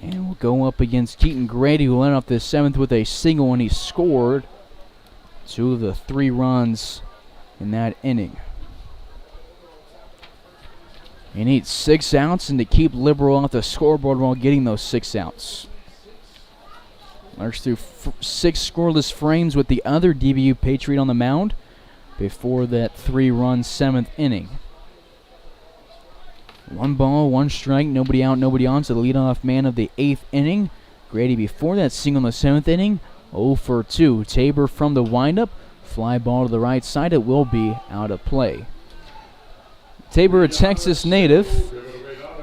And we'll go up against Keaton Grady, who led off the 7th with a single, and he scored 2 of the 3 runs in that inning. He needs 6 outs and to keep Liberal off the scoreboard while getting those 6 outs. Larks through 6 scoreless frames with the other DBU Patriot on the mound before that 3-run 7th inning. 1 ball, 1 strike, nobody out, nobody on, so the leadoff man of the 8th inning. Grady before that single in the 7th inning, 0 for 2. Tabor from the windup, fly ball to the right side, it will be out of play. Tabor, a Texas native,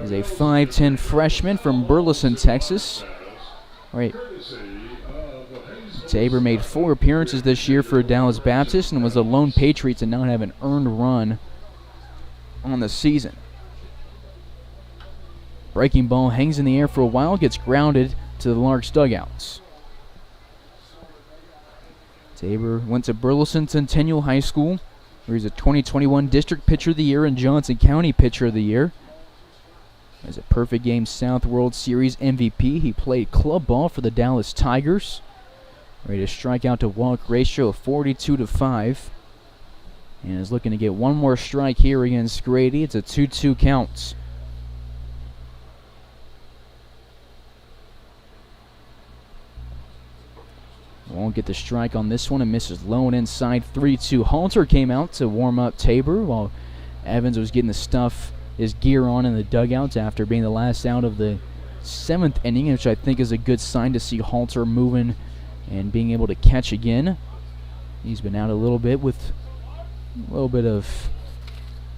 is a 5'10 freshman from Burleson, Texas. Right. Tabor made 4 appearances this year for Dallas Baptist and was the lone Patriot to not have an earned run on the season. Breaking ball hangs in the air for a while, gets grounded to the Larks dugouts. Tabor went to Burleson Centennial High School, where he's a 2021 District Pitcher of the Year and Johnson County Pitcher of the Year. As a Perfect Game South World Series MVP, he played club ball for the Dallas Tigers. Ready to strike out to walk ratio of 42-5. And is looking to get 1 more strike here against Grady. It's a 2-2 count. Won't get the strike on this one and misses low and inside. 3-2. Halter came out to warm up Tabor while Evans was getting his gear on in the dugouts after being the last out of the 7th inning, which I think is a good sign to see Halter moving and being able to catch again. He's been out a little bit with a little bit of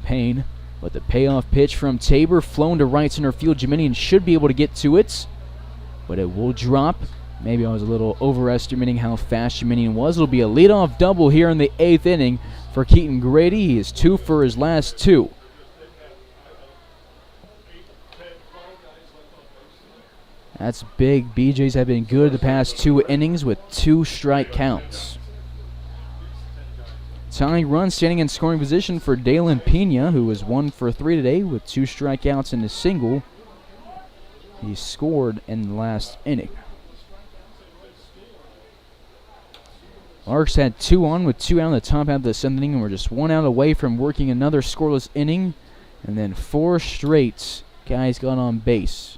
pain But the payoff pitch from Tabor, flown to right center field. Jeminian should be able to get to it, but it will drop. Maybe I was a little overestimating how fast Jeminian was. It'll be a leadoff double here in the 8th inning for Keaton Grady. He is 2 for his last 2. That's big. BJs have been good the past 2 innings with 2 strike counts. Tying run standing in scoring position for Dalen Pena, who was 1 for 3 today with 2 strikeouts and a single. He scored in the last inning. Larks had 2 on with 2 out in the top half of the 7th inning, and we're just 1 out away from working another scoreless inning. And then 4 straight guys got on base.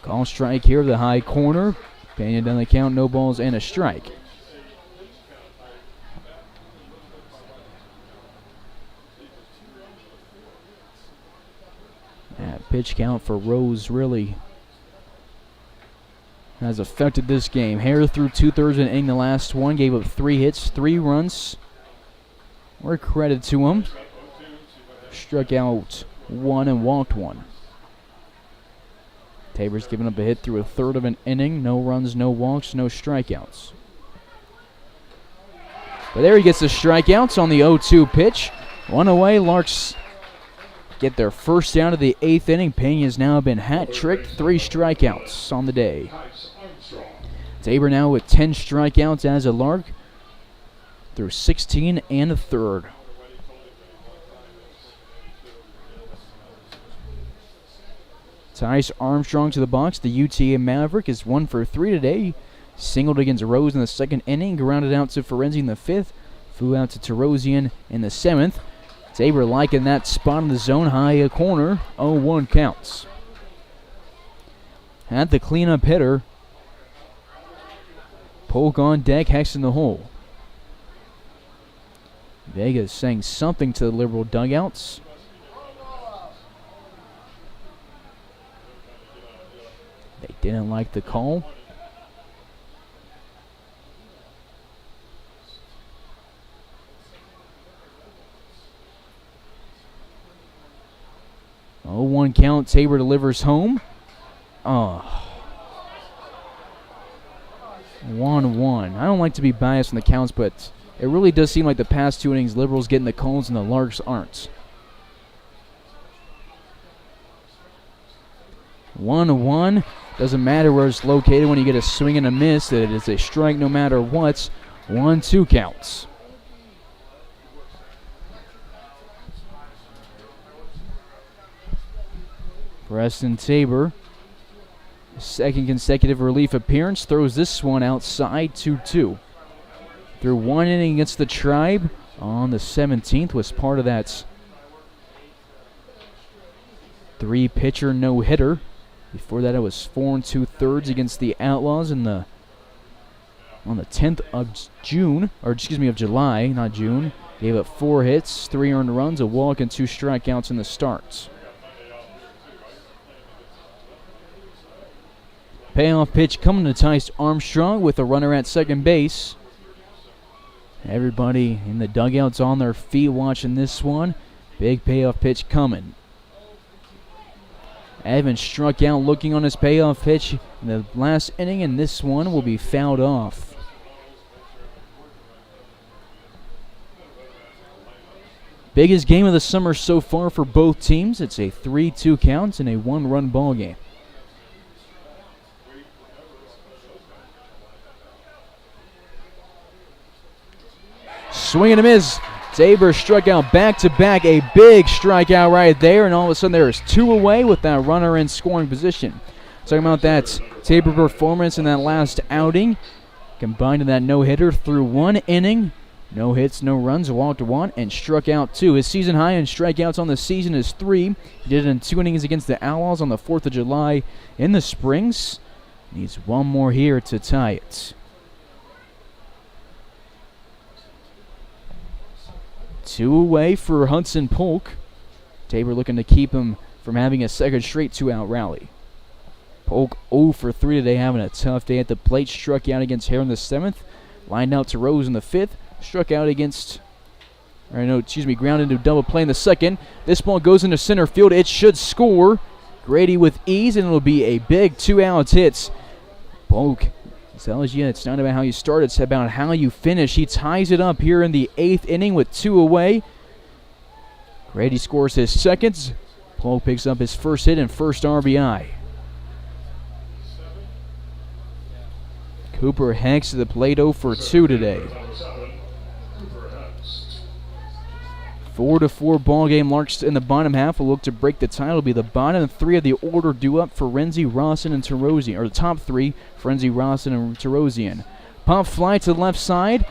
Call strike here, the high corner. Pena down the count, no balls and a strike. That pitch count for Rose really has affected this game. Hare threw 2/3 of an inning the last one, gave up 3 hits, 3 runs. More credit to him. Struck out 1 and walked 1. Tabor's given up a hit through 1/3 of an inning. No runs, no walks, no strikeouts. But there he gets the strikeouts on the 0-2 pitch. 1 away, Larks get their first down of the 8th inning. Pena has now been hat-tricked, 3 strikeouts on the day. Tabor now with 10 strikeouts as a Lark through 16 and a third. Tice Armstrong to the box. The UTA Maverick is 1 for 3 today. Singled against Rose in the 2nd inning. Grounded out to Ferenzi in the 5th. Flew out to Terosian in the 7th. Tabor liking that spot in the zone. High corner. 0-1 counts. At the cleanup hitter. Polk on deck. Hex in the hole. Vega's saying something to the Liberal dugouts. They didn't like the call. Oh, 1 count. Tabor delivers home. 1-1. I don't like to be biased on the counts, but it really does seem like the past 2 innings, Liberals getting the calls and the Larks aren't. 1-1. Doesn't matter where it's located when you get a swing and a miss. That it is a strike no matter what. 1-2 counts. Preston Tabor, second consecutive relief appearance, throws this one outside 2-2. Through 1 inning against the Tribe on the 17th, was part of that 3-pitcher no-hitter. Before that, it was 4 2/3 against the Outlaws on the 10th of July, not June. Gave up 4 hits, 3 earned runs, a walk, and 2 strikeouts in the starts. Payoff pitch coming to Tice Armstrong with a runner at second base. Everybody in the dugouts on their feet watching this one. Big payoff pitch coming. Evans struck out looking on his payoff pitch in the last inning, and this one will be fouled off. Biggest game of the summer so far for both teams. It's a 3-2 count and a 1-run ball game. Swing and a miss. Tabor struck out back-to-back, a big strikeout right there, and all of a sudden there is 2 away with that runner in scoring position. Talking about that Tabor performance in that last outing, combined in that no-hitter through 1 inning. No hits, no runs, walked 1, and struck out 2. His season high in strikeouts on the season is 3. He did it in 2 innings against the Outlaws on the 4th of July in the Springs. Needs 1 more here to tie it. 2 away for Hudson Polk. Tabor looking to keep him from having a second straight 2-out rally. Polk 0 for 3 today, having a tough day at the plate. Struck out against Hare in the 7th. Lined out to Rose in the 5th. Struck out against ground into double play in the second. This ball goes into center field. It should score. Grady with ease, and it'll be a big 2-out hit. Polk tells you it's not about how you start, it's about how you finish. He ties it up here in the 8th inning with 2 away. Grady scores his second. Polk picks up his first hit and first RBI. Cooper Hex to the plate, 0 for 2 today. 4-4 ball game. Larks in the bottom half will look to break the tie. It'll be the bottom 3 of the order due up for Renzi, Rawson, and Terosian. Or the top 3, Renzi, Rawson, and Terosian. Pop fly to the left side.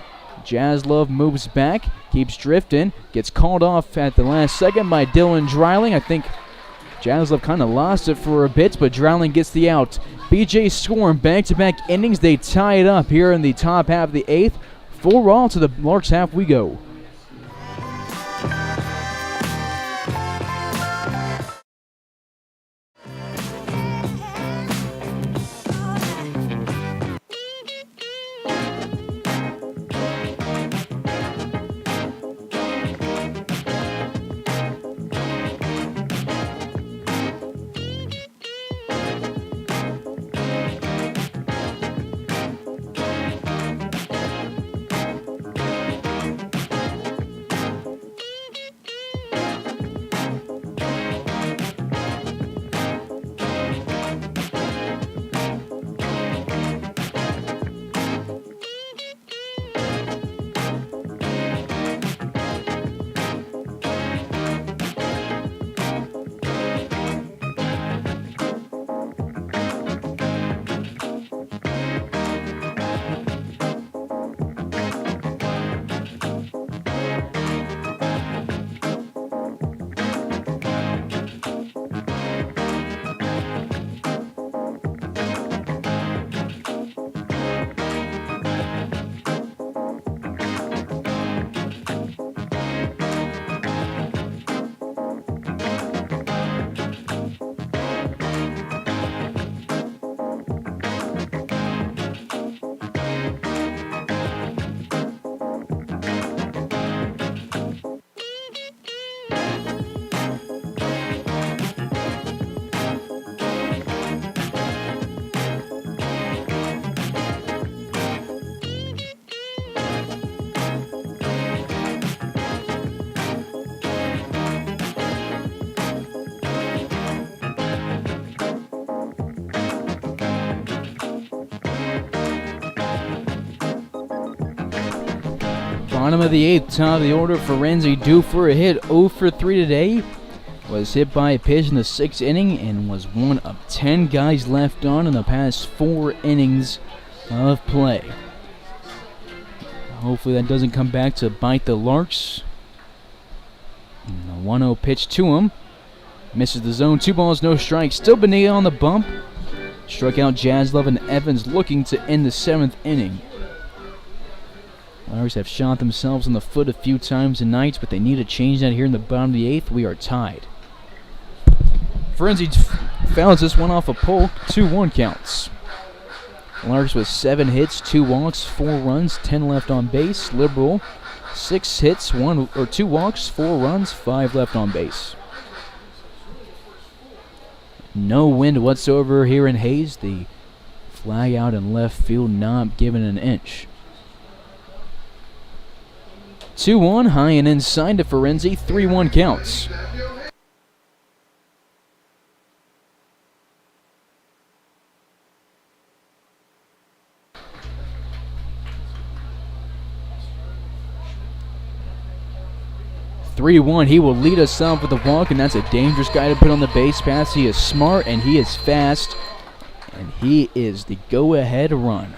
Jaslove moves back, keeps drifting, gets called off at the last second by Dylan Dreiling. I think Jaslove kind of lost it for a bit, but Dreiling gets the out. BJ scoring back-to-back innings. They tie it up here in the top half of the 8th. 4-all to the Larks half we go. Bottom of the 8th, top of the order for Renzi, due for a hit. 0 for 3 today. Was hit by a pitch in the 6th inning and was one of 10 guys left on in the past 4 innings of play. Hopefully that doesn't come back to bite the Larks. And the 1-0 pitch to him. Misses the zone. 2 balls, no strikes. Still Bonilla on the bump. Struck out Jaslove and Evans looking to end the 7th inning. Larks have shot themselves in the foot a few times tonight, but they need to change that here in the bottom of the 8th. We are tied. Frenzy fouls this one off a pole. 2-1 counts. Larks with 7 hits, 2 walks, 4 runs, 10 left on base. Liberal, 6 hits, 2 walks, 4 runs, 5 left on base. No wind whatsoever here in Hayes. The flag out in left field, not given an inch. 2-1, high and inside to Ferenzi, 3-1 counts. He will lead us off with a walk, and that's a dangerous guy to put on the base pass. He is smart and he is fast, and he is the go-ahead run.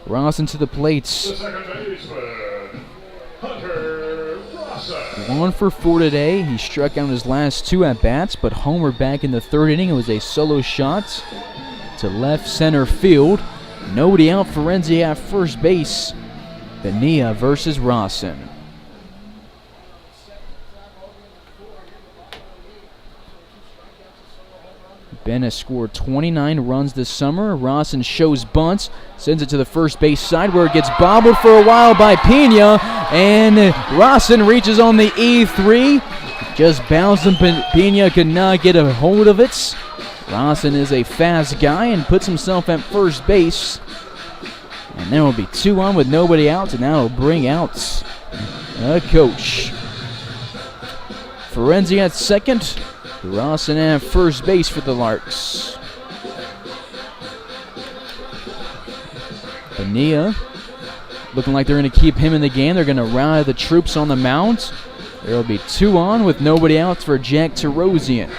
Rawson to the plates. 1 for 4 today. He struck out his last 2 at-bats, but homered back in the 3rd inning. It was a solo shot to left center field. Nobody out for Renzi at first base. Bonilla versus Rawson. Ben has scored 29 runs this summer. Rawson shows bunts, sends it to the first base side where it gets bobbled for a while by Pena, and Rawson reaches on the E3. Just bounced and Pena could not get a hold of it. Rawson is a fast guy and puts himself at first base. And there will be 2 on with nobody out, and that will bring out a coach. Ferenzi at second. Rawson at first base for the Larks. Bonilla looking like they're going to keep him in the game. They're going to rally the troops on the mound. There will be 2 on with nobody out for Jack Terosian.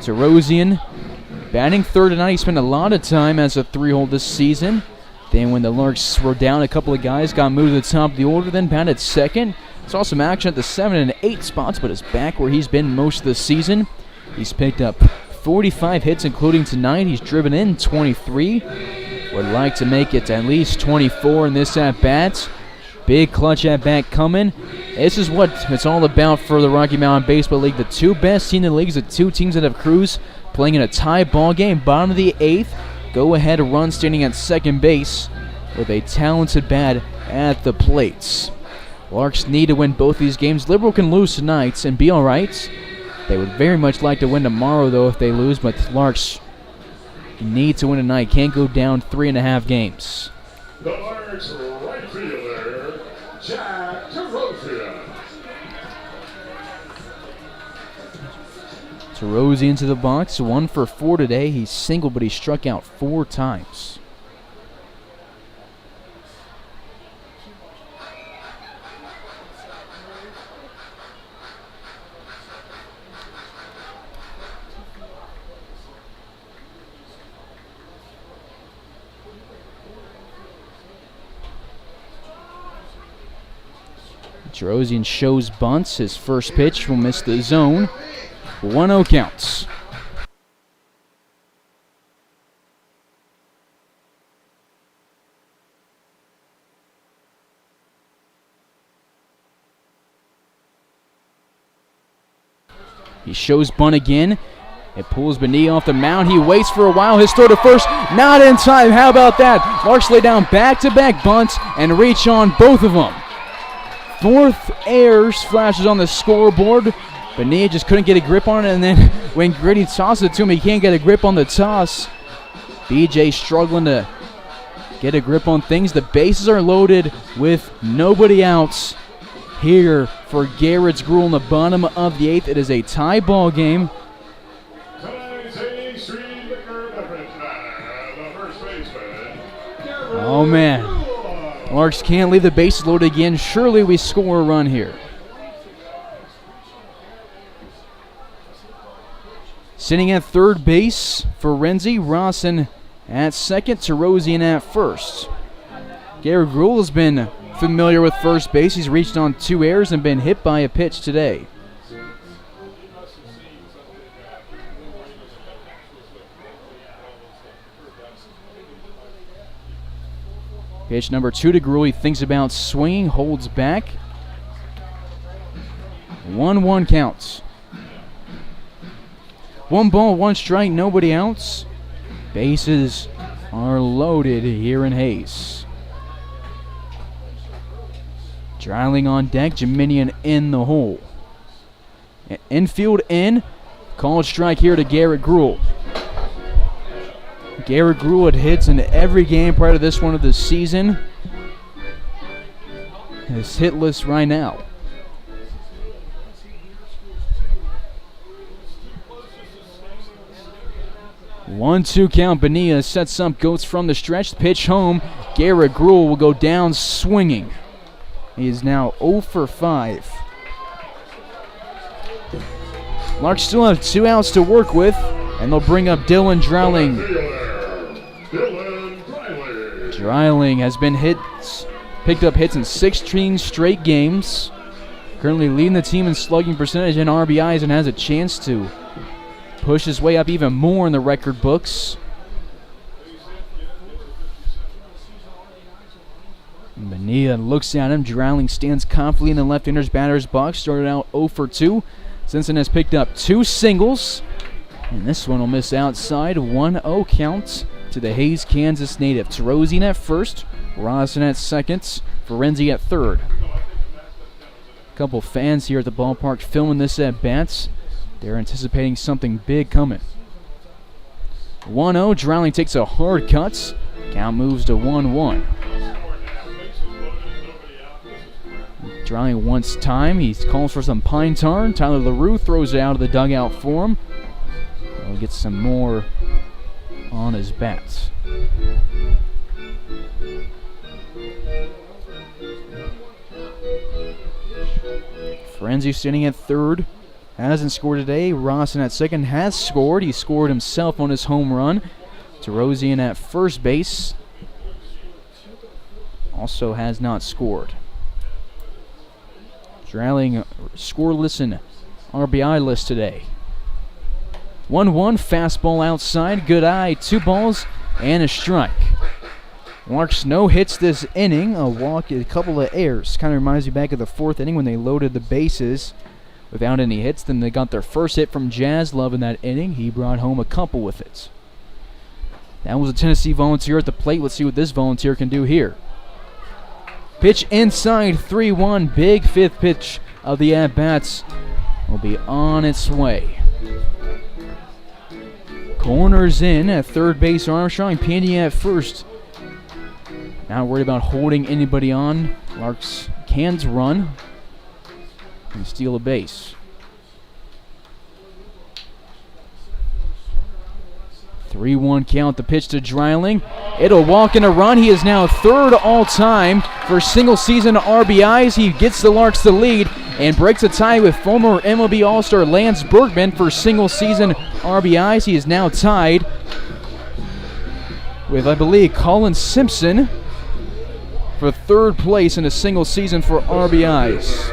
Terosian batting third tonight. He spent a lot of time as a 3-hole this season. Then when the Larks were down, a couple of guys got moved to the top of the order, then batted second. Saw some action at the 7 and 8 spots, but is back where he's been most of the season. He's picked up 45 hits, including tonight. He's driven in 23. Would like to make it at least 24 in this at-bat. Big clutch at-bat coming. This is what it's all about for the Rocky Mountain Baseball League. The 2 best teams in the league is the 2 teams that have crews playing in a tie ball game. Bottom of the 8th, go-ahead run standing at second base with a talented bat at the plates. Larks need to win both these games. Liberal can lose tonight and be all right. They would very much like to win tomorrow, though, if they lose, but Larks need to win tonight. Can't go down 3.5 games. The Larks right fielder, Jack Terosian. Terosian to the box, 1 for 4 today. He's singled, but he struck out 4 times. Terosian shows bunts. His first pitch will miss the zone. 1-0 counts. He shows bunt again. It pulls Bonilla off the mound. He waits for a while. His throw to first, not in time. How about that? Larks lay down back-to-back bunts and reach on both of them. 4th errors flashes on the scoreboard. Bonilla just couldn't get a grip on it, and then when Gritty tosses it to him, he can't get a grip on the toss. BJ struggling to get a grip on things. The bases are loaded with nobody outs here for Garrett's Gruel in the bottom of the 8th. It is a tie ball game. Oh man, Larks can't leave the bases loaded again. Surely we score a run here. Sitting at third base for Renzi, Rawson at second, Terosian at first. Garrett Gruel has been familiar with first base. He's reached on 2 errors and been hit by a pitch today. Pitch number 2 to Gruel. He thinks about swinging, holds back. 1-1 counts. 1 ball, 1 strike, nobody outs. Bases are loaded here in Hayes. Dreiling on deck, Jeminian in the hole. Infield in. Called strike here to Garrett Gruel. Garrett Gruel had hits in every game prior to this one of the season. He's hitless right now. 1-2 count. Bonilla sets up, goes from the stretch. Pitch home. Garrett Gruel will go down swinging. He is now 0 for 5. Larks still have 2 outs to work with, and they'll bring up Dylan Dreiling. Dreiling has been picked up hits in 16 straight games. Currently leading the team in slugging percentage and RBIs, and has a chance to push his way up even more in the record books. Bonilla looks at him. Dreiling stands confidently in the left-hander's batter's box. Started out 0 for 2. Simpson has picked up 2 singles. And this one will miss outside. 1-0 count to the Hayes, Kansas native. Tarosian at first, Rawson at second, Ferenzi at third. A couple fans here at the ballpark filming this at bats. They're anticipating something big coming. 1-0, Drowning takes a hard cut. Count moves to 1-1. Drowning wants time. He calls for some pine tar. Tyler LaRue throws it out of the dugout for him. He'll get some more on his bats. Ferenzi sitting at third. Hasn't scored today. Rawson at second has scored. He scored himself on his home run. Tarosian at first base also has not scored. Drowning scoreless in RBI list today. 1-1, fastball outside, good eye, 2 balls and a strike. Larks no hits this inning, a walk, a couple of errors. Kind of reminds me back of the 4th inning when they loaded the bases without any hits. Then they got their first hit from Jazz Love in that inning. He brought home a couple with it. That was a Tennessee Volunteer at the plate. Let's see what this Volunteer can do here. Pitch inside, 3-1, big 5th pitch of the at-bats will be on its way. Corners in at third base, Armstrong. Pandy at first. Not worried about holding anybody on. Larks can run and steal a base. 3-1 count, the pitch to Dreiling. It'll walk in a run. He is now 3rd all-time for single-season RBIs. He gets the Larks the lead and breaks a tie with former MLB All-Star Lance Bergman for single-season RBIs. He is now tied with, I believe, Colin Simpson for 3rd place in a single season for RBIs.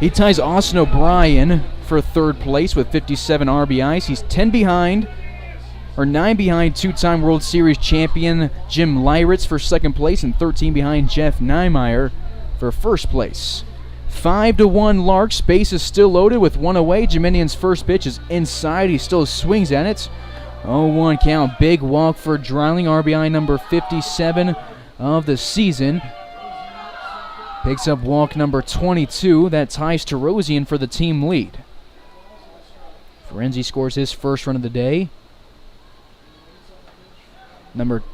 He ties Austin O'Brien for 3rd place with 57 RBIs. He's 9 behind 2-time World Series champion Jim Lyritz for 2nd place and 13 behind Jeff Niemeyer for 1st place. 5-1 Larks. Base is still loaded with 1 away. Jiminian's first pitch is inside. He still swings at it. 0-1 count. Big walk for Dreiling. RBI number 57 of the season. Picks up walk number 22. That ties Tarosian for the team lead. Ferenzi scores his first run of the day. Number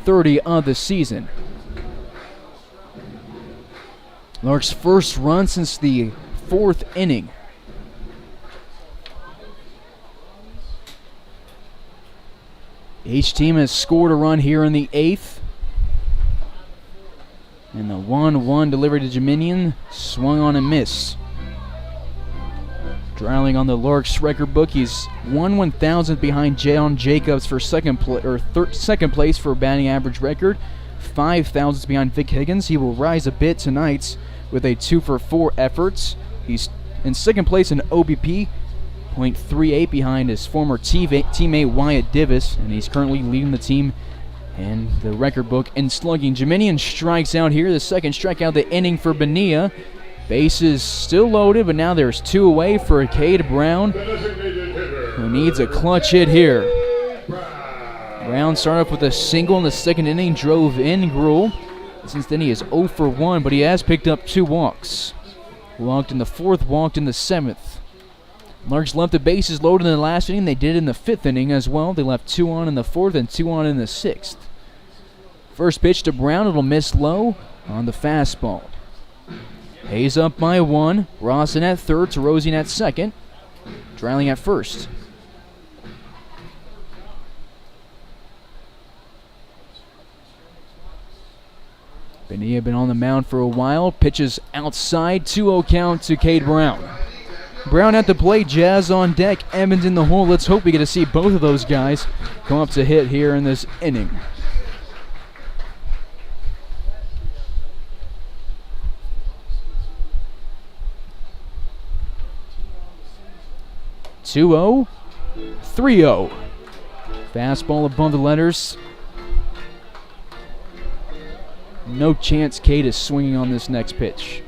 30 of the season. Larks' first run since the 4th inning. Each team has scored a run here in the 8th. And the 1-1 delivery to Jiminian swung on and missed. Dreiling on the Larks record book. He's 1/1000th behind John Jacobs for second place for batting average record. 5,000th behind Vic Higgins. He will rise a bit tonight with a 2-for-4 effort. He's in 2nd place in OBP, .38 behind his former teammate Wyatt Divis, and he's currently leading the team in the record book in slugging. Jiminian strikes out here, the 2nd strikeout of the inning for Bonilla. Base is still loaded, but now there's 2 away for Cade Brown, who needs a clutch hit here. Brown started off with a single in the 2nd inning, drove in Gruel. Since then he is 0 for 1, but he has picked up 2 walks. Walked in the 4th, walked in the 7th. Larks left the bases loaded in the last inning. They did in the 5th inning as well. They left 2 on in the 4th and 2 on in the 6th. First pitch to Brown. It'll miss low on the fastball. Hayes up by 1. Rawson at 3rd. Tarosian at 2nd. Dreiling at 1st. Bonilla been on the mound for a while. Pitches outside. 2-0 count to Cade Brown. Brown at the plate. Jazz on deck. Evans in the hole. Let's hope we get to see both of those guys come up to hit here in this inning. (2-0), 3-0. Fastball above the letters. No chance Cade is swinging on this next pitch.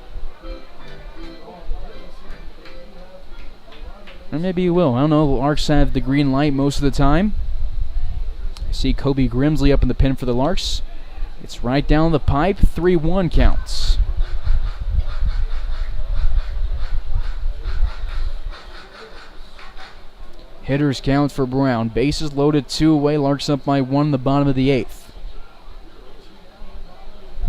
Or maybe he will. I don't know. The Larks have the green light most of the time. I see Kobe Grimsley up in the pen for the Larks. It's right down the pipe. 3-1 counts. Hitters count for Brown. Bases loaded, 2 away. Larks up by 1 in the bottom of the 8th.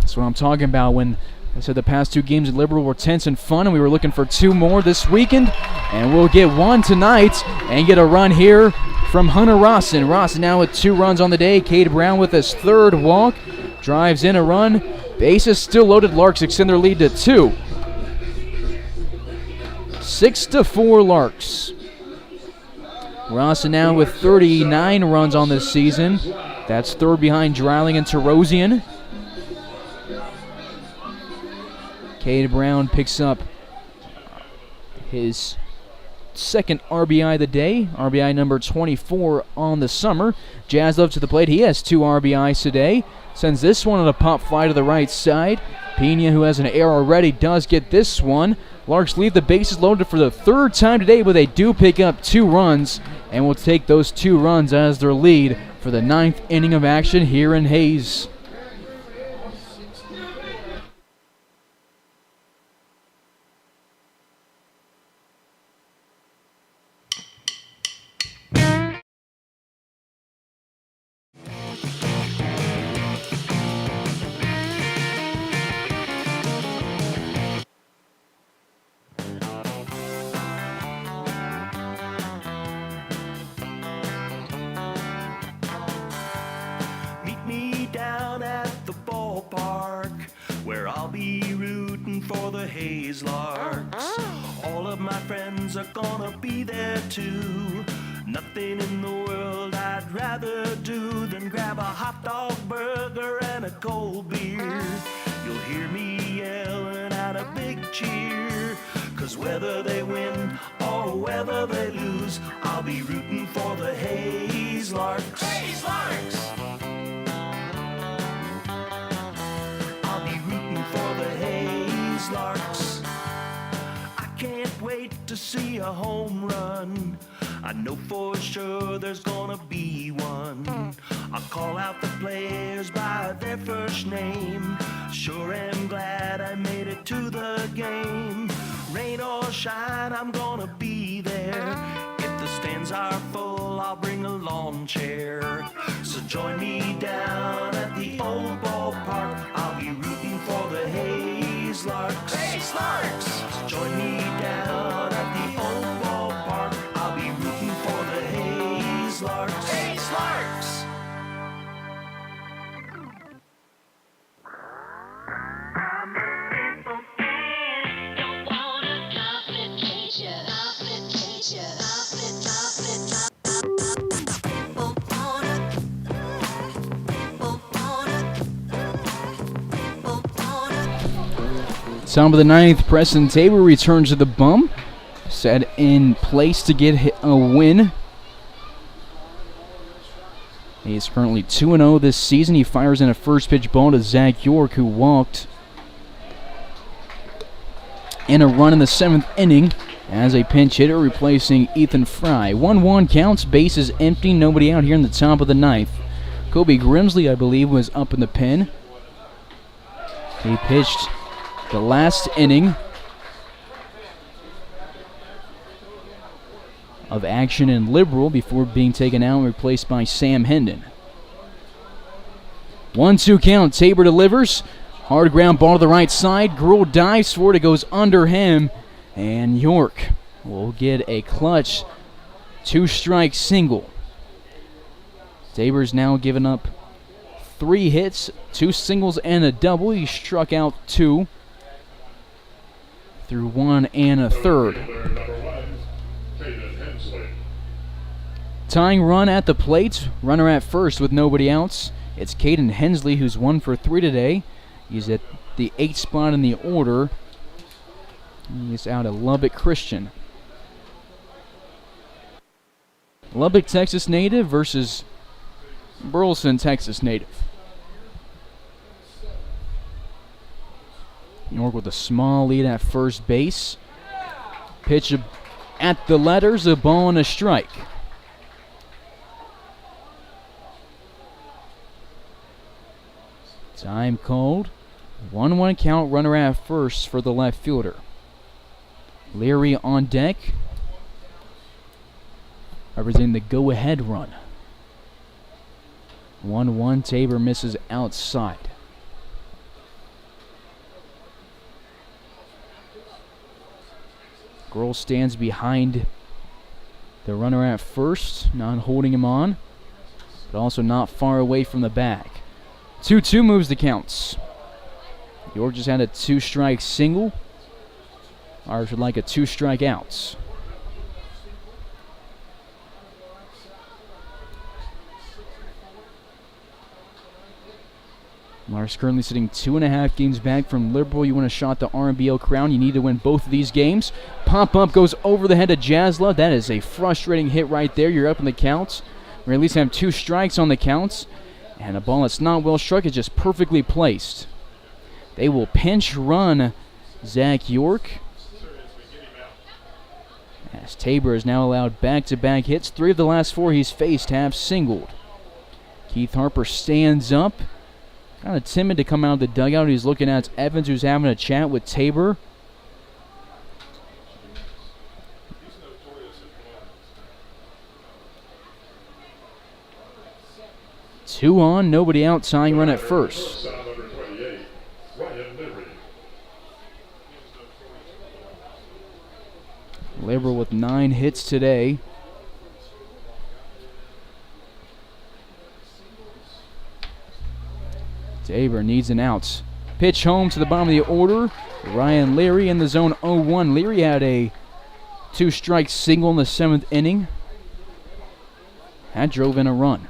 That's what I'm talking about when I said the past 2 games at Liberal were tense and fun, and we were looking for 2 more this weekend. And we'll get 1 tonight and get a run here from Hunter Rawson. Rawson now with 2 runs on the day. Cade Brown with his 3rd walk. Drives in a run. Bases still loaded. Larks extend their lead to 2. 6-4 Larks. Rawson now with 39 runs on this season. That's 3rd behind Dreiling and Terosian. Cade Brown picks up his 2nd RBI of the day, RBI number 24 on the summer. Jazz up to the plate. He has 2 RBIs today. Sends this one on a pop fly to the right side. Pena, who has an error already, does get this one. Larks leave the bases loaded for the 3rd time today, but they do pick up 2 runs and will take those 2 runs as their lead for the 9th inning of action here in Hayes. Meet me down at the ballpark, where I'll be rooting for the Hayes Larks. All of my friends are gonna be there too. Nothing in the world I'd rather do than grab a hot dog burger and a cold beer. You'll hear me yelling out a big cheer, 'cause whether they win or whether they lose, I'll be rooting for the Hayes Larks. Hayes Larks! I'll be rooting for the Hayes Larks. I can't wait to see a home run. I know for sure there's gonna be one. I'll call out the players by their first name. Sure am glad I made it to the game. Rain or shine, I'm gonna be there. If the stands are full, I'll bring a lawn chair. So join me down at the old ballpark. I'll be rooting for the Hayes Larks. Hayes Larks! So join me down at the old ballpark. I'll be rooting for the Hayes Larks. Hayes Larks! Top of the 9th, Preston Tabor returns to the bump. Set in place to get a win. He is currently 2-0 this season. He fires in a first pitch ball to Zach York, who walked. And a run in the 7th inning as a pinch hitter replacing Ethan Fry. 1-1 counts, bases empty, nobody out here in the top of the 9th. Kobe Grimsley, I believe, was up in the pen. He pitched the last inning of action in Liberal before being taken out and replaced by Sam Hendon. 1-2 count. Tabor delivers. Hard ground ball to the right side. Gruhl dives for it. It goes under him. And York will get a clutch 2-strike single. Tabor's now given up 3 hits, 2 singles and a double. He struck out 2 through 1 1/3. Tying run at the plate. Runner at first with nobody else. It's Caden Hensley, who's 1 for 3 today. He's at the 8th spot in the order. He's out at Lubbock Christian. Lubbock, Texas native versus Burleson, Texas native. York with a small lead at first base. Pitch at the letters, a ball and a strike. Time called. 1-1 count, runner at first for the left fielder. Leary on deck, representing the go-ahead run. 1-1, Tabor misses outside. Grohl stands behind the runner at first, not holding him on, but also not far away from the bag. 2-2 moves the counts. York just had a 2-strike single. Ours would like a 2 strikeouts. Larks currently sitting 2.5 games back from Liberal. You want a shot the RMBL crown, you need to win both of these games. Pop-up goes over the head of Jaslov. That is a frustrating hit right there. You're up in the counts. We at least have 2 strikes on the counts. And a ball that's not well struck is just perfectly placed. They will pinch run Zach York. As Tabor is now allowed back-to-back hits. 3 of the last 4 he's faced have singled. Keith Harper stands up. Kind of timid to come out of the dugout. He's looking at Evans, who's having a chat with Tabor. Two on, nobody out, tying run at first. Liberal with 9 hits today. Tabor needs an out. Pitch home to the bottom of the order. Ryan Leary in the zone 0-1. Leary had a 2-strike single in the 7th inning. That drove in a run.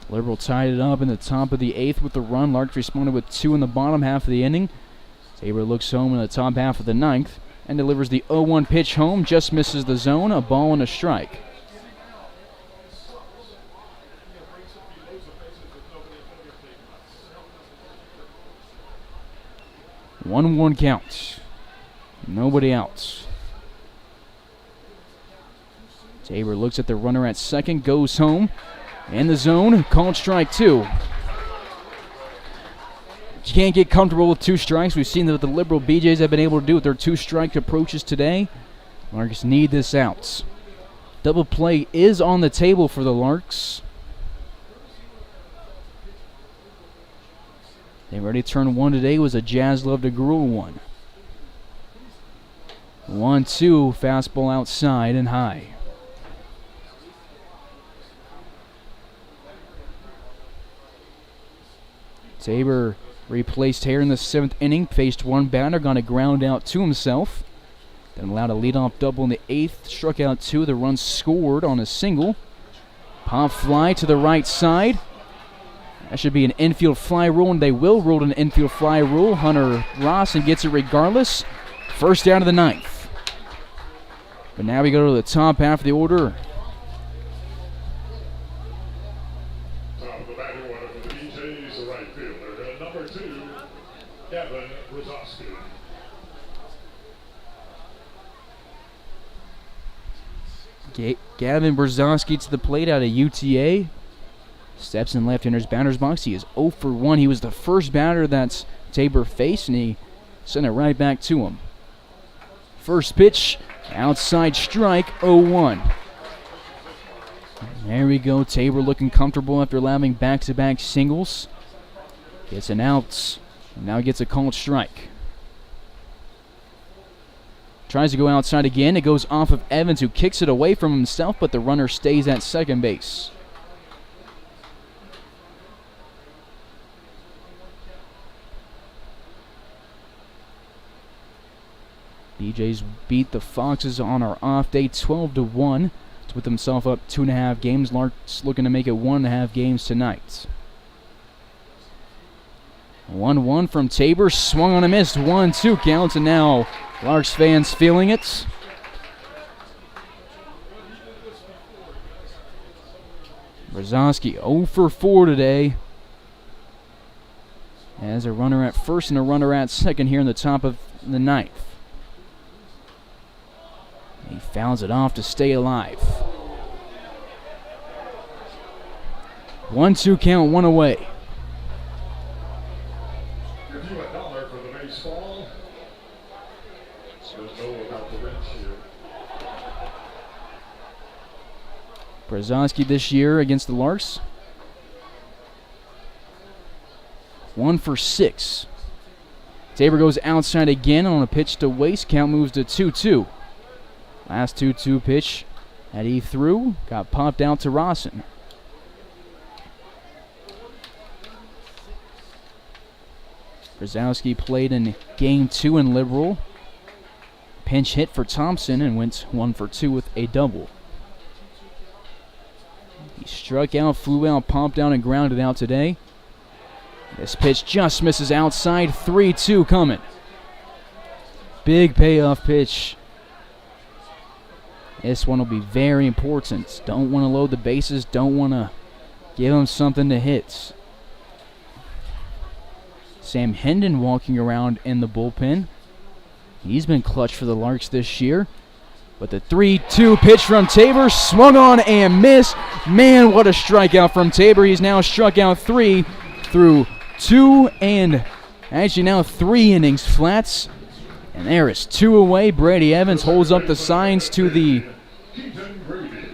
Liberal tied it up in the top of the 8th with the run. Larks responded with 2 in the bottom half of the inning. Tabor looks home in the top half of the 9th and delivers the 0-1 pitch home. Just misses the zone. A ball and a strike. One count. Nobody out. Tabor looks at the runner at second, goes home. In the zone, called strike 2. You can't get comfortable with 2 strikes. We've seen that the Liberal BJs have been able to do with their 2-strike approaches today. Larks need this out. Double play is on the table for the Larks. They already turned 1 today. Was a Jaslov to Gruel one. 1-2, fastball outside and high. Tabor replaced here in the 7th inning. Faced 1 batter, gonna ground out to himself. Then allowed a leadoff double in the 8th. Struck out 2. The run scored on a single. Pop fly to the right side. That should be an infield fly rule, and they will rule an infield fly rule. Hunter Rawson gets it regardless. First down of the 9th. But now we go to the top half of the order. Top of the batting order for the BJ's, the right fielder, number 2, Gavin Brzezowski. Gavin Brzezowski to the plate out of UTA. Steps in left-hander's batter's box. He is 0 for 1. He was the first batter that's Tabor faced, and he sent it right back to him. First pitch, outside strike, 0-1. There we go. Tabor looking comfortable after allowing back-to-back singles. Gets an out. Now gets a called strike. Tries to go outside again. It goes off of Evans, who kicks it away from himself, but the runner stays at second base. BJ's beat the Foxes on our off day 12-1 to put themselves up 2.5 games. Larks looking to make it 1.5 games tonight. 1-1 from Tabor, swung on a missed. 1-2 counts, and now Larks fans feeling it. Brzezowski 0 for 4 today. Has a runner at first and a runner at second here in the top of the ninth. He fouls it off to stay alive. 1-2 count, one away. Give you $1 for the baseball. Just know about the wrench here. Brzezowski this year against the Larks. 1 for 6. Tabor goes outside again on a pitch to waste. Count moves to 2-2. Last 2-2 pitch that he threw got popped out to Rawson. Brzezowski played in game 2 in Liberal. Pinch hit for Thompson and went 1 for 2 with a double. He struck out, flew out, popped out, and grounded out today. This pitch just misses outside. 3-2 coming. Big payoff pitch. This one will be very important. Don't want to load the bases. Don't want to give him something to hit. Sam Hendon walking around in the bullpen. He's been clutch for the Larks this year. But the 3-2 pitch from Tabor swung on and missed. Man, what a strikeout from Tabor. He's now struck out 3 through 2 and actually now 3 innings flats. And there is 2 away. Brady Evans holds up the signs to the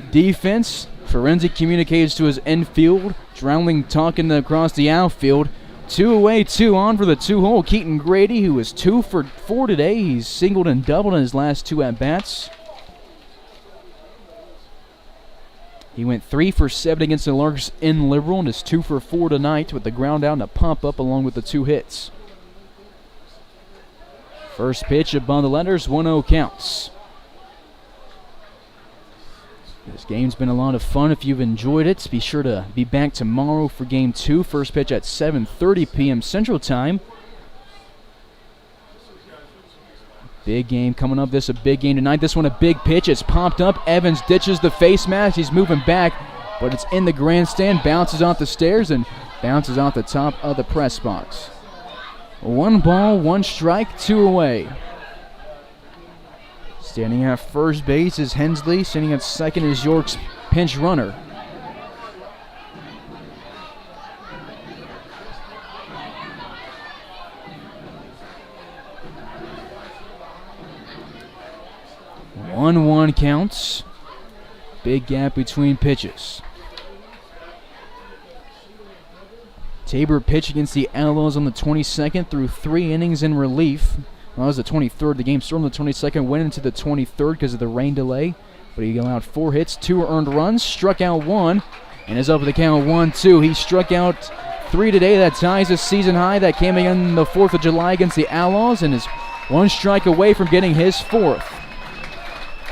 defense. Forensic communicates to his infield. Drowning talking across the outfield. 2 away, 2 on for the 2-hole. Keaton Grady, who was 2 for 4 today. He's singled and doubled in his last 2 at-bats. He went 3 for 7 against the Larks in Liberal and is 2 for 4 tonight with the ground out and a pump up along with the 2 hits. First pitch above the letters, 1-0 counts. This game's been a lot of fun. If you've enjoyed it, be sure to be back tomorrow for Game 2. First pitch at 7:30 p.m. Central Time. Big game coming up. This a big game tonight. This one a big pitch. It's popped up. Evans ditches the face mask. He's moving back, but it's in the grandstand. Bounces off the stairs and bounces off the top of the press box. 1 ball, 1 strike, 2 away. Standing at first base is Hensley. Standing at second is York's pinch runner. One counts. Big gap between pitches. Tabor pitched against the Outlaws on the 22nd through 3 innings in relief. Well, that was the 23rd. The game started on the 22nd, went into the 23rd because of the rain delay. But he allowed 4 hits, 2 earned runs, struck out 1, and is up with the count 1-2. He struck out 3 today. That ties his season high. That came in the 4th of July against the Outlaws and is 1 strike away from getting his 4th.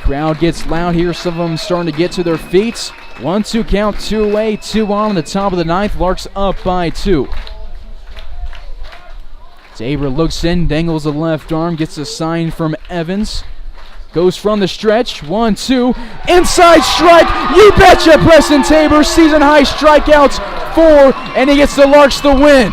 Crowd gets loud here. Some of them starting to get to their feet. 1-2 count, 2 away, 2 on the top of the 9th. Larks up by 2. Tabor looks in, dangles the left arm, gets a sign from Evans. Goes from the stretch, 1-2, inside strike, you betcha, Preston Tabor, season high strikeouts, 4, and he gets the Larks the win.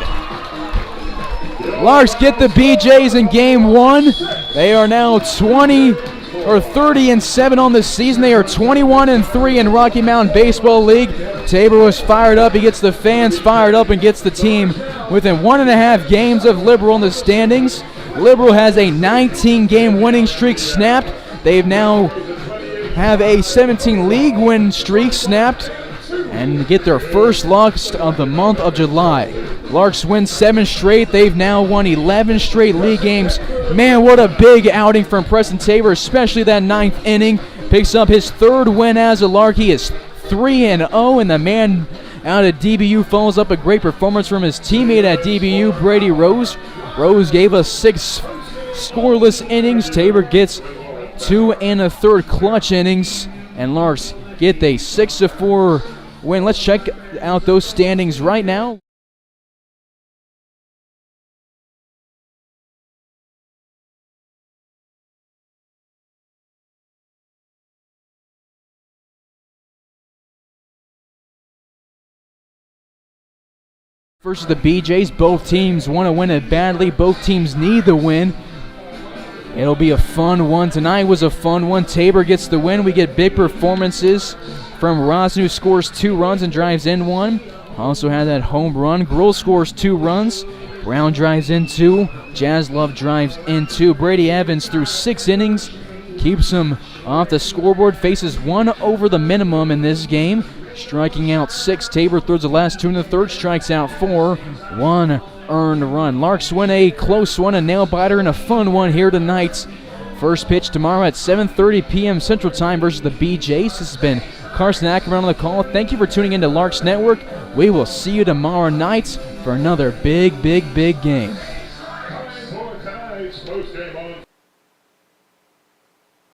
Larks get the BJs in game 1. They are now 30-7 on the season. They are 21-3 in Rocky Mountain Baseball League. Tabor was fired up. He gets the fans fired up and gets the team within 1.5 games of Liberal in the standings. Liberal has a 19-game winning streak snapped. They've now have a 17 league win streak snapped and get their first loss of the month of July. Larks win 7 straight. They've now won 11 straight league games. Man, what a big outing from Preston Tabor, especially that 9th inning. Picks up his 3rd win as a Lark. He is 3-0, and the man out at DBU follows up a great performance from his teammate at DBU, Brady Rose. Rose gave us 6 scoreless innings. Tabor gets 2 1/3 clutch innings, and Larks get a 6-4 win. Let's check out those standings right now. Versus the BJs, both teams want to win it badly. Both teams need the win. It'll be a fun one. Tonight was a fun one. Tabor gets the win. We get big performances from Rosin, who scores 2 runs and drives in 1. Also had that home run. Gruhl scores 2 runs. Brown drives in 2. Jazz Love drives in 2. Brady Evans through 6 innings keeps him off the scoreboard. Faces 1 over the minimum in this game. Striking out 6. Tabor throws the last 2 in the third. Strikes out 4. 1 earned run. Larks win a close one, a nail-biter, and a fun one here tonight. First pitch tomorrow at 7:30 p.m. Central Time versus the BJs. This has been Carson Ackerman on the call. Thank you for tuning into Larks Network. We will see you tomorrow night for another big game.